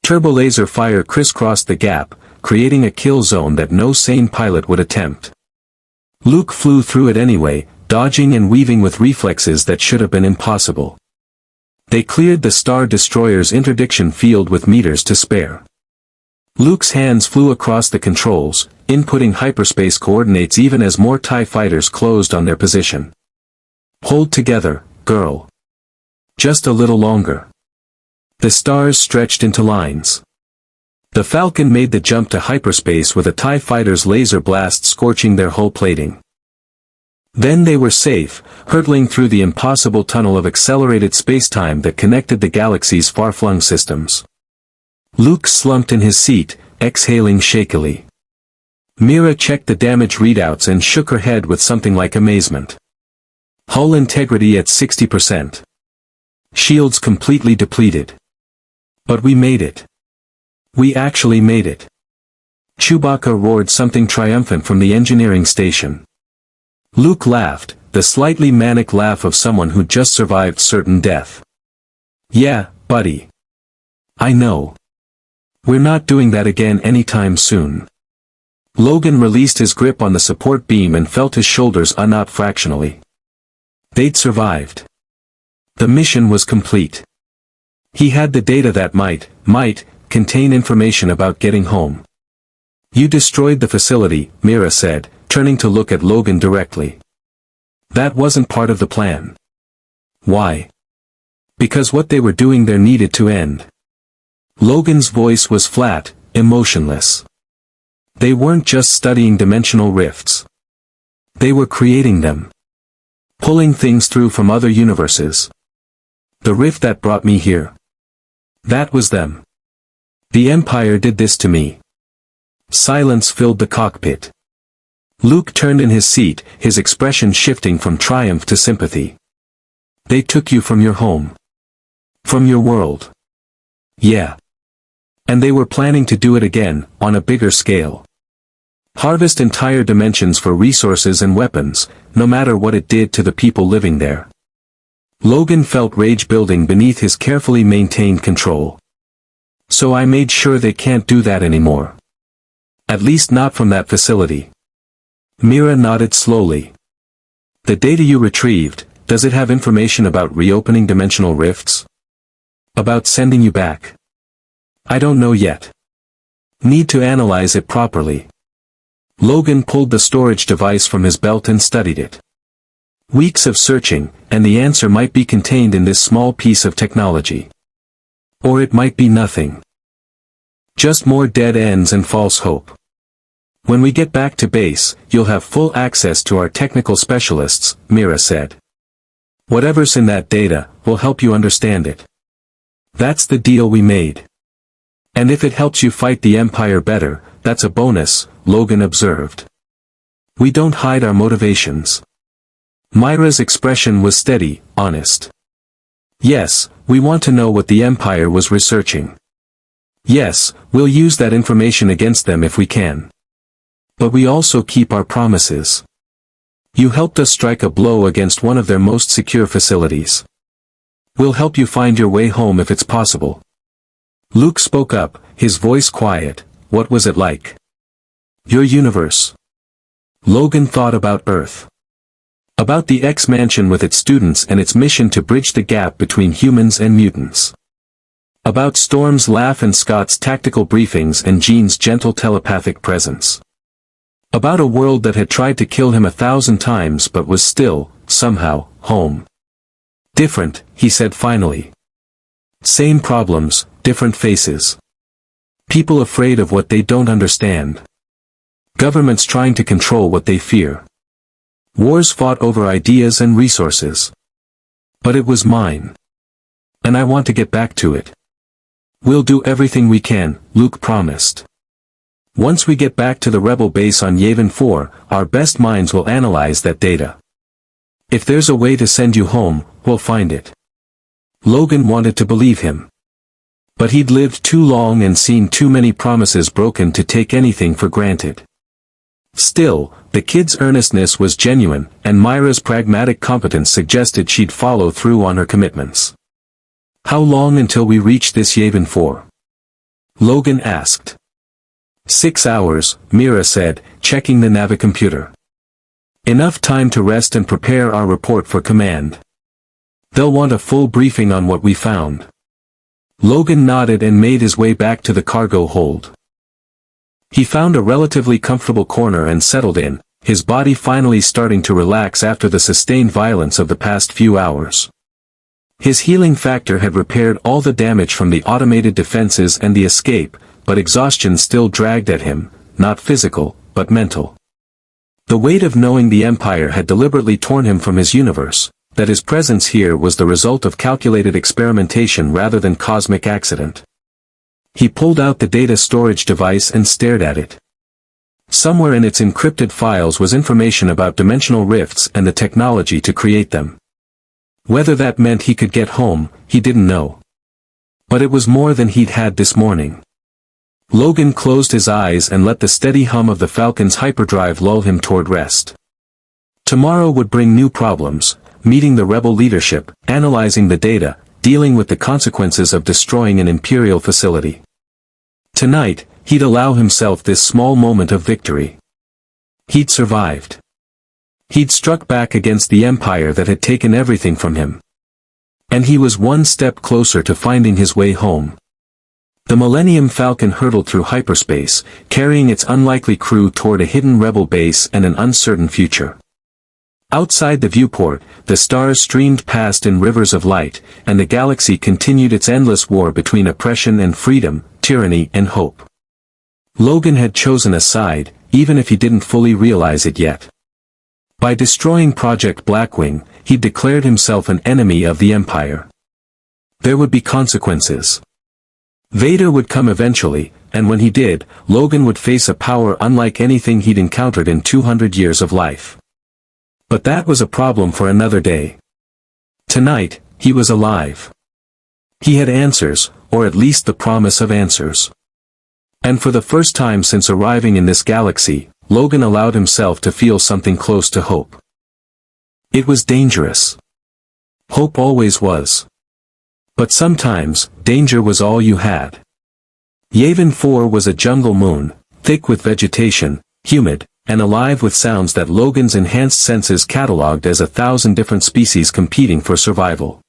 Turbolaser fire crisscrossed the gap, creating a kill zone that no sane pilot would attempt. Luke flew through it anyway, dodging and weaving with reflexes that should have been impossible. They cleared the Star Destroyer's interdiction field with meters to spare. Luke's hands flew across the controls, inputting hyperspace coordinates even as more TIE fighters closed on their position. Hold together, girl. Just a little longer. The stars stretched into lines. The Falcon made the jump to hyperspace with a TIE fighter's laser blast scorching their hull plating. Then they were safe, hurtling through the impossible tunnel of accelerated spacetime that connected the galaxy's far-flung systems. Luke slumped in his seat, exhaling shakily. Mira checked the damage readouts and shook her head with something like amazement. Hull integrity at 60%. Shields completely depleted. But we made it. We actually made it. Chewbacca roared something triumphant from the engineering station. Luke laughed, the slightly manic laugh of someone who just survived certain death. Yeah, buddy. I know. We're not doing that again anytime soon. Logan released his grip on the support beam and felt his shoulders unknot fractionally. They'd survived. The mission was complete. He had the data that might contain information about getting home. You destroyed the facility, Mira said, turning to look at Logan directly. That wasn't part of the plan. Why? Because what they were doing there needed to end. Logan's voice was flat, emotionless. They weren't just studying dimensional rifts. They were creating them. Pulling things through from other universes. The rift that brought me here. That was them. The Empire did this to me. Silence filled the cockpit. Luke turned in his seat, his expression shifting from triumph to sympathy. They took you from your home. From your world. Yeah. And they were planning to do it again, on a bigger scale. Harvest entire dimensions for resources and weapons, no matter what it did to the people living there. Logan felt rage building beneath his carefully maintained control. So I made sure they can't do that anymore. At least not from that facility. Mira nodded slowly. The data you retrieved, does it have information about reopening dimensional rifts? About sending you back? I don't know yet. Need to analyze it properly. Logan pulled the storage device from his belt and studied it. Weeks of searching, and the answer might be contained in this small piece of technology. Or it might be nothing. Just more dead ends and false hope. When we get back to base, you'll have full access to our technical specialists, Mira said. Whatever's in that data, will help you understand it. That's the deal we made. And if it helps you fight the Empire better, that's a bonus, Logan observed. We don't hide our motivations. Mira's expression was steady, honest. Yes, we want to know what the Empire was researching. Yes, we'll use that information against them if we can. But we also keep our promises. You helped us strike a blow against one of their most secure facilities. We'll help you find your way home if it's possible. Luke spoke up, his voice quiet. What was it like? Your universe. Logan thought about Earth. About the X-Mansion with its students and its mission to bridge the gap between humans and mutants. About Storm's laugh and Scott's tactical briefings and Jean's gentle telepathic presence. About a world that had tried to kill him 1,000 times but was still, somehow, home. Different, he said finally. Same problems, different faces. People afraid of what they don't understand. Governments trying to control what they fear. Wars fought over ideas and resources. But it was mine. And I want to get back to it. We'll do everything we can, Luke promised. Once we get back to the rebel base on Yavin 4, our best minds will analyze that data. If there's a way to send you home, we'll find it. Logan wanted to believe him. But he'd lived too long and seen too many promises broken to take anything for granted. Still, the kid's earnestness was genuine, and Myra's pragmatic competence suggested she'd follow through on her commitments. "How long until we reach this Yavin 4? Logan asked. 6 hours, Mira said, checking the navicomputer. "Enough time to rest and prepare our report for command. They'll want a full briefing on what we found." Logan nodded and made his way back to the cargo hold. He found a relatively comfortable corner and settled in, his body finally starting to relax after the sustained violence of the past few hours. His healing factor had repaired all the damage from the automated defenses and the escape, but exhaustion still dragged at him, not physical, but mental. The weight of knowing the Empire had deliberately torn him from his universe, that his presence here was the result of calculated experimentation rather than cosmic accident. He pulled out the data storage device and stared at it. Somewhere in its encrypted files was information about dimensional rifts and the technology to create them. Whether that meant he could get home, he didn't know. But it was more than he'd had this morning. Logan closed his eyes and let the steady hum of the Falcon's hyperdrive lull him toward rest. Tomorrow would bring new problems, meeting the rebel leadership, analyzing the data, dealing with the consequences of destroying an Imperial facility. Tonight, he'd allow himself this small moment of victory. He'd survived. He'd struck back against the Empire that had taken everything from him. And he was one step closer to finding his way home. The Millennium Falcon hurtled through hyperspace, carrying its unlikely crew toward a hidden rebel base and an uncertain future. Outside the viewport, the stars streamed past in rivers of light, and the galaxy continued its endless war between oppression and freedom, tyranny and hope. Logan had chosen a side, even if he didn't fully realize it yet. By destroying Project Blackwing, he declared himself an enemy of the Empire. There would be consequences. Vader would come eventually, and when he did, Logan would face a power unlike anything he'd encountered in 200 years of life. But that was a problem for another day. Tonight, he was alive. He had answers, or at least the promise of answers. And for the first time since arriving in this galaxy, Logan allowed himself to feel something close to hope. It was dangerous. Hope always was. But sometimes, danger was all you had. Yavin 4 was a jungle moon, thick with vegetation, humid, and alive with sounds that Logan's enhanced senses catalogued as 1,000 different species competing for survival.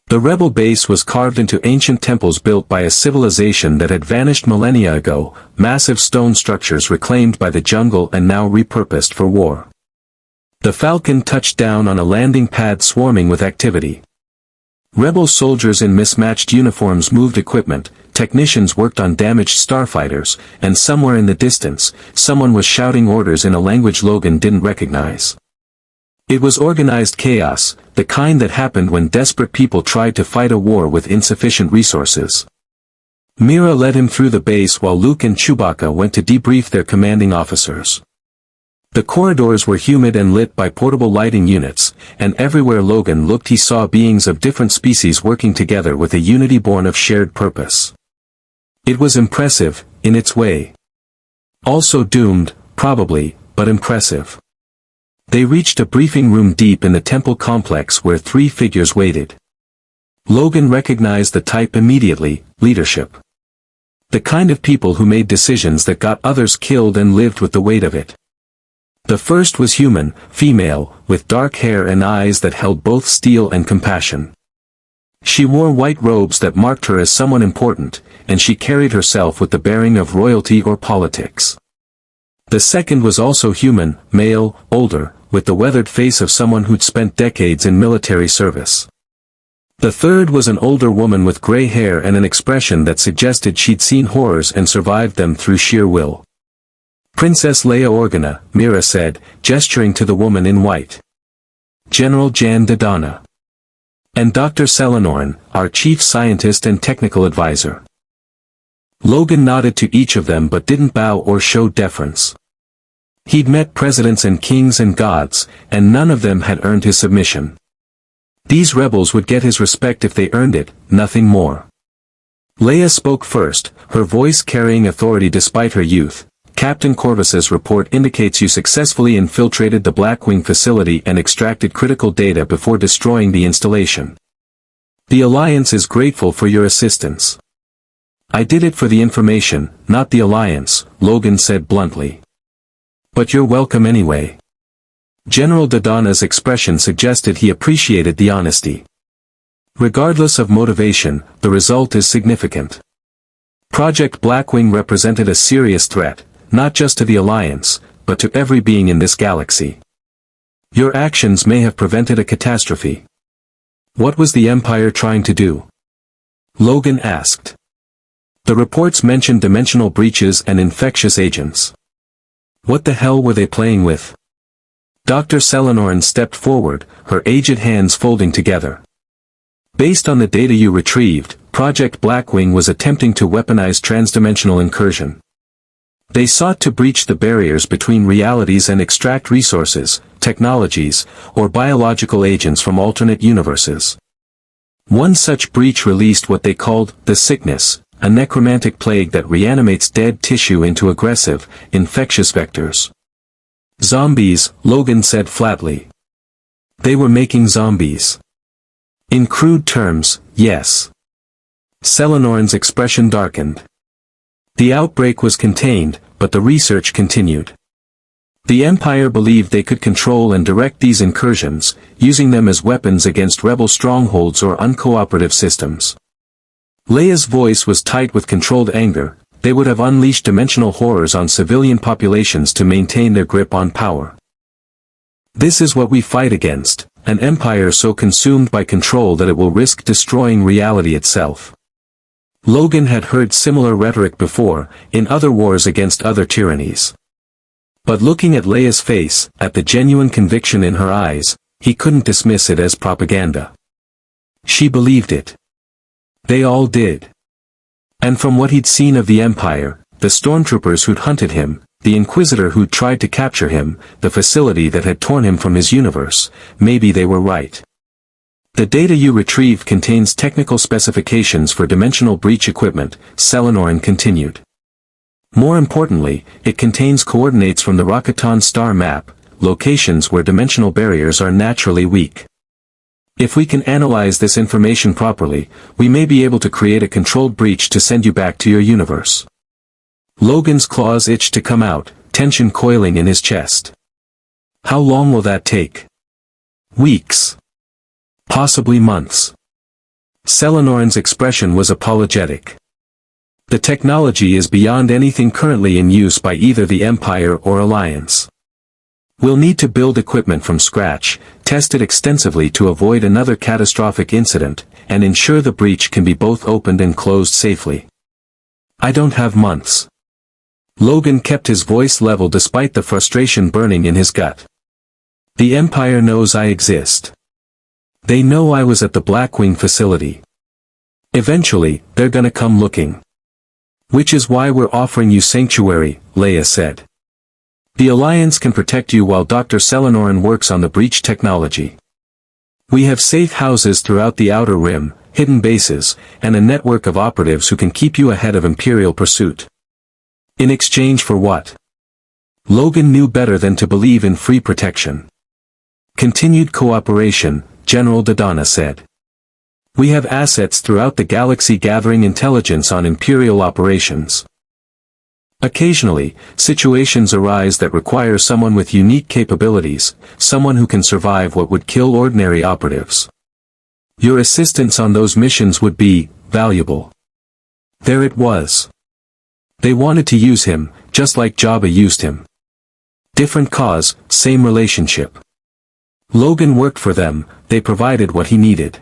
The rebel base was carved into ancient temples built by a civilization that had vanished millennia ago, massive stone structures reclaimed by the jungle and now repurposed for war. The Falcon touched down on a landing pad swarming with activity. Rebel soldiers in mismatched uniforms moved equipment, technicians worked on damaged starfighters, and somewhere in the distance, someone was shouting orders in a language Logan didn't recognize. It was organized chaos, the kind that happened when desperate people tried to fight a war with insufficient resources. Mira led him through the base while Luke and Chewbacca went to debrief their commanding officers. The corridors were humid and lit by portable lighting units, and everywhere Logan looked he saw beings of different species working together with a unity born of shared purpose. It was impressive, in its way. Also doomed, probably, but impressive. They reached a briefing room deep in the temple complex where 3 figures waited. Logan recognized the type immediately: leadership. The kind of people who made decisions that got others killed and lived with the weight of it. The first was human, female, with dark hair and eyes that held both steel and compassion. She wore white robes that marked her as someone important, and she carried herself with the bearing of royalty or politics. The second was also human, male, older, with the weathered face of someone who'd spent decades in military service. The third was an older woman with gray hair and an expression that suggested she'd seen horrors and survived them through sheer will. "Princess Leia Organa," Mira said, gesturing to the woman in white. "General Jan Dodonna. And Dr. Selenorn, our chief scientist and technical advisor." Logan nodded to each of them but didn't bow or show deference. He'd met presidents and kings and gods, and none of them had earned his submission. These rebels would get his respect if they earned it, nothing more. Leia spoke first, her voice carrying authority despite her youth. Captain Corvus's report indicates you successfully infiltrated the Blackwing facility and extracted critical data before destroying the installation. The Alliance is grateful for your assistance. I did it for the information, not the Alliance, Logan said bluntly. But you're welcome anyway. General Dodonna's expression suggested he appreciated the honesty. Regardless of motivation, the result is significant. Project Blackwing represented a serious threat, not just to the Alliance, but to every being in this galaxy. Your actions may have prevented a catastrophe. What was the Empire trying to do? Logan asked. The reports mentioned dimensional breaches and infectious agents. What the hell were they playing with? Dr. Selenorn stepped forward, her aged hands folding together. Based on the data you retrieved, Project Blackwing was attempting to weaponize transdimensional incursion. They sought to breach the barriers between realities and extract resources, technologies, or biological agents from alternate universes. One such breach released what they called the Sickness, a necromantic plague that reanimates dead tissue into aggressive, infectious vectors. Zombies, Logan said flatly. They were making zombies. In crude terms, yes. Selenorn's expression darkened. The outbreak was contained, but the research continued. The Empire believed they could control and direct these incursions, using them as weapons against rebel strongholds or uncooperative systems. Leia's voice was tight with controlled anger. They would have unleashed dimensional horrors on civilian populations to maintain their grip on power. This is what we fight against, an empire so consumed by control that it will risk destroying reality itself. Logan had heard similar rhetoric before, in other wars against other tyrannies. But looking at Leia's face, at the genuine conviction in her eyes, he couldn't dismiss it as propaganda. She believed it. They all did. And from what he'd seen of the Empire, the stormtroopers who'd hunted him, the Inquisitor who'd tried to capture him, the facility that had torn him from his universe, maybe they were right. The data you retrieved contains technical specifications for dimensional breach equipment, Selenorn continued. More importantly, it contains coordinates from the Rakatan star map, locations where dimensional barriers are naturally weak. If we can analyze this information properly, we may be able to create a controlled breach to send you back to your universe. Logan's claws itched to come out, tension coiling in his chest. How long will that take? Weeks. Possibly months. Selenorn's expression was apologetic. The technology is beyond anything currently in use by either the Empire or Alliance. We'll need to build equipment from scratch, test it extensively to avoid another catastrophic incident, and ensure the breach can be both opened and closed safely. I don't have months. Logan kept his voice level despite the frustration burning in his gut. The Empire knows I exist. They know I was at the Blackwing facility. Eventually, they're gonna come looking. Which is why we're offering you sanctuary, Leia said. The Alliance can protect you while Dr. Selenorn works on the breach technology. We have safe houses throughout the Outer Rim, hidden bases, and a network of operatives who can keep you ahead of Imperial pursuit. In exchange for what? Logan knew better than to believe in free protection. Continued cooperation, General Dodonna said. We have assets throughout the galaxy gathering intelligence on Imperial operations. Occasionally, situations arise that require someone with unique capabilities, someone who can survive what would kill ordinary operatives. Your assistance on those missions would be valuable. There it was. They wanted to use him, just like Jabba used him. Different cause, same relationship. Logan worked for them, they provided what he needed.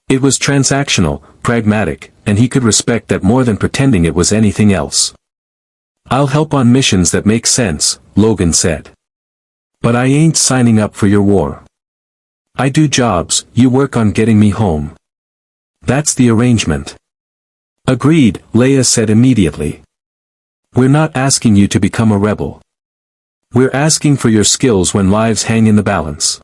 It was transactional, pragmatic, and he could respect that more than pretending it was anything else. I'll help on missions that make sense, Logan said. But I ain't signing up for your war. I do jobs, you work on getting me home. That's the arrangement. Agreed, Leia said immediately. We're not asking you to become a rebel. We're asking for your skills when lives hang in the balance.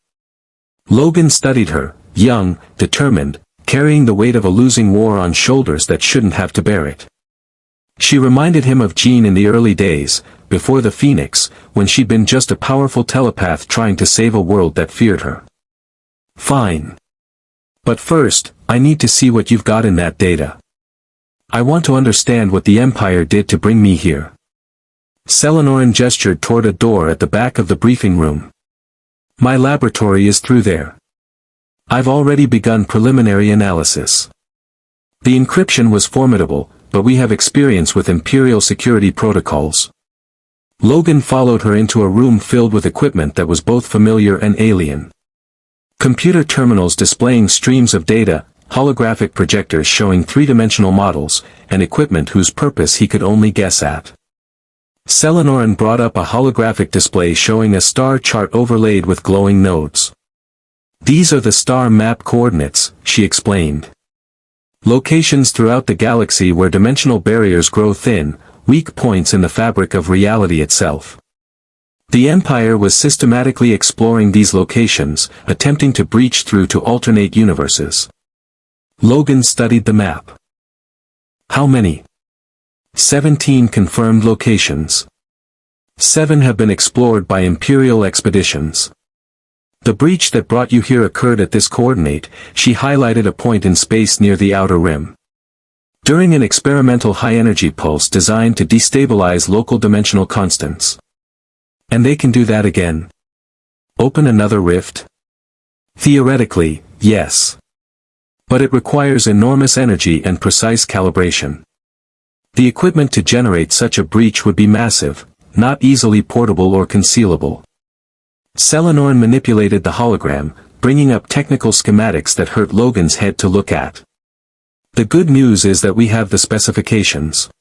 Logan studied her, young, determined, carrying the weight of a losing war on shoulders that shouldn't have to bear it. She reminded him of Jean in the early days, before the Phoenix, when she'd been just a powerful telepath trying to save a world that feared her. Fine. But first, I need to see what you've got in that data. I want to understand what the Empire did to bring me here. Selenoran gestured toward a door at the back of the briefing room. My laboratory is through there. I've already begun preliminary analysis. The encryption was formidable, but we have experience with Imperial security protocols. Logan followed her into a room filled with equipment that was both familiar and alien. Computer terminals displaying streams of data, holographic projectors showing three-dimensional models, and equipment whose purpose he could only guess at. Selenoran brought up a holographic display showing a star chart overlaid with glowing nodes. These are the star map coordinates, she explained. Locations throughout the galaxy where dimensional barriers grow thin, weak points in the fabric of reality itself. The Empire was systematically exploring these locations, attempting to breach through to alternate universes. Logan studied the map. How many? 17 confirmed locations. 7 have been explored by Imperial expeditions. The breach that brought you here occurred at this coordinate. She highlighted a point in space near the outer rim. During an experimental high-energy pulse designed to destabilize local dimensional constants. And they can do that again? Open another rift? Theoretically, yes. But it requires enormous energy and precise calibration. The equipment to generate such a breach would be massive, not easily portable or concealable. Selenoran manipulated the hologram, bringing up technical schematics that hurt Logan's head to look at. The good news is that we have the specifications.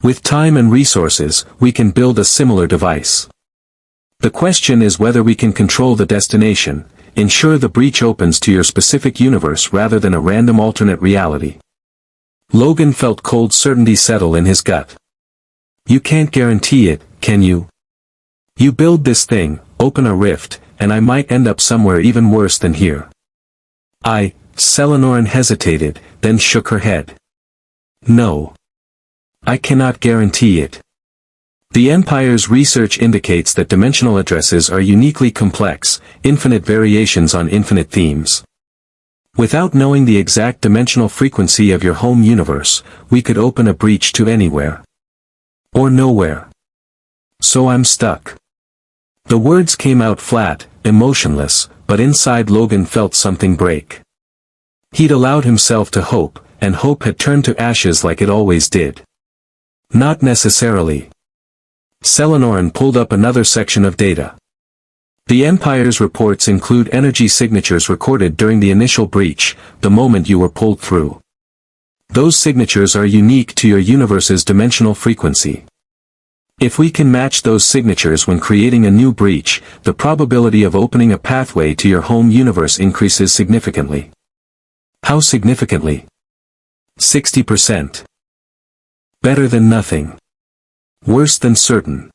With time and resources, we can build a similar device. The question is whether we can control the destination, ensure the breach opens to your specific universe rather than a random alternate reality. Logan felt cold certainty settle in his gut. You can't guarantee it, can you? You build this thing, open a rift, and I might end up somewhere even worse than here. Selenoran hesitated, then shook her head. No. I cannot guarantee it. The Empire's research indicates that dimensional addresses are uniquely complex, infinite variations on infinite themes. Without knowing the exact dimensional frequency of your home universe, we could open a breach to anywhere. Or nowhere. So I'm stuck. The words came out flat, emotionless, but inside Logan felt something break. He'd allowed himself to hope, and hope had turned to ashes like it always did. Not necessarily. Selenoran pulled up another section of data. The Empire's reports include energy signatures recorded during the initial breach, the moment you were pulled through. Those signatures are unique to your universe's dimensional frequency. If we can match those signatures when creating a new breach, the probability of opening a pathway to your home universe increases significantly. How significantly? 60%. Better than nothing. Worse than certain.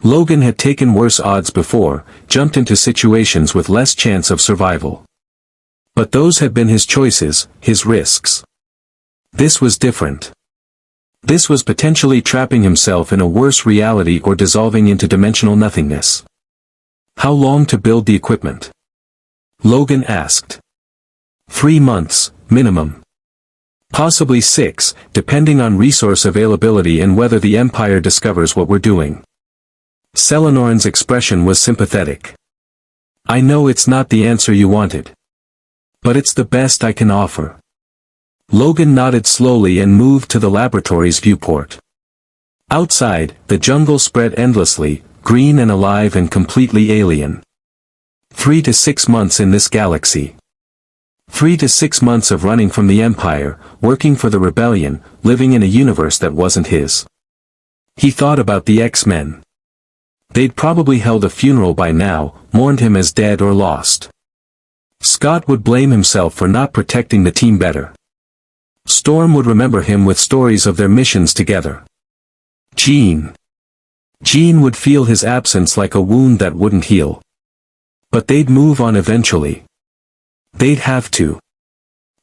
Logan had taken worse odds before, jumped into situations with less chance of survival. But those had been his choices, his risks. This was different. This was potentially trapping himself in a worse reality or dissolving into dimensional nothingness. How long to build the equipment? Logan asked. 3 months, minimum. Possibly 6, depending on resource availability and whether the Empire discovers what we're doing. Selenoran's expression was sympathetic. I know it's not the answer you wanted. But it's the best I can offer. Logan nodded slowly and moved to the laboratory's viewport. Outside, the jungle spread endlessly, green and alive and completely alien. 3 to 6 months in this galaxy. 3 to 6 months of running from the Empire, working for the Rebellion, living in a universe that wasn't his. He thought about the X-Men. They'd probably held a funeral by now, mourned him as dead or lost. Scott would blame himself for not protecting the team better. Storm would remember him with stories of their missions together. Jean would feel his absence like a wound that wouldn't heal. But they'd move on eventually. They'd have to.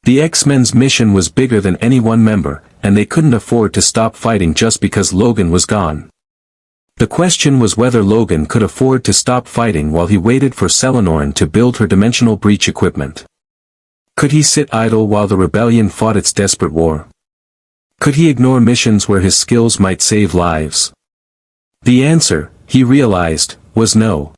The X-Men's mission was bigger than any one member, and they couldn't afford to stop fighting just because Logan was gone. The question was whether Logan could afford to stop fighting while he waited for Selenorn to build her dimensional breach equipment. Could he sit idle while the rebellion fought its desperate war? Could he ignore missions where his skills might save lives? The answer, he realized, was no.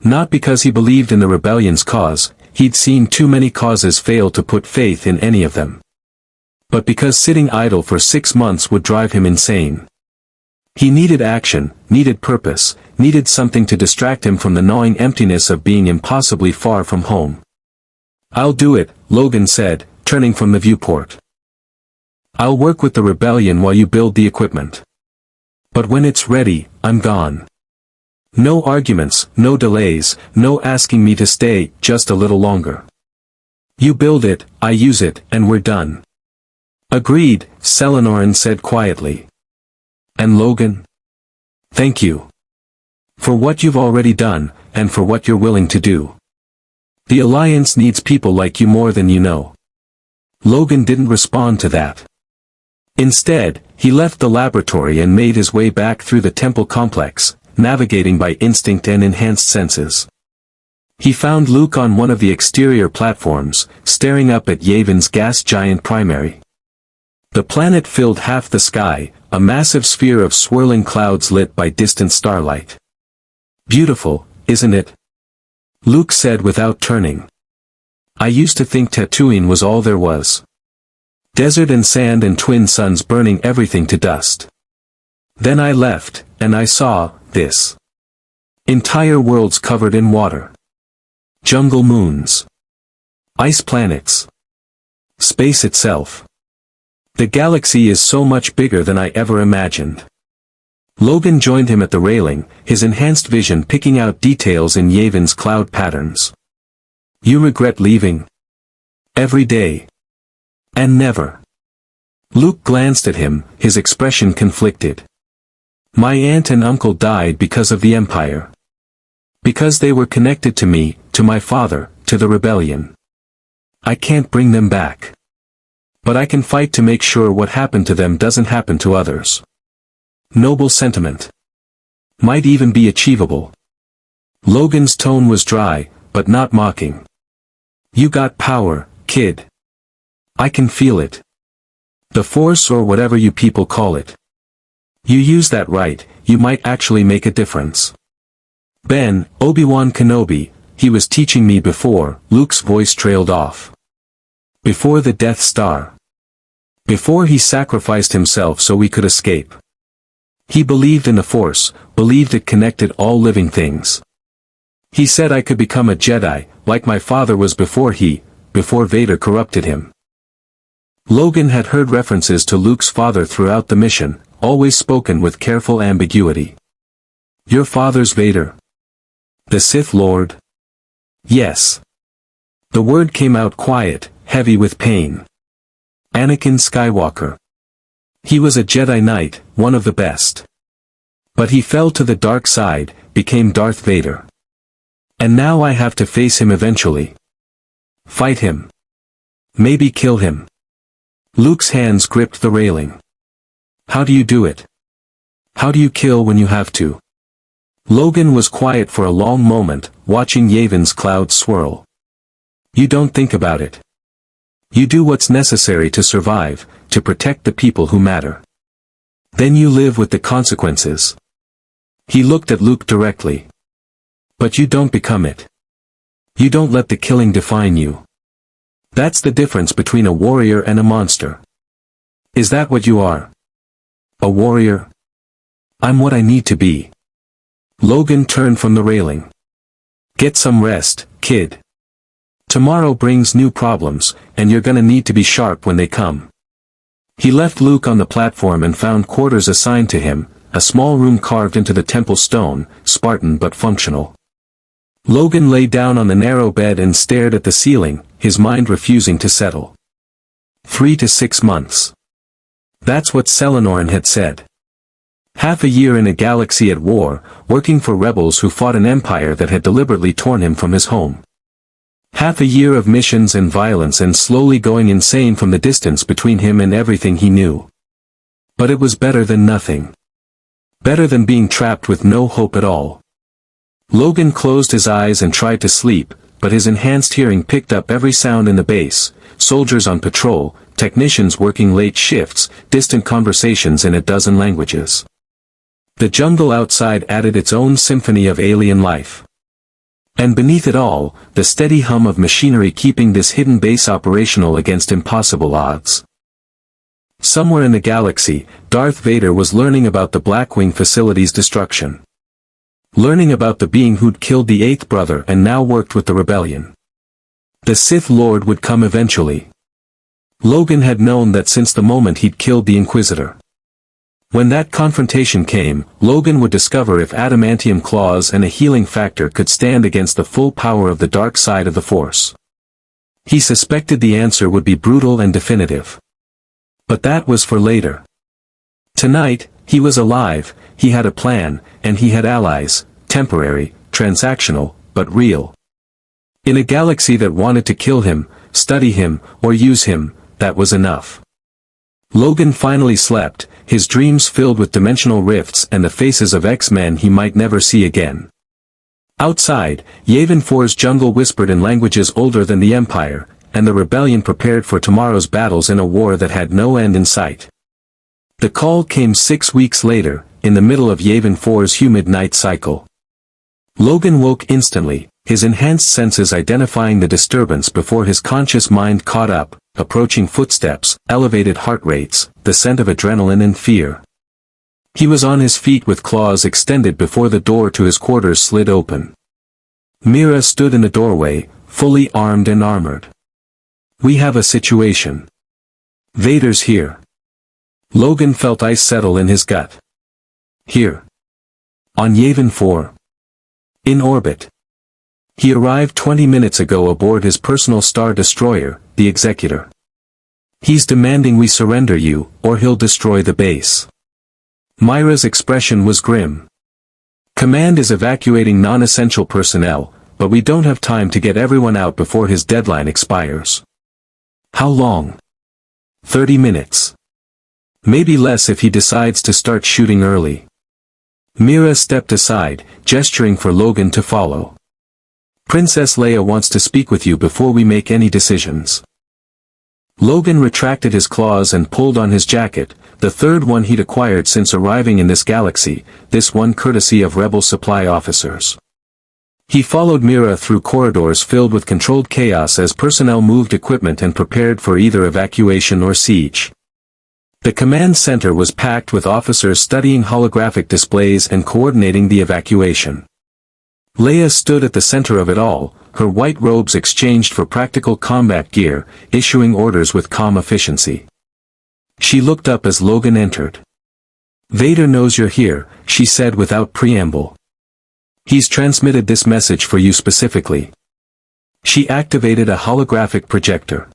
Not because he believed in the rebellion's cause, he'd seen too many causes fail to put faith in any of them. But because sitting idle for 6 months would drive him insane. He needed action, needed purpose, needed something to distract him from the gnawing emptiness of being impossibly far from home. "I'll do it," Logan said, turning from the viewport. "I'll work with the rebellion while you build the equipment. But when it's ready, I'm gone. No arguments, no delays, no asking me to stay just a little longer. You build it, I use it, and we're done." "Agreed," Selenorn said quietly. "And Logan? Thank you. For what you've already done, and for what you're willing to do. The Alliance needs people like you more than you know." Logan didn't respond to that. Instead, he left the laboratory and made his way back through the temple complex, navigating by instinct and enhanced senses. He found Luke on one of the exterior platforms, staring up at Yavin's gas giant primary. The planet filled half the sky, a massive sphere of swirling clouds lit by distant starlight. "Beautiful, isn't it?" Luke said without turning. "I used to think Tatooine was all there was. Desert and sand and twin suns burning everything to dust. Then I left, and I saw this. Entire worlds covered in water. Jungle moons. Ice planets. Space itself. The galaxy is so much bigger than I ever imagined." Logan joined him at the railing, his enhanced vision picking out details in Yavin's cloud patterns. "You regret leaving?" "Every day. And never." Luke glanced at him, his expression conflicted. "My aunt and uncle died because of the Empire. Because they were connected to me, to my father, to the rebellion. I can't bring them back. But I can fight to make sure what happened to them doesn't happen to others." Noble sentiment. Might even be achievable. Logan's tone was dry, but not mocking. "You got power, kid. I can feel it. The Force or whatever you people call it. You use that right, you might actually make a difference. Ben, Obi-Wan Kenobi, he was teaching me before," Luke's voice trailed off. "Before the Death Star. Before he sacrificed himself so we could escape. He believed in the Force, believed it connected all living things. He said I could become a Jedi, like my father was before Vader corrupted him." Logan had heard references to Luke's father throughout the mission, always spoken with careful ambiguity. "Your father's Vader? The Sith Lord?" "Yes." The word came out quiet, heavy with pain. "Anakin Skywalker. He was a Jedi Knight, one of the best. But he fell to the dark side, became Darth Vader. And now I have to face him eventually. Fight him. Maybe kill him." Luke's hands gripped the railing. "How do you do it? How do you kill when you have to?" Logan was quiet for a long moment, watching Yavin's clouds swirl. "You don't think about it. You do what's necessary to survive, to protect the people who matter. Then you live with the consequences." He looked at Luke directly. "But you don't become it. You don't let the killing define you. That's the difference between a warrior and a monster. Is that what you are? A warrior? I'm what I need to be." Logan turned from the railing. "Get some rest, kid. Tomorrow brings new problems, and you're gonna need to be sharp when they come." He left Luke on the platform and found quarters assigned to him, a small room carved into the temple stone, Spartan but functional. Logan lay down on the narrow bed and stared at the ceiling, his mind refusing to settle. 3 to 6 months. That's what Selenorn had said. Half a year in a galaxy at war, working for rebels who fought an empire that had deliberately torn him from his home. Half a year of missions and violence and slowly going insane from the distance between him and everything he knew. But it was better than nothing. Better than being trapped with no hope at all. Logan closed his eyes and tried to sleep, but his enhanced hearing picked up every sound in the base: soldiers on patrol, technicians working late shifts, distant conversations in a dozen languages. The jungle outside added its own symphony of alien life. And beneath it all, the steady hum of machinery keeping this hidden base operational against impossible odds. Somewhere in the galaxy, Darth Vader was learning about the Blackwing facility's destruction. Learning about the being who'd killed the eighth brother and now worked with the rebellion. The Sith Lord would come eventually. Logan had known that since the moment he'd killed the Inquisitor. When that confrontation came, Logan would discover if adamantium claws and a healing factor could stand against the full power of the dark side of the Force. He suspected the answer would be brutal and definitive. But that was for later. Tonight, he was alive, he had a plan, and he had allies, temporary, transactional, but real. In a galaxy that wanted to kill him, study him, or use him, that was enough. Logan finally slept, his dreams filled with dimensional rifts and the faces of X-Men he might never see again. Outside, Yavin 4's jungle whispered in languages older than the Empire, and the rebellion prepared for tomorrow's battles in a war that had no end in sight. The call came 6 weeks later, in the middle of Yavin 4's humid night cycle. Logan woke instantly, his enhanced senses identifying the disturbance before his conscious mind caught up: approaching footsteps, elevated heart rates, the scent of adrenaline and fear. He was on his feet with claws extended before the door to his quarters slid open. Mira stood in the doorway, fully armed and armored. "We have a situation. Vader's here." Logan felt ice settle in his gut. Here. On Yavin 4. In orbit. He arrived 20 minutes ago aboard his personal star destroyer, the Executor. "He's demanding we surrender you, or he'll destroy the base." Myra's expression was grim. "Command is evacuating non-essential personnel, but we don't have time to get everyone out before his deadline expires." "How long?" 30 minutes. Maybe less if he decides to start shooting early. Mira stepped aside, gesturing for Logan to follow. "Princess Leia wants to speak with you before we make any decisions." Logan retracted his claws and pulled on his jacket, the third one he'd acquired since arriving in this galaxy, this one courtesy of rebel supply officers. He followed Mira through corridors filled with controlled chaos as personnel moved equipment and prepared for either evacuation or siege. The command center was packed with officers studying holographic displays and coordinating the evacuation. Leia stood at the center of it all, her white robes exchanged for practical combat gear, issuing orders with calm efficiency. She looked up as Logan entered. "Vader knows you're here," she said without preamble. "He's transmitted this message for you specifically." She activated a holographic projector.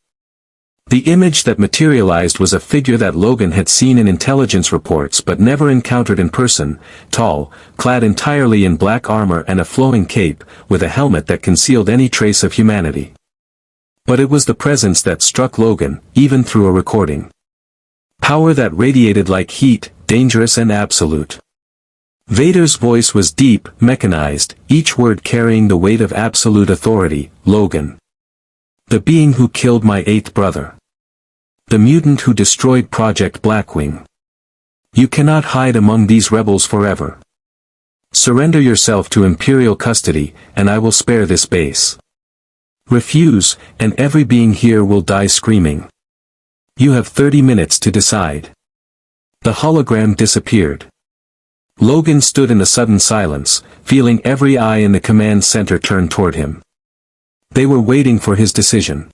The image that materialized was a figure that Logan had seen in intelligence reports but never encountered in person: tall, clad entirely in black armor and a flowing cape, with a helmet that concealed any trace of humanity. But it was the presence that struck Logan, even through a recording. Power that radiated like heat, dangerous and absolute. Vader's voice was deep, mechanized, each word carrying the weight of absolute authority. "Logan. The being who killed my eighth brother. The mutant who destroyed Project Blackwing. You cannot hide among these rebels forever. Surrender yourself to Imperial custody, and I will spare this base. Refuse, and every being here will die screaming. You have 30 minutes to decide." The hologram disappeared. Logan stood in a sudden silence, feeling every eye in the command center turn toward him. They were waiting for his decision.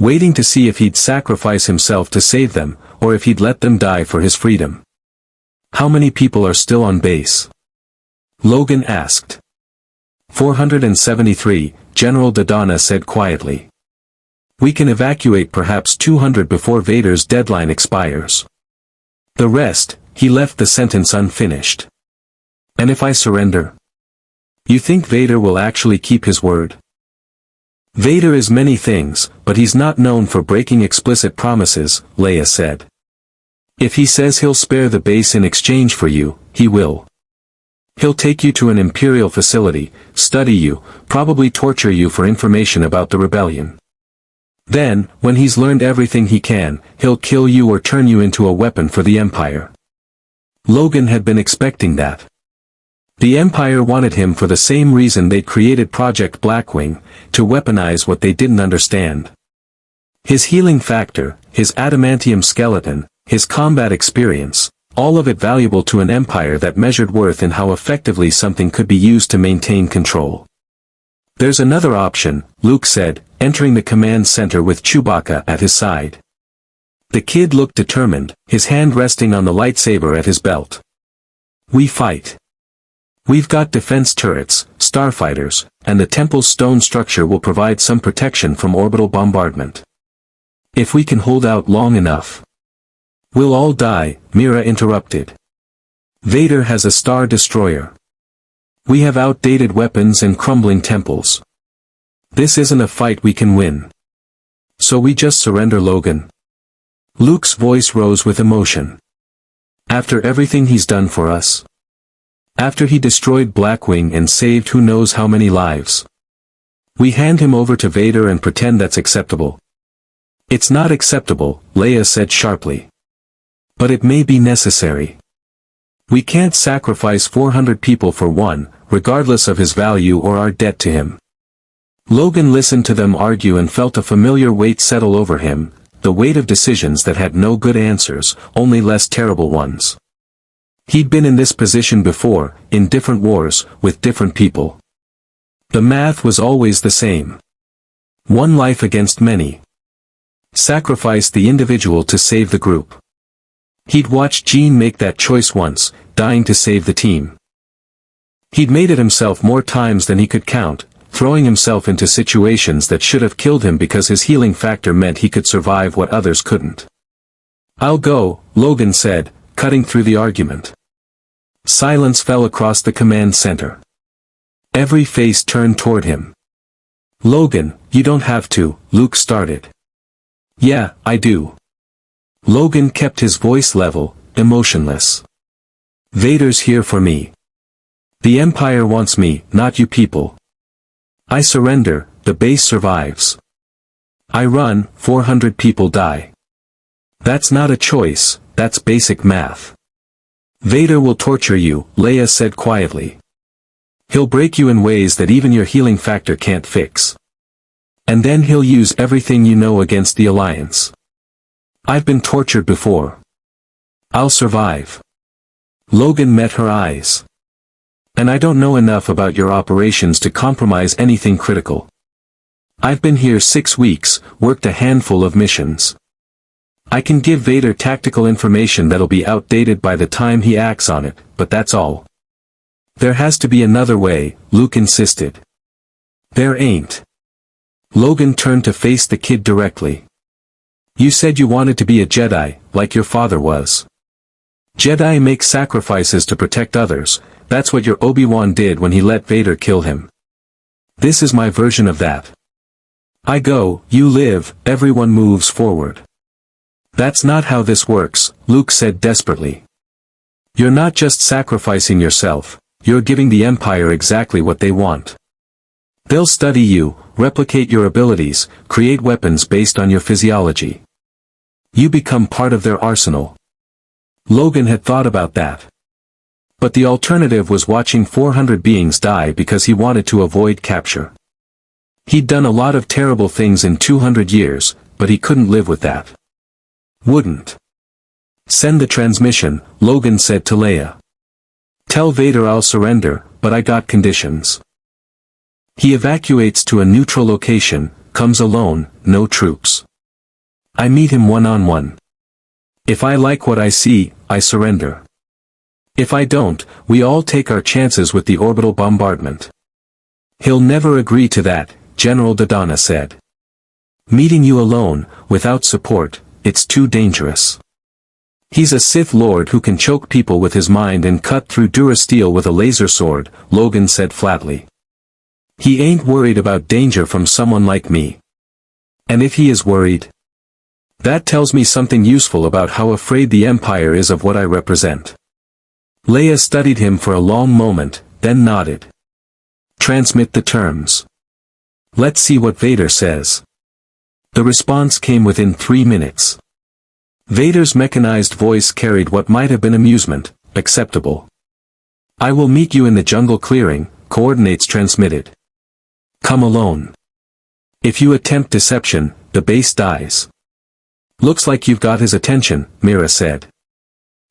Waiting to see if he'd sacrifice himself to save them, or if he'd let them die for his freedom. "How many people are still on base?" Logan asked. 473, General Dodonna said quietly. "We can evacuate perhaps 200 before Vader's deadline expires. The rest," he left the sentence unfinished. "And if I surrender? You think Vader will actually keep his word?" Vader is many things, but he's not known for breaking explicit promises, Leia said. If he says he'll spare the base in exchange for you, he will. He'll take you to an Imperial facility, study you, probably torture you for information about the rebellion. Then, when he's learned everything he can, he'll kill you or turn you into a weapon for the Empire. Logan had been expecting that. The Empire wanted him for the same reason they created Project Blackwing, to weaponize what they didn't understand. His healing factor, his adamantium skeleton, his combat experience, all of it valuable to an empire that measured worth in how effectively something could be used to maintain control. There's another option, Luke said, entering the command center with Chewbacca at his side. The kid looked determined, his hand resting on the lightsaber at his belt. We fight. We've got defense turrets, starfighters, and the temple's stone structure will provide some protection from orbital bombardment. If we can hold out long enough. We'll all die, Mira interrupted. Vader has a star destroyer. We have outdated weapons and crumbling temples. This isn't a fight we can win. So we just surrender, Logan. Luke's voice rose with emotion. After everything he's done for us. After he destroyed Blackwing and saved who knows how many lives. We hand him over to Vader and pretend that's acceptable. It's not acceptable, Leia said sharply. But it may be necessary. We can't sacrifice 400 people for one, regardless of his value or our debt to him. Logan listened to them argue and felt a familiar weight settle over him, the weight of decisions that had no good answers, only less terrible ones. He'd been in this position before, in different wars, with different people. The math was always the same. One life against many. Sacrifice the individual to save the group. He'd watched Jean make that choice once, dying to save the team. He'd made it himself more times than he could count, throwing himself into situations that should have killed him because his healing factor meant he could survive what others couldn't. I'll go, Logan said, cutting through the argument. Silence fell across the command center. Every face turned toward him. Logan, you don't have to, Luke started. Yeah, I do. Logan kept his voice level, emotionless. Vader's here for me. The Empire wants me, not you people. I surrender, the base survives. I run, 400 people die. That's not a choice, that's basic math. Vader will torture you, Leia said quietly. He'll break you in ways that even your healing factor can't fix. And then he'll use everything you know against the Alliance. I've been tortured before. I'll survive. Logan met her eyes. And I don't know enough about your operations to compromise anything critical. I've been here 6 weeks, worked a handful of missions. I can give Vader tactical information that'll be outdated by the time he acts on it, but that's all. There has to be another way, Luke insisted. There ain't. Logan turned to face the kid directly. You said you wanted to be a Jedi, like your father was. Jedi make sacrifices to protect others, that's what your Obi-Wan did when he let Vader kill him. This is my version of that. I go, you live, everyone moves forward. That's not how this works, Luke said desperately. You're not just sacrificing yourself, you're giving the Empire exactly what they want. They'll study you, replicate your abilities, create weapons based on your physiology. You become part of their arsenal. Logan had thought about that. But the alternative was watching 400 beings die because he wanted to avoid capture. He'd done a lot of terrible things in 200 years, but he couldn't live with that. Wouldn't. Send the transmission, Logan said to Leia. Tell Vader I'll surrender, but I got conditions. He evacuates to a neutral location, comes alone, no troops. I meet him one-on-one. If I like what I see, I surrender. If I don't, we all take our chances with the orbital bombardment. He'll never agree to that, General Dodonna said. Meeting you alone, without support, it's too dangerous. He's a Sith Lord who can choke people with his mind and cut through Durasteel with a laser sword, Logan said flatly. He ain't worried about danger from someone like me. And if he is worried, that tells me something useful about how afraid the Empire is of what I represent. Leia studied him for a long moment, then nodded. Transmit the terms. Let's see what Vader says. The response came within 3 minutes. Vader's mechanized voice carried what might have been amusement, acceptable. I will meet you in the jungle clearing, coordinates transmitted. Come alone. If you attempt deception, the base dies. Looks like you've got his attention, Mira said.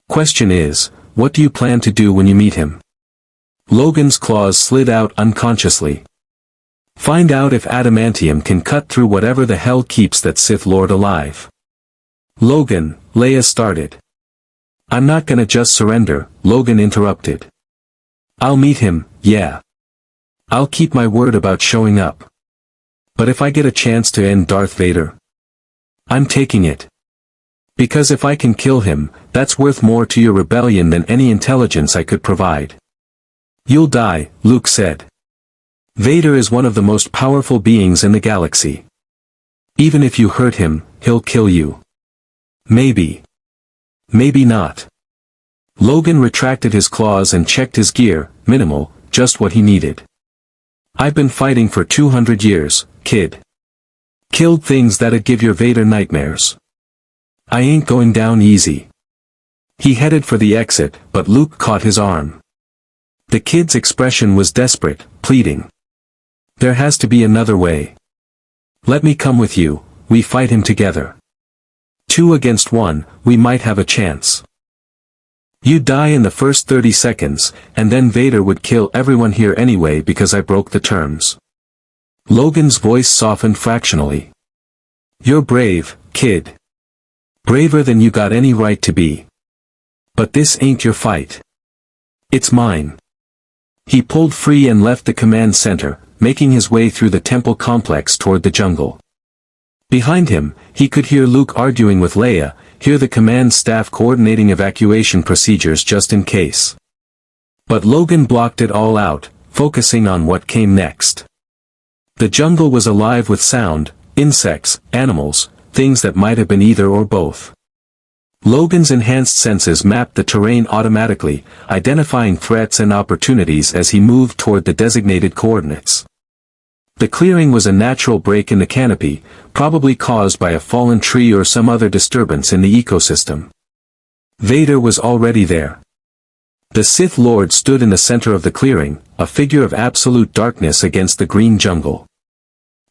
Question is, what do you plan to do when you meet him? Logan's claws slid out unconsciously. Find out if Adamantium can cut through whatever the hell keeps that Sith Lord alive. Logan, Leia started. I'm not gonna just surrender, Logan interrupted. I'll meet him, yeah. I'll keep my word about showing up. But if I get a chance to end Darth Vader, I'm taking it. Because if I can kill him, that's worth more to your rebellion than any intelligence I could provide. You'll die, Luke said. Vader is one of the most powerful beings in the galaxy. Even if you hurt him, he'll kill you. Maybe. Maybe not. Logan retracted his claws and checked his gear, minimal, just what he needed. I've been fighting for 200 years, kid. Killed things that'd give your Vader nightmares. I ain't going down easy. He headed for the exit, but Luke caught his arm. The kid's expression was desperate, pleading. There has to be another way. Let me come with you, we fight him together. 2 against 1, we might have a chance. You'd die in the first 30 seconds, and then Vader would kill everyone here anyway because I broke the terms. Logan's voice softened fractionally. You're brave, kid. Braver than you got any right to be. But this ain't your fight. It's mine. He pulled free and left the command center, making his way through the temple complex toward the jungle. Behind him, he could hear Luke arguing with Leia, hear the command staff coordinating evacuation procedures just in case. But Logan blocked it all out, focusing on what came next. The jungle was alive with sound, insects, animals, things that might have been either or both. Logan's enhanced senses mapped the terrain automatically, identifying threats and opportunities as he moved toward the designated coordinates. The clearing was a natural break in the canopy, probably caused by a fallen tree or some other disturbance in the ecosystem. Vader was already there. The Sith Lord stood in the center of the clearing, a figure of absolute darkness against the green jungle.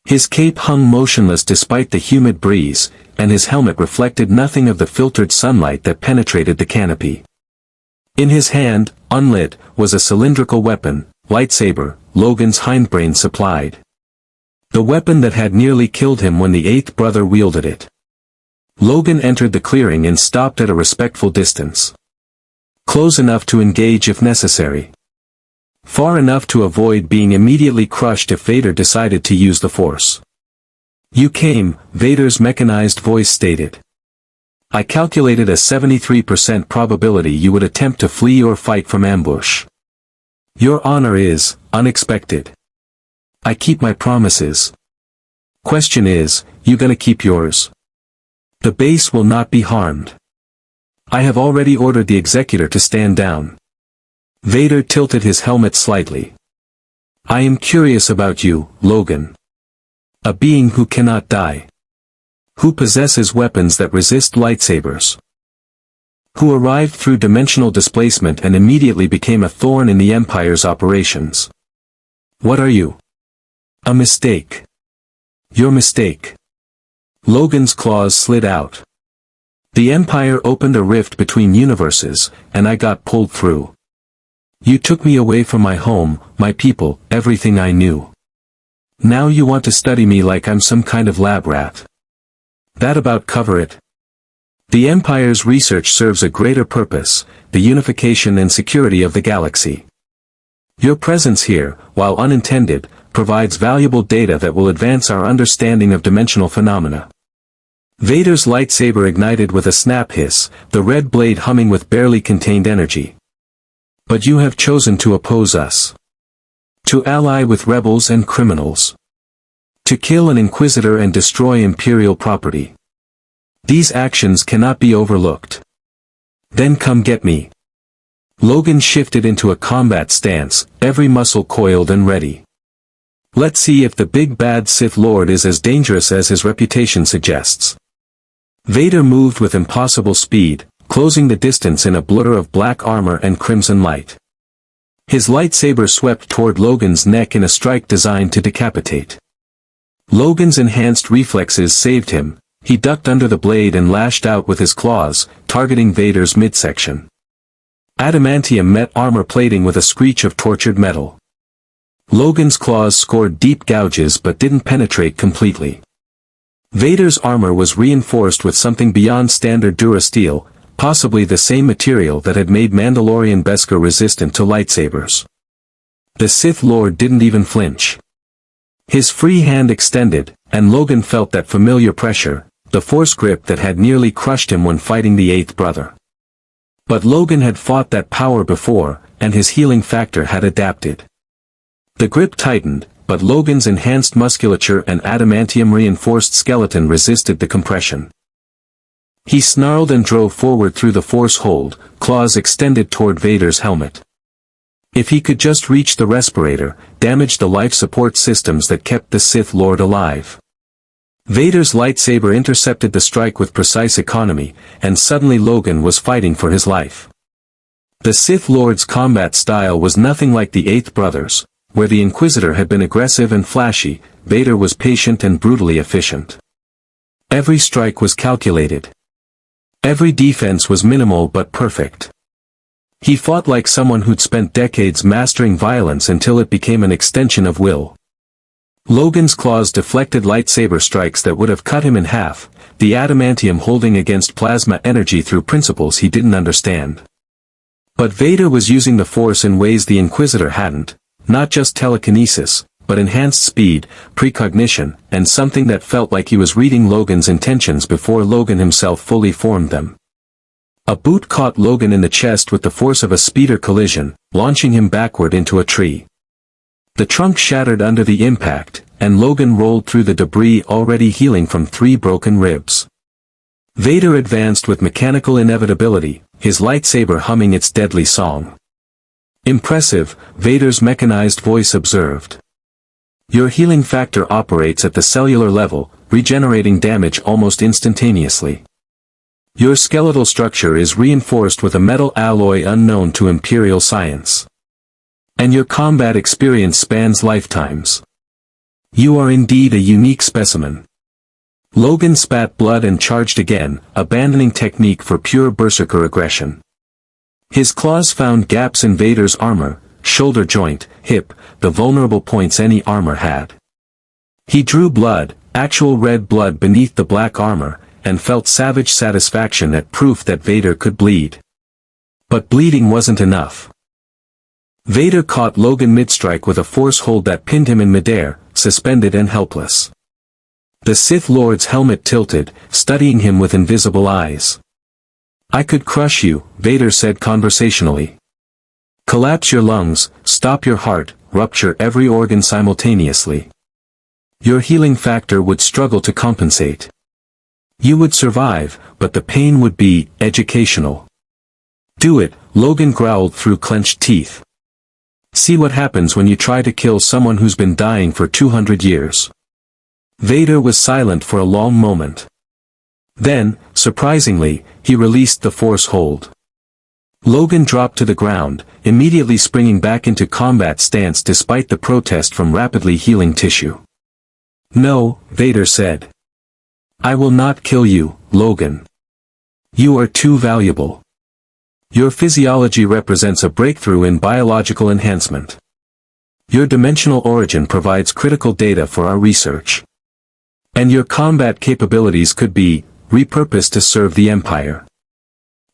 His cape hung motionless despite the humid breeze, and his helmet reflected nothing of the filtered sunlight that penetrated the canopy. In his hand, unlit, was a cylindrical weapon, lightsaber, Logan's hindbrain supplied. The weapon that had nearly killed him when the eighth brother wielded it. Logan entered the clearing and stopped at a respectful distance. Close enough to engage if necessary. Far enough to avoid being immediately crushed if Vader decided to use the Force. You came, Vader's mechanized voice stated. I calculated a 73% probability you would attempt to flee or fight from ambush. Your honor is unexpected. I keep my promises. Question is, you gonna keep yours? The base will not be harmed. I have already ordered the executor to stand down. Vader tilted his helmet slightly. I am curious about you, Logan. A being who cannot die. Who possesses weapons that resist lightsabers. Who arrived through dimensional displacement and immediately became a thorn in the Empire's operations. What are you? A mistake. Your mistake. Logan's claws slid out. The Empire opened a rift between universes, and I got pulled through. You took me away from my home, my people, everything I knew. Now you want to study me like I'm some kind of lab rat. That about cover it. The Empire's research serves a greater purpose, the unification and security of the galaxy. Your presence here, while unintended, provides valuable data that will advance our understanding of dimensional phenomena. Vader's lightsaber ignited with a snap hiss, the red blade humming with barely contained energy. But you have chosen to oppose us. To ally with rebels and criminals. To kill an Inquisitor and destroy Imperial property. These actions cannot be overlooked. Then come get me. Logan shifted into a combat stance, every muscle coiled and ready. Let's see if the big bad Sith Lord is as dangerous as his reputation suggests. Vader moved with impossible speed, closing the distance in a blur of black armor and crimson light. His lightsaber swept toward Logan's neck in a strike designed to decapitate. Logan's enhanced reflexes saved him. He ducked under the blade and lashed out with his claws, targeting Vader's midsection. Adamantium met armor plating with a screech of tortured metal. Logan's claws scored deep gouges but didn't penetrate completely. Vader's armor was reinforced with something beyond standard durasteel, possibly the same material that had made Mandalorian Beskar resistant to lightsabers. The Sith Lord didn't even flinch. His free hand extended, and Logan felt that familiar pressure, the force grip that had nearly crushed him when fighting the Eighth Brother. But Logan had fought that power before, and his healing factor had adapted. The grip tightened, but Logan's enhanced musculature and adamantium-reinforced skeleton resisted the compression. He snarled and drove forward through the force hold, claws extended toward Vader's helmet. If he could just reach the respirator, damage the life support systems that kept the Sith Lord alive. Vader's lightsaber intercepted the strike with precise economy, and suddenly Logan was fighting for his life. The Sith Lord's combat style was nothing like the Eighth Brother's, where the Inquisitor had been aggressive and flashy. Vader was patient and brutally efficient. Every strike was calculated. Every defense was minimal but perfect. He fought like someone who'd spent decades mastering violence until it became an extension of will. Logan's claws deflected lightsaber strikes that would have cut him in half, the adamantium holding against plasma energy through principles he didn't understand. But Vader was using the Force in ways the Inquisitor hadn't, not just telekinesis, but enhanced speed, precognition, and something that felt like he was reading Logan's intentions before Logan himself fully formed them. A boot caught Logan in the chest with the force of a speeder collision, launching him backward into a tree. The trunk shattered under the impact, and Logan rolled through the debris already healing from 3 broken ribs. Vader advanced with mechanical inevitability, his lightsaber humming its deadly song. Impressive, Vader's mechanized voice observed. Your healing factor operates at the cellular level, regenerating damage almost instantaneously. Your skeletal structure is reinforced with a metal alloy unknown to Imperial science. And your combat experience spans lifetimes. You are indeed a unique specimen. Logan spat blood and charged again, abandoning technique for pure berserker aggression. His claws found gaps in Vader's armor, shoulder joint, hip, the vulnerable points any armor had. He drew blood, actual red blood beneath the black armor, and felt savage satisfaction at proof that Vader could bleed. But bleeding wasn't enough. Vader caught Logan mid-strike with a force hold that pinned him in midair, suspended and helpless. The Sith Lord's helmet tilted, studying him with invisible eyes. I could crush you, Vader said conversationally. Collapse your lungs, stop your heart, rupture every organ simultaneously. Your healing factor would struggle to compensate. You would survive, but the pain would be educational. Do it, Logan growled through clenched teeth. See what happens when you try to kill someone who's been dying for 200 years. Vader was silent for a long moment. Then, surprisingly, he released the force hold. Logan dropped to the ground, immediately springing back into combat stance despite the protest from rapidly healing tissue. No, Vader said. I will not kill you, Logan. You are too valuable. Your physiology represents a breakthrough in biological enhancement. Your dimensional origin provides critical data for our research. And your combat capabilities could be repurposed to serve the Empire.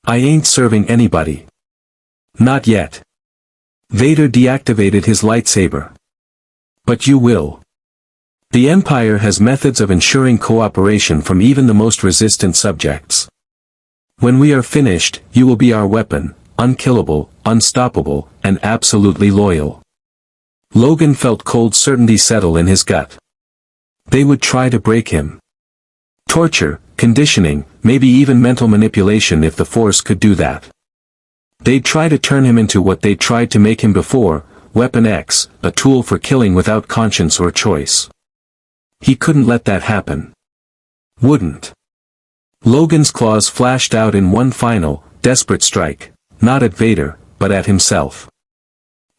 I ain't serving anybody. Not yet. Vader deactivated his lightsaber. But you will. The Empire has methods of ensuring cooperation from even the most resistant subjects. When we are finished, you will be our weapon, unkillable, unstoppable, and absolutely loyal. Logan felt cold certainty settle in his gut. They would try to break him. Torture, conditioning, maybe even mental manipulation if the Force could do that. They'd try to turn him into what they tried to make him before, Weapon X, a tool for killing without conscience or choice. He couldn't let that happen. Wouldn't. Logan's claws flashed out in one final, desperate strike, not at Vader, but at himself.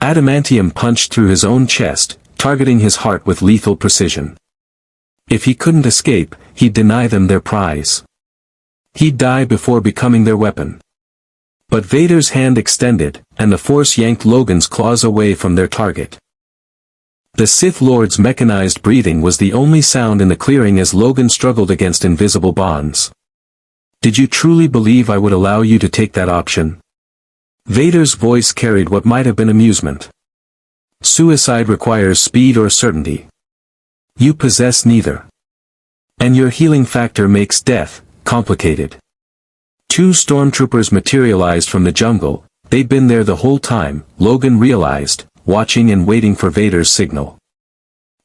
Adamantium punched through his own chest, targeting his heart with lethal precision. If he couldn't escape, he'd deny them their prize. He'd die before becoming their weapon. But Vader's hand extended, and the Force yanked Logan's claws away from their target. The Sith Lord's mechanized breathing was the only sound in the clearing as Logan struggled against invisible bonds. Did you truly believe I would allow you to take that option? Vader's voice carried what might have been amusement. Suicide requires speed or certainty. You possess neither. And your healing factor makes death complicated. Two stormtroopers materialized from the jungle. They'd been there the whole time, Logan realized, watching and waiting for Vader's signal.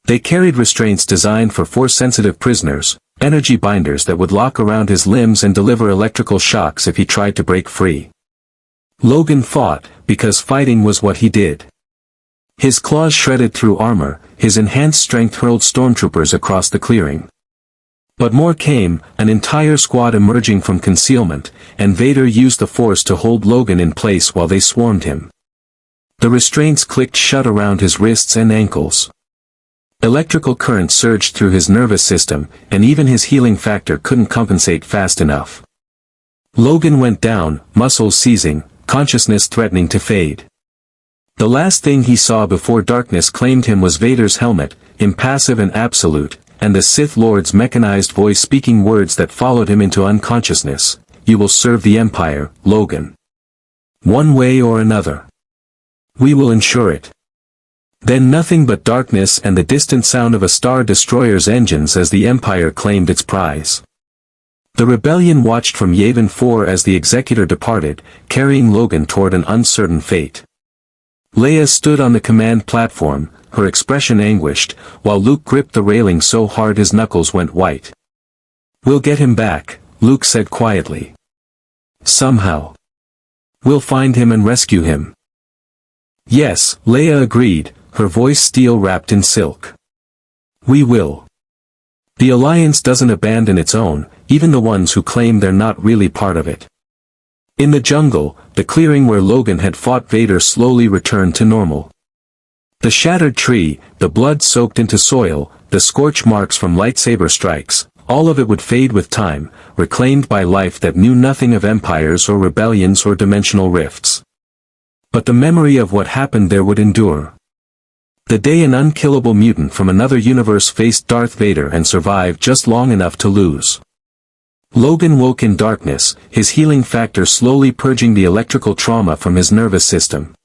They carried restraints designed for Force-sensitive prisoners, energy binders that would lock around his limbs and deliver electrical shocks if he tried to break free. Logan fought, because fighting was what he did. His claws shredded through armor, his enhanced strength hurled stormtroopers across the clearing. But more came, an entire squad emerging from concealment, and Vader used the Force to hold Logan in place while they swarmed him. The restraints clicked shut around his wrists and ankles. Electrical current surged through his nervous system, and even his healing factor couldn't compensate fast enough. Logan went down, muscles seizing, consciousness threatening to fade. The last thing he saw before darkness claimed him was Vader's helmet, impassive and absolute, and the Sith Lord's mechanized voice speaking words that followed him into unconsciousness. You will serve the Empire, Logan. One way or another. We will ensure it. Then nothing but darkness and the distant sound of a Star Destroyer's engines as the Empire claimed its prize. The rebellion watched from Yavin 4 as the Executor departed, carrying Logan toward an uncertain fate. Leia stood on the command platform, her expression anguished, while Luke gripped the railing so hard his knuckles went white. We'll get him back, Luke said quietly. Somehow. We'll find him and rescue him. Yes, Leia agreed, her voice steel wrapped in silk. We will. The Alliance doesn't abandon its own, even the ones who claim they're not really part of it. In the jungle, the clearing where Logan had fought Vader slowly returned to normal. The shattered tree, the blood soaked into soil, the scorch marks from lightsaber strikes, all of it would fade with time, reclaimed by life that knew nothing of empires or rebellions or dimensional rifts. But the memory of what happened there would endure. The day an unkillable mutant from another universe faced Darth Vader and survived just long enough to lose. Logan woke in darkness, his healing factor slowly purging the electrical trauma from his nervous system.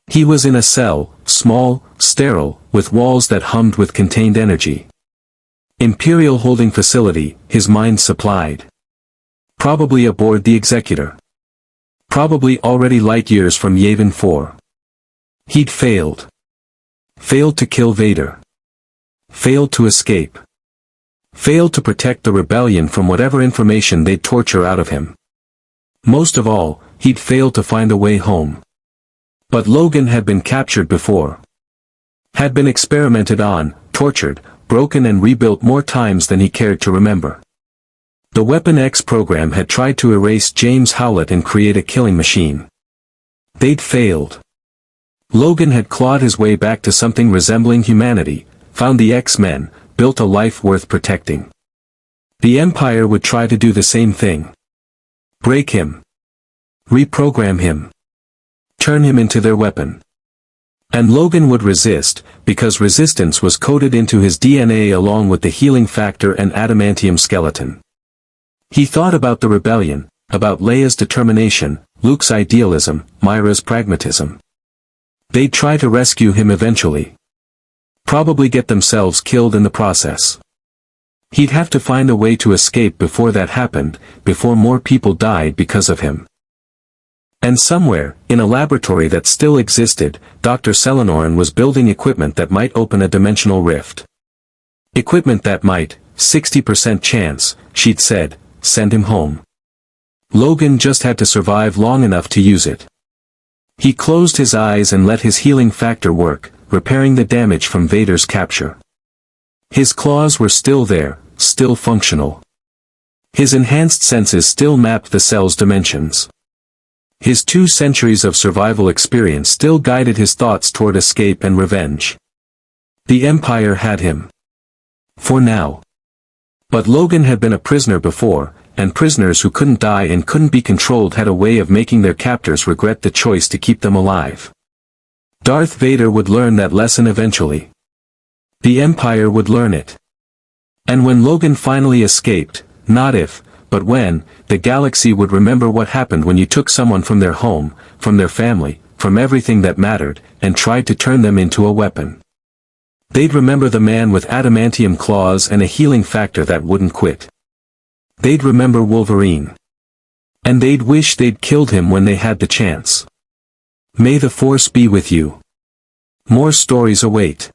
He was in a cell, small, sterile, with walls that hummed with contained energy. Imperial holding facility, his mind supplied. Probably aboard the Executor. Probably already light years from Yavin 4. He'd failed. Failed to kill Vader. Failed to escape. Failed to protect the rebellion from whatever information they'd torture out of him. Most of all, he'd failed to find a way home. But Logan had been captured before. Had been experimented on, tortured, broken and rebuilt more times than he cared to remember. The Weapon X program had tried to erase James Howlett and create a killing machine. They'd failed. Logan had clawed his way back to something resembling humanity, found the X-Men, built a life worth protecting. The Empire would try to do the same thing. Break him. Reprogram him. Turn him into their weapon. And Logan would resist, because resistance was coded into his DNA along with the healing factor and adamantium skeleton. He thought about the rebellion, about Leia's determination, Luke's idealism, Myra's pragmatism. They'd try to rescue him eventually. Probably get themselves killed in the process. He'd have to find a way to escape before that happened, before more people died because of him. And somewhere, in a laboratory that still existed, Dr. Selenoran was building equipment that might open a dimensional rift. Equipment that might, 60% chance, she'd said, send him home. Logan just had to survive long enough to use it. He closed his eyes and let his healing factor work, repairing the damage from Vader's capture. His claws were still there, still functional. His enhanced senses still mapped the cell's dimensions. His 2 centuries of survival experience still guided his thoughts toward escape and revenge. The Empire had him. For now. But Logan had been a prisoner before, and prisoners who couldn't die and couldn't be controlled had a way of making their captors regret the choice to keep them alive. Darth Vader would learn that lesson eventually. The Empire would learn it. And when Logan finally escaped, not if, but when, the galaxy would remember what happened when you took someone from their home, from their family, from everything that mattered, and tried to turn them into a weapon. They'd remember the man with adamantium claws and a healing factor that wouldn't quit. They'd remember Wolverine. And they'd wish they'd killed him when they had the chance. May the Force be with you. More stories await.